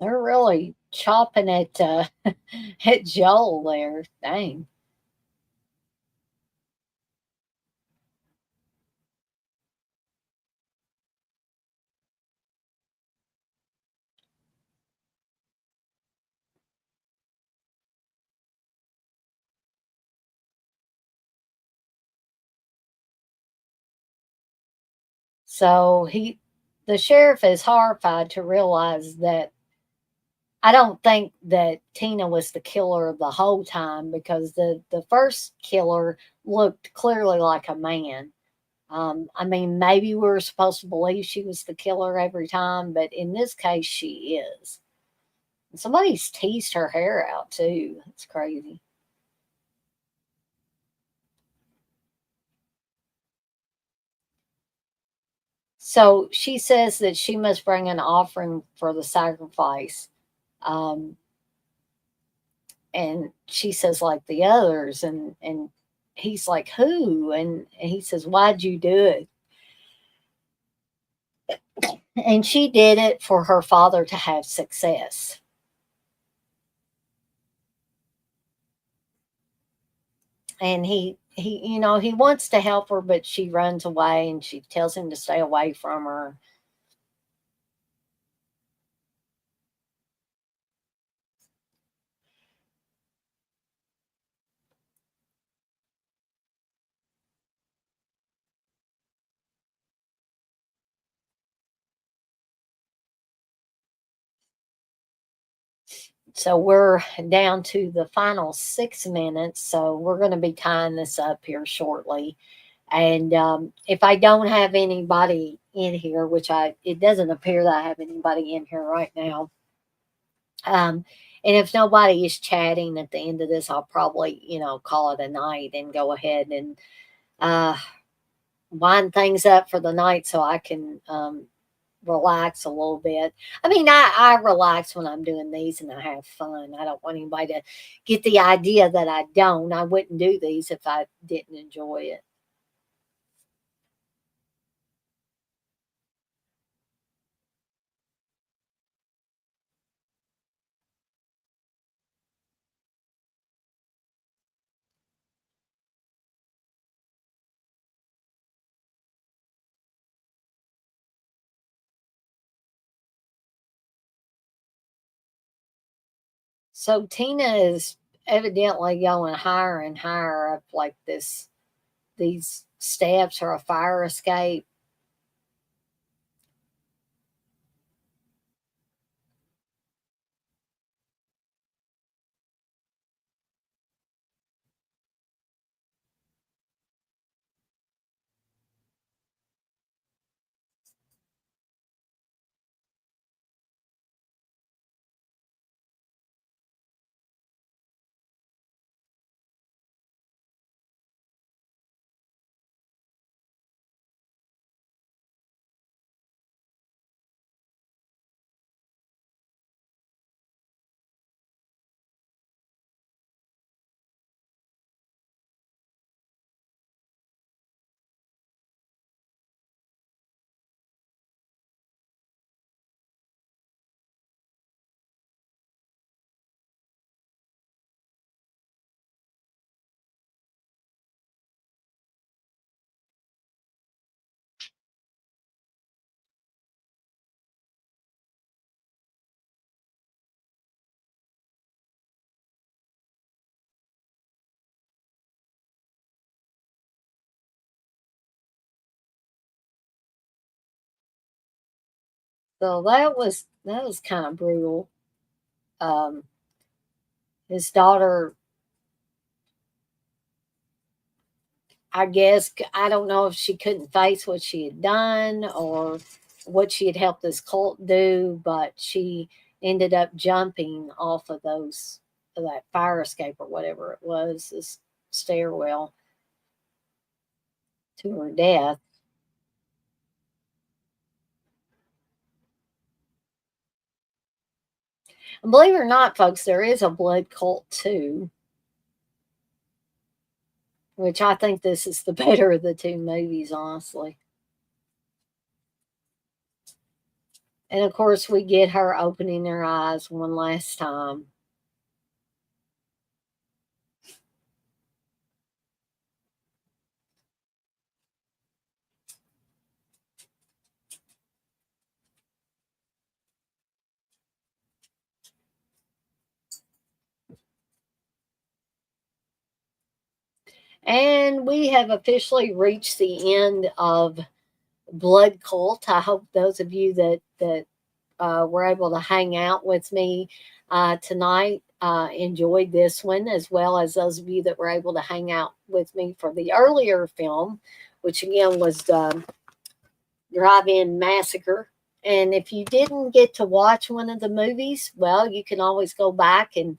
They're really chopping at at Joel there. Dang. So the sheriff is horrified to realize that I don't think that Tina was the killer the whole time because the first killer looked clearly like a man. I mean, maybe we were supposed to believe she was the killer every time, but in this case, she is. And somebody's teased her hair out too. It's crazy. So she says that she must bring an offering for the sacrifice. Um, and she says, like the others. And he's like, who? And he says, why'd you do it? And she did it for her father to have success. And he wants to help her, but she runs away and she tells him to stay away from her. So we're down to the final 6 minutes. So we're going to be tying this up here shortly. And if I don't have anybody in here, which it doesn't appear that I have anybody in here right now. And if nobody is chatting at the end of this, I'll probably, call it a night and go ahead and uh, wind things up for the night so I can relax a little bit. I mean, I relax when I'm doing these and I have fun. I don't want anybody to get the idea that I don't. I wouldn't do these if I didn't enjoy it. So Tina is evidently going higher and higher up like these steps or a fire escape. So that was kind of brutal. Um, his daughter, I guess, I don't know if she couldn't face what she had done or what she had helped this cult do, but she ended up jumping off of that fire escape or whatever it was, this stairwell to her death. And believe it or not, folks, there is a blood cult too, which I think this is the better of the two movies, honestly. And of course, we get her opening her eyes one last time. And we have officially reached the end of Blood Cult. I hope those of you that were able to hang out with me tonight enjoyed this one, as well as those of you that were able to hang out with me for the earlier film, which again was Drive-In Massacre. And if you didn't get to watch one of the movies, well, you can always go back and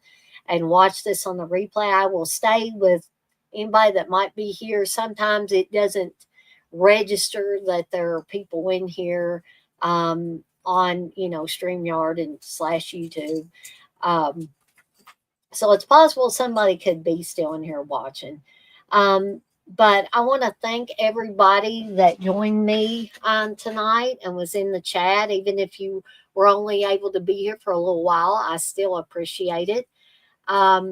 watch this on the replay. I will stay with anybody that might be here. Sometimes it doesn't register that there are people in here on StreamYard and slash YouTube. Um, so it's possible somebody could be still in here watching. But I want to thank everybody that joined me tonight and was in the chat. Even if you were only able to be here for a little while, I still appreciate it. I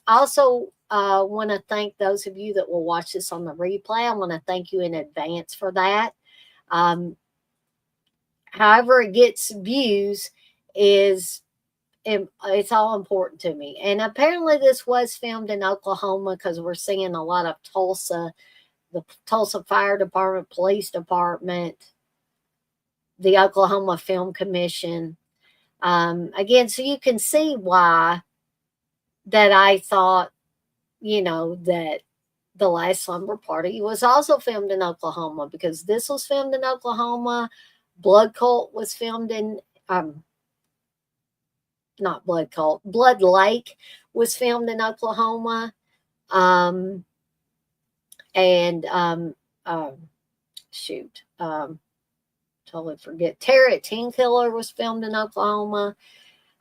also want to thank those of you that will watch this on the replay. I want to thank you in advance for that. However it gets views is it's all important to me. And apparently this was filmed in Oklahoma because we're seeing a lot of the Tulsa Fire Department, Police Department, the Oklahoma Film Commission. Again, so you can see why that I thought, that The Last Slumber Party was also filmed in Oklahoma, because this was filmed in Oklahoma. Blood Cult was filmed in not Blood Cult, Blood Lake was filmed in Oklahoma. And shoot, totally forget. Terror at Teen Killer was filmed in Oklahoma.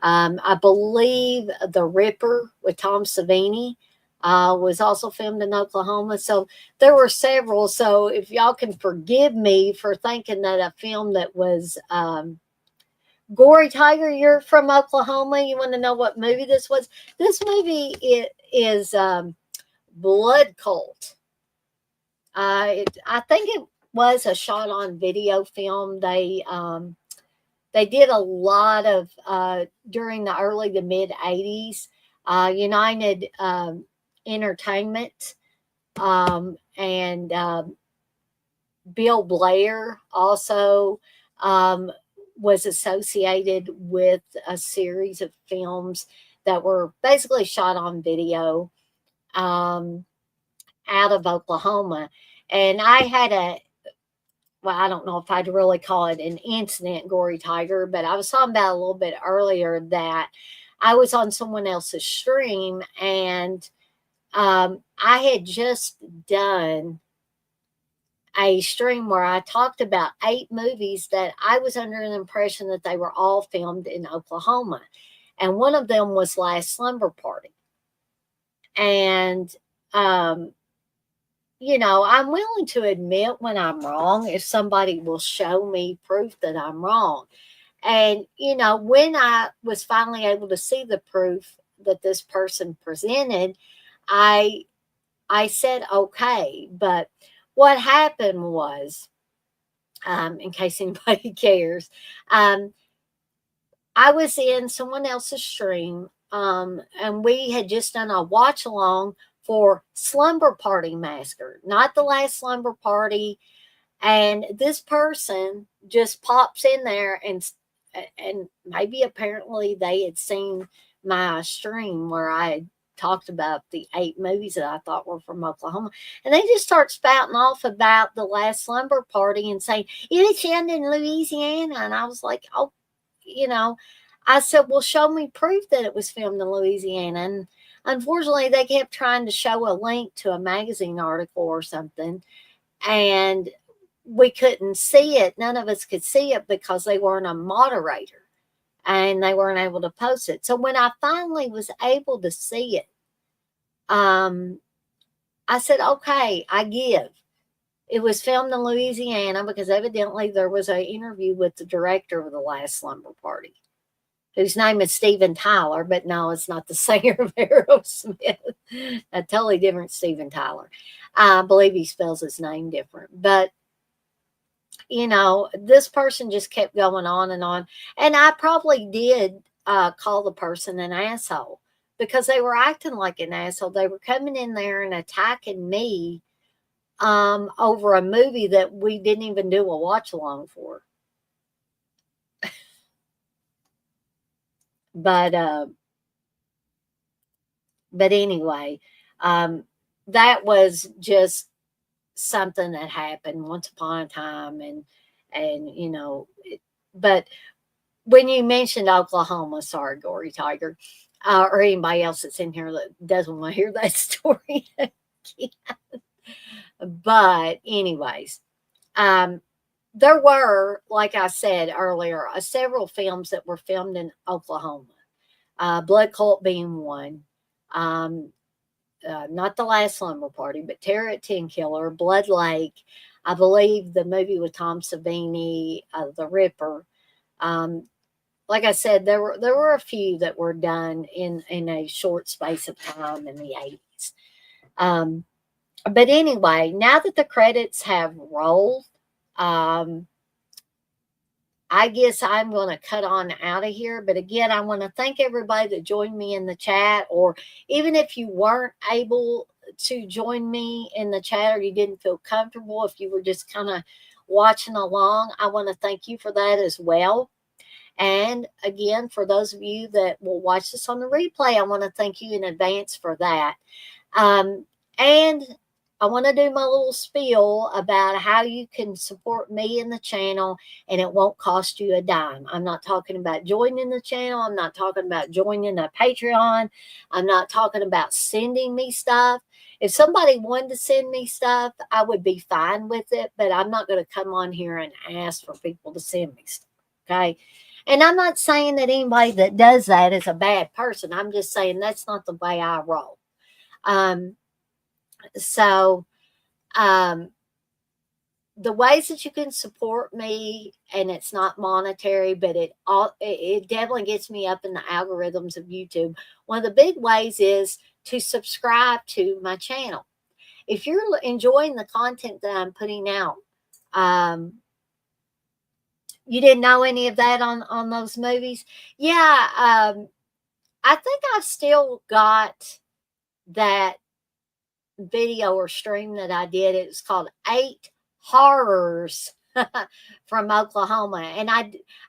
I believe The Ripper with Tom Savini was also filmed in Oklahoma. So there were several. So if y'all can forgive me for thinking that a film that was Gory Tiger, you're from Oklahoma, you want to know what movie this was? This movie is Blood Cult. I think it was a shot on video film. They did a lot of during the early to mid 80s. United Entertainment and Bill Blair also was associated with a series of films that were basically shot on video out of Oklahoma. And I had I don't know if I'd really call it an incident, Gory Tiger, but I was talking about a little bit earlier that I was on someone else's stream, and I had just done a stream where I talked about 8 movies that I was under an impression that they were all filmed in Oklahoma. And one of them was Last Slumber Party. And, I'm willing to admit when I'm wrong if somebody will show me proof that I'm wrong. And, when I was finally able to see the proof that this person presented, I said, okay. But what happened was, in case anybody cares, I was in someone else's stream, and we had just done a watch along for Slumber Party Massacre, not The Last Slumber Party. And this person just pops in there and maybe apparently they had seen my stream where I talked about the 8 movies that I thought were from Oklahoma. And they just start spouting off about the last slumber party and saying, it was filmed in Louisiana. And I was like, oh, you know, I said, well, show me proof that it was filmed in Louisiana. And unfortunately, they kept trying to show a link to a magazine article or something. And we couldn't see it. None of us could see it because they weren't a moderator and they weren't able to post it. So when I finally was able to see it, I said, okay, I give. It was filmed in Louisiana because evidently there was an interview with the director of the last slumber party, whose name is Steven Tyler, but no, it's not the singer of Aerosmith. A totally different Steven Tyler. I believe he spells his name different. But, this person just kept going on and on. And I probably did call the person an asshole because they were acting like an asshole. They were coming in there and attacking me over a movie that we didn't even do a watch along for. But anyway, that was just something that happened once upon a time, and but when you mentioned Oklahoma, sorry, Gory Tiger, or anybody else that's in here that doesn't want to hear that story again. But anyways, there were, like I said earlier, several films that were filmed in Oklahoma. Blood Cult being one. Not the last slumber party, but Terror at Tenkiller, Blood Lake. I believe the movie with Tom Savini, The Ripper. Like I said, there were a few that were done in a short space of time in the 80s. But anyway, now that the credits have rolled, I guess I'm going to cut on out of here. But again, I want to thank everybody that joined me in the chat, or even if you weren't able to join me in the chat or you didn't feel comfortable, if you were just kind of watching along, I want to thank you for that as well. And again, for those of you that will watch this on the replay, I want to thank you in advance for that. And I want to do my little spiel about how you can support me in the channel and it won't cost you a dime. I'm not talking about joining the channel. I'm not talking about joining a Patreon. I'm not talking about sending me stuff. If somebody wanted to send me stuff, I would be fine with it, but I'm not going to come on here and ask for people to send me stuff. Okay. And I'm not saying that anybody that does that is a bad person. I'm just saying that's not the way I roll. So the ways that you can support me, and it's not monetary, but it definitely gets me up in the algorithms of YouTube. One of the big ways is to subscribe to my channel. If you're enjoying the content that I'm putting out, you didn't know any of that on those movies? Yeah, I think I've still got that video or stream that I did. It was called 8 Horrors from Oklahoma. And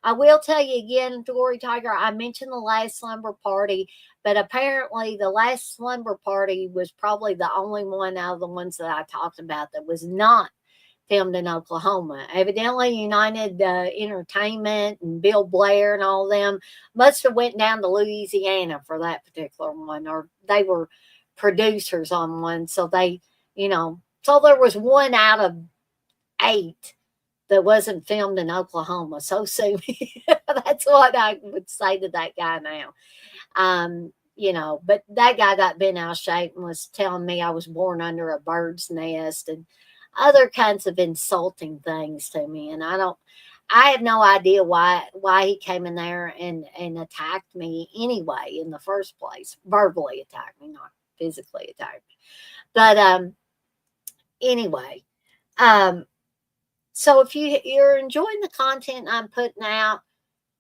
I will tell you again, Gory Tiger, I mentioned the last slumber party, but apparently the last slumber party was probably the only one out of the ones that I talked about that was not filmed in Oklahoma. Evidently, United Entertainment and Bill Blair and all of them must have went down to Louisiana for that particular one, or they were producers on one. So they, so there was 1 out of 8 that wasn't filmed in Oklahoma. So sue me. That's what I would say to that guy now. But that guy got bent out of shape and was telling me I was born under a bird's nest and other kinds of insulting things to me. And I have no idea why he came in there and attacked me anyway in the first place. Verbally attacked me, not physically attacked me. But anyway, so if you're enjoying the content I'm putting out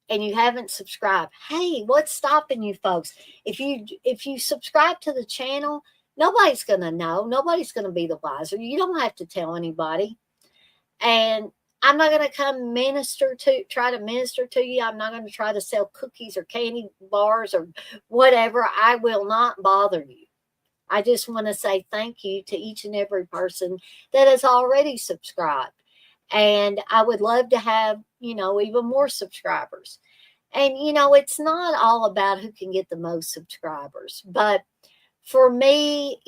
and you haven't subscribed, hey, what's stopping you folks? If you subscribe to the channel, nobody's going to know. Nobody's going to be the wiser. You don't have to tell anybody. And I'm not going to come try to minister to you. I'm not going to try to sell cookies or candy bars or whatever. I will not bother you. I just want to say thank you to each and every person that has already subscribed. And I would love to have, even more subscribers. And, it's not all about who can get the most subscribers. But for me,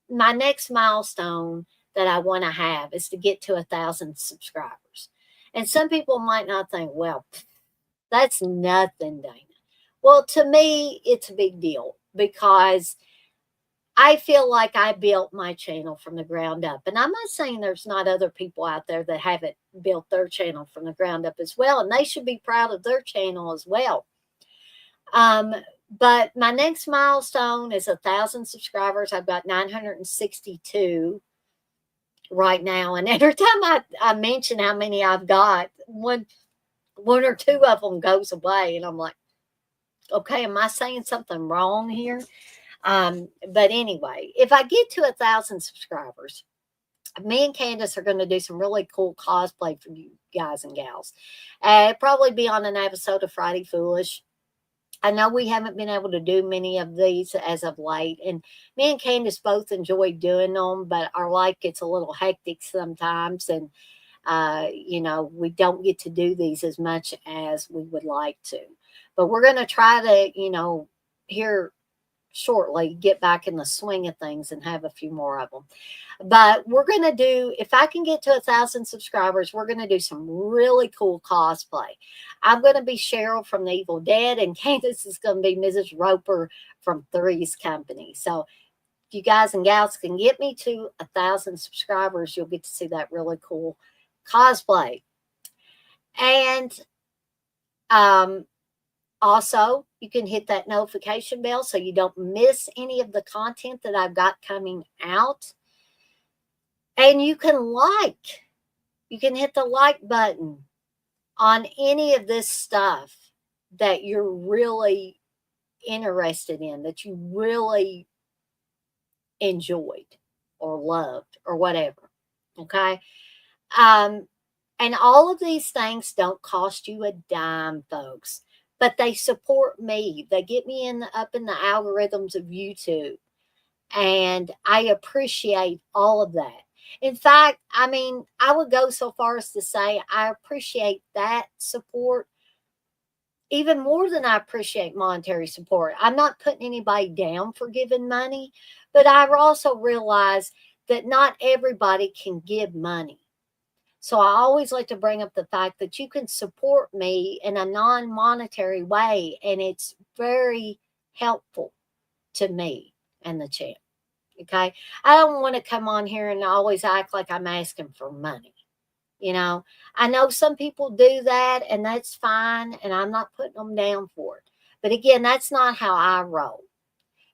my next milestone that I want to have is to get to 1,000 subscribers. And some people might not think, well, that's nothing, Dana. Well, to me, it's a big deal because I feel like I built my channel from the ground up. And I'm not saying there's not other people out there that haven't built their channel from the ground up as well. And they should be proud of their channel as well. But my next milestone is 1,000 subscribers. I've got 962 right now. And every time I mention how many I've got, one or two of them goes away. And I'm like, okay, am I saying something wrong here? But anyway, if I get to 1,000 subscribers, me and Candace are going to do some really cool cosplay for you guys and gals. Probably be on an episode of Friday Foolish. I know we haven't been able to do many of these as of late, and me and Candace both enjoy doing them, but our life gets a little hectic sometimes, and we don't get to do these as much as we would like to. But we're going to try to, here shortly, get back in the swing of things and have a few more of them. But we're going to do, if I can get to 1,000 subscribers, we're going to do some really cool cosplay. I'm going to be Cheryl from The Evil Dead, and Candace is going to be Mrs. Roper from Three's Company. So if you guys and gals can get me to 1,000 subscribers, you'll get to see that really cool cosplay. And also, you can hit that notification bell so you don't miss any of the content that I've got coming out. And you can hit the like button on any of this stuff that you're really interested in, that you really enjoyed or loved or whatever. Okay. And all of these things don't cost you a dime, folks, but they support me. They get me up in the algorithms of YouTube. And I appreciate all of that. In fact, I would go so far as to say I appreciate that support even more than I appreciate monetary support. I'm not putting anybody down for giving money, but I also realize that not everybody can give money. So I always like to bring up the fact that you can support me in a non-monetary way, and it's very helpful to me and the channel. Okay. I don't want to come on here and always act like I'm asking for money. I know some people do that, and that's fine, and I'm not putting them down for it. But again, that's not how I roll.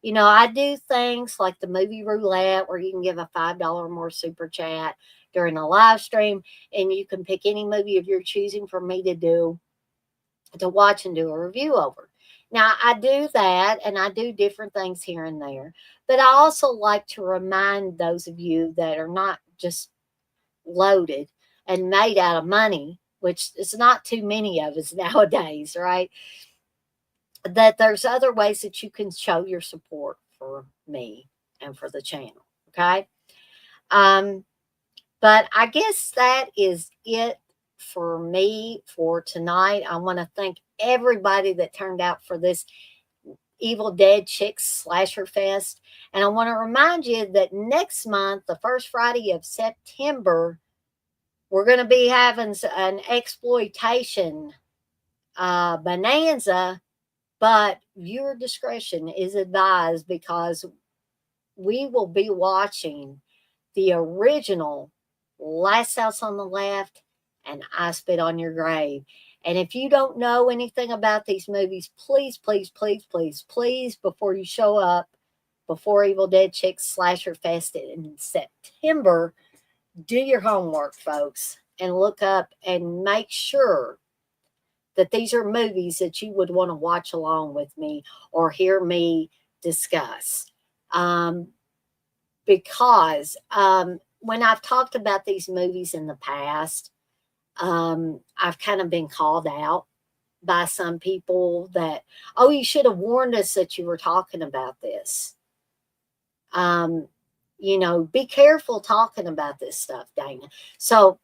I do things like the movie roulette where you can give a $5 or more super chat during a live stream, and you can pick any movie of your choosing for me to watch and do a review over. Now, I do that, and I do different things here and there, but I also like to remind those of you that are not just loaded and made out of money, which is not too many of us nowadays, right? That there's other ways that you can show your support for me and for the channel, okay? But I guess that is it for me for tonight. I want to thank everybody that turned out for this Evil Dead Chicks Slasher Fest. And I want to remind you that next month, the first Friday of September, we're going to be having an exploitation bonanza, but viewer discretion is advised because we will be watching the original Last House on the Left and I Spit on Your Grave. And if you don't know anything about these movies, please, please, please, please, please, before you show up before Evil Dead Chicks Slasher Fest in September, do your homework, folks, and look up and make sure that these are movies that you would want to watch along with me or hear me discuss. Because when I've talked about these movies in the past, I've kind of been called out by some people that, oh, you should have warned us that you were talking about this. Um, be careful talking about this stuff, Dana. So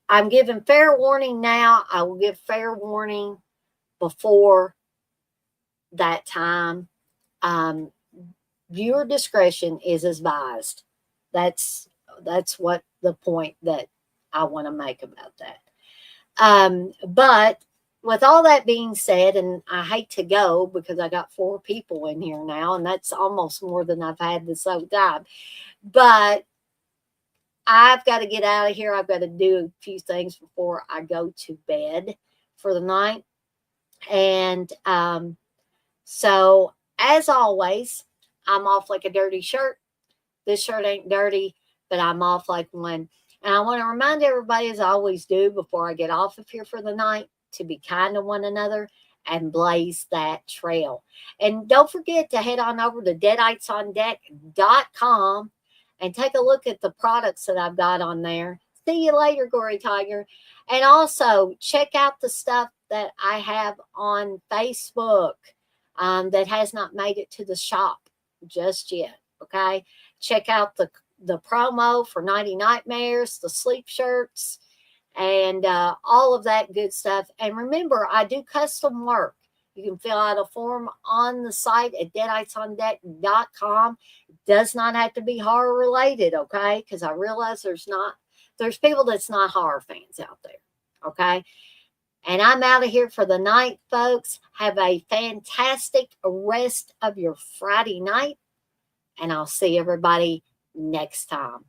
I'm giving fair warning now. I will give fair warning before that time. Um, Viewer discretion is advised. That's what the point that I want to make about that. But with all that being said, and I hate to go because I got 4 people in here now, and that's almost more than I've had this whole time. But I've got to get out of here. I've got to do a few things before I go to bed for the night. And so, as always, I'm off like a dirty shirt. This shirt ain't dirty, but I'm off like one. And I want to remind everybody, as I always do before I get off of here for the night, to be kind to one another and blaze that trail. And don't forget to head on over to deaditesondeck.com and take a look at the products that I've got on there. See you later, Gory Tiger. And also check out the stuff that I have on Facebook that has not made it to the shop just yet. Okay. Check out the promo for Nighty Nightmares, the sleep shirts, and all of that good stuff. And remember, I do custom work. You can fill out a form on the site at deaditesondeck.com. It does not have to be horror related, okay? Because I realize there's people that's not horror fans out there, okay? And I'm out of here for the night, folks. Have a fantastic rest of your Friday night. And I'll see everybody next time.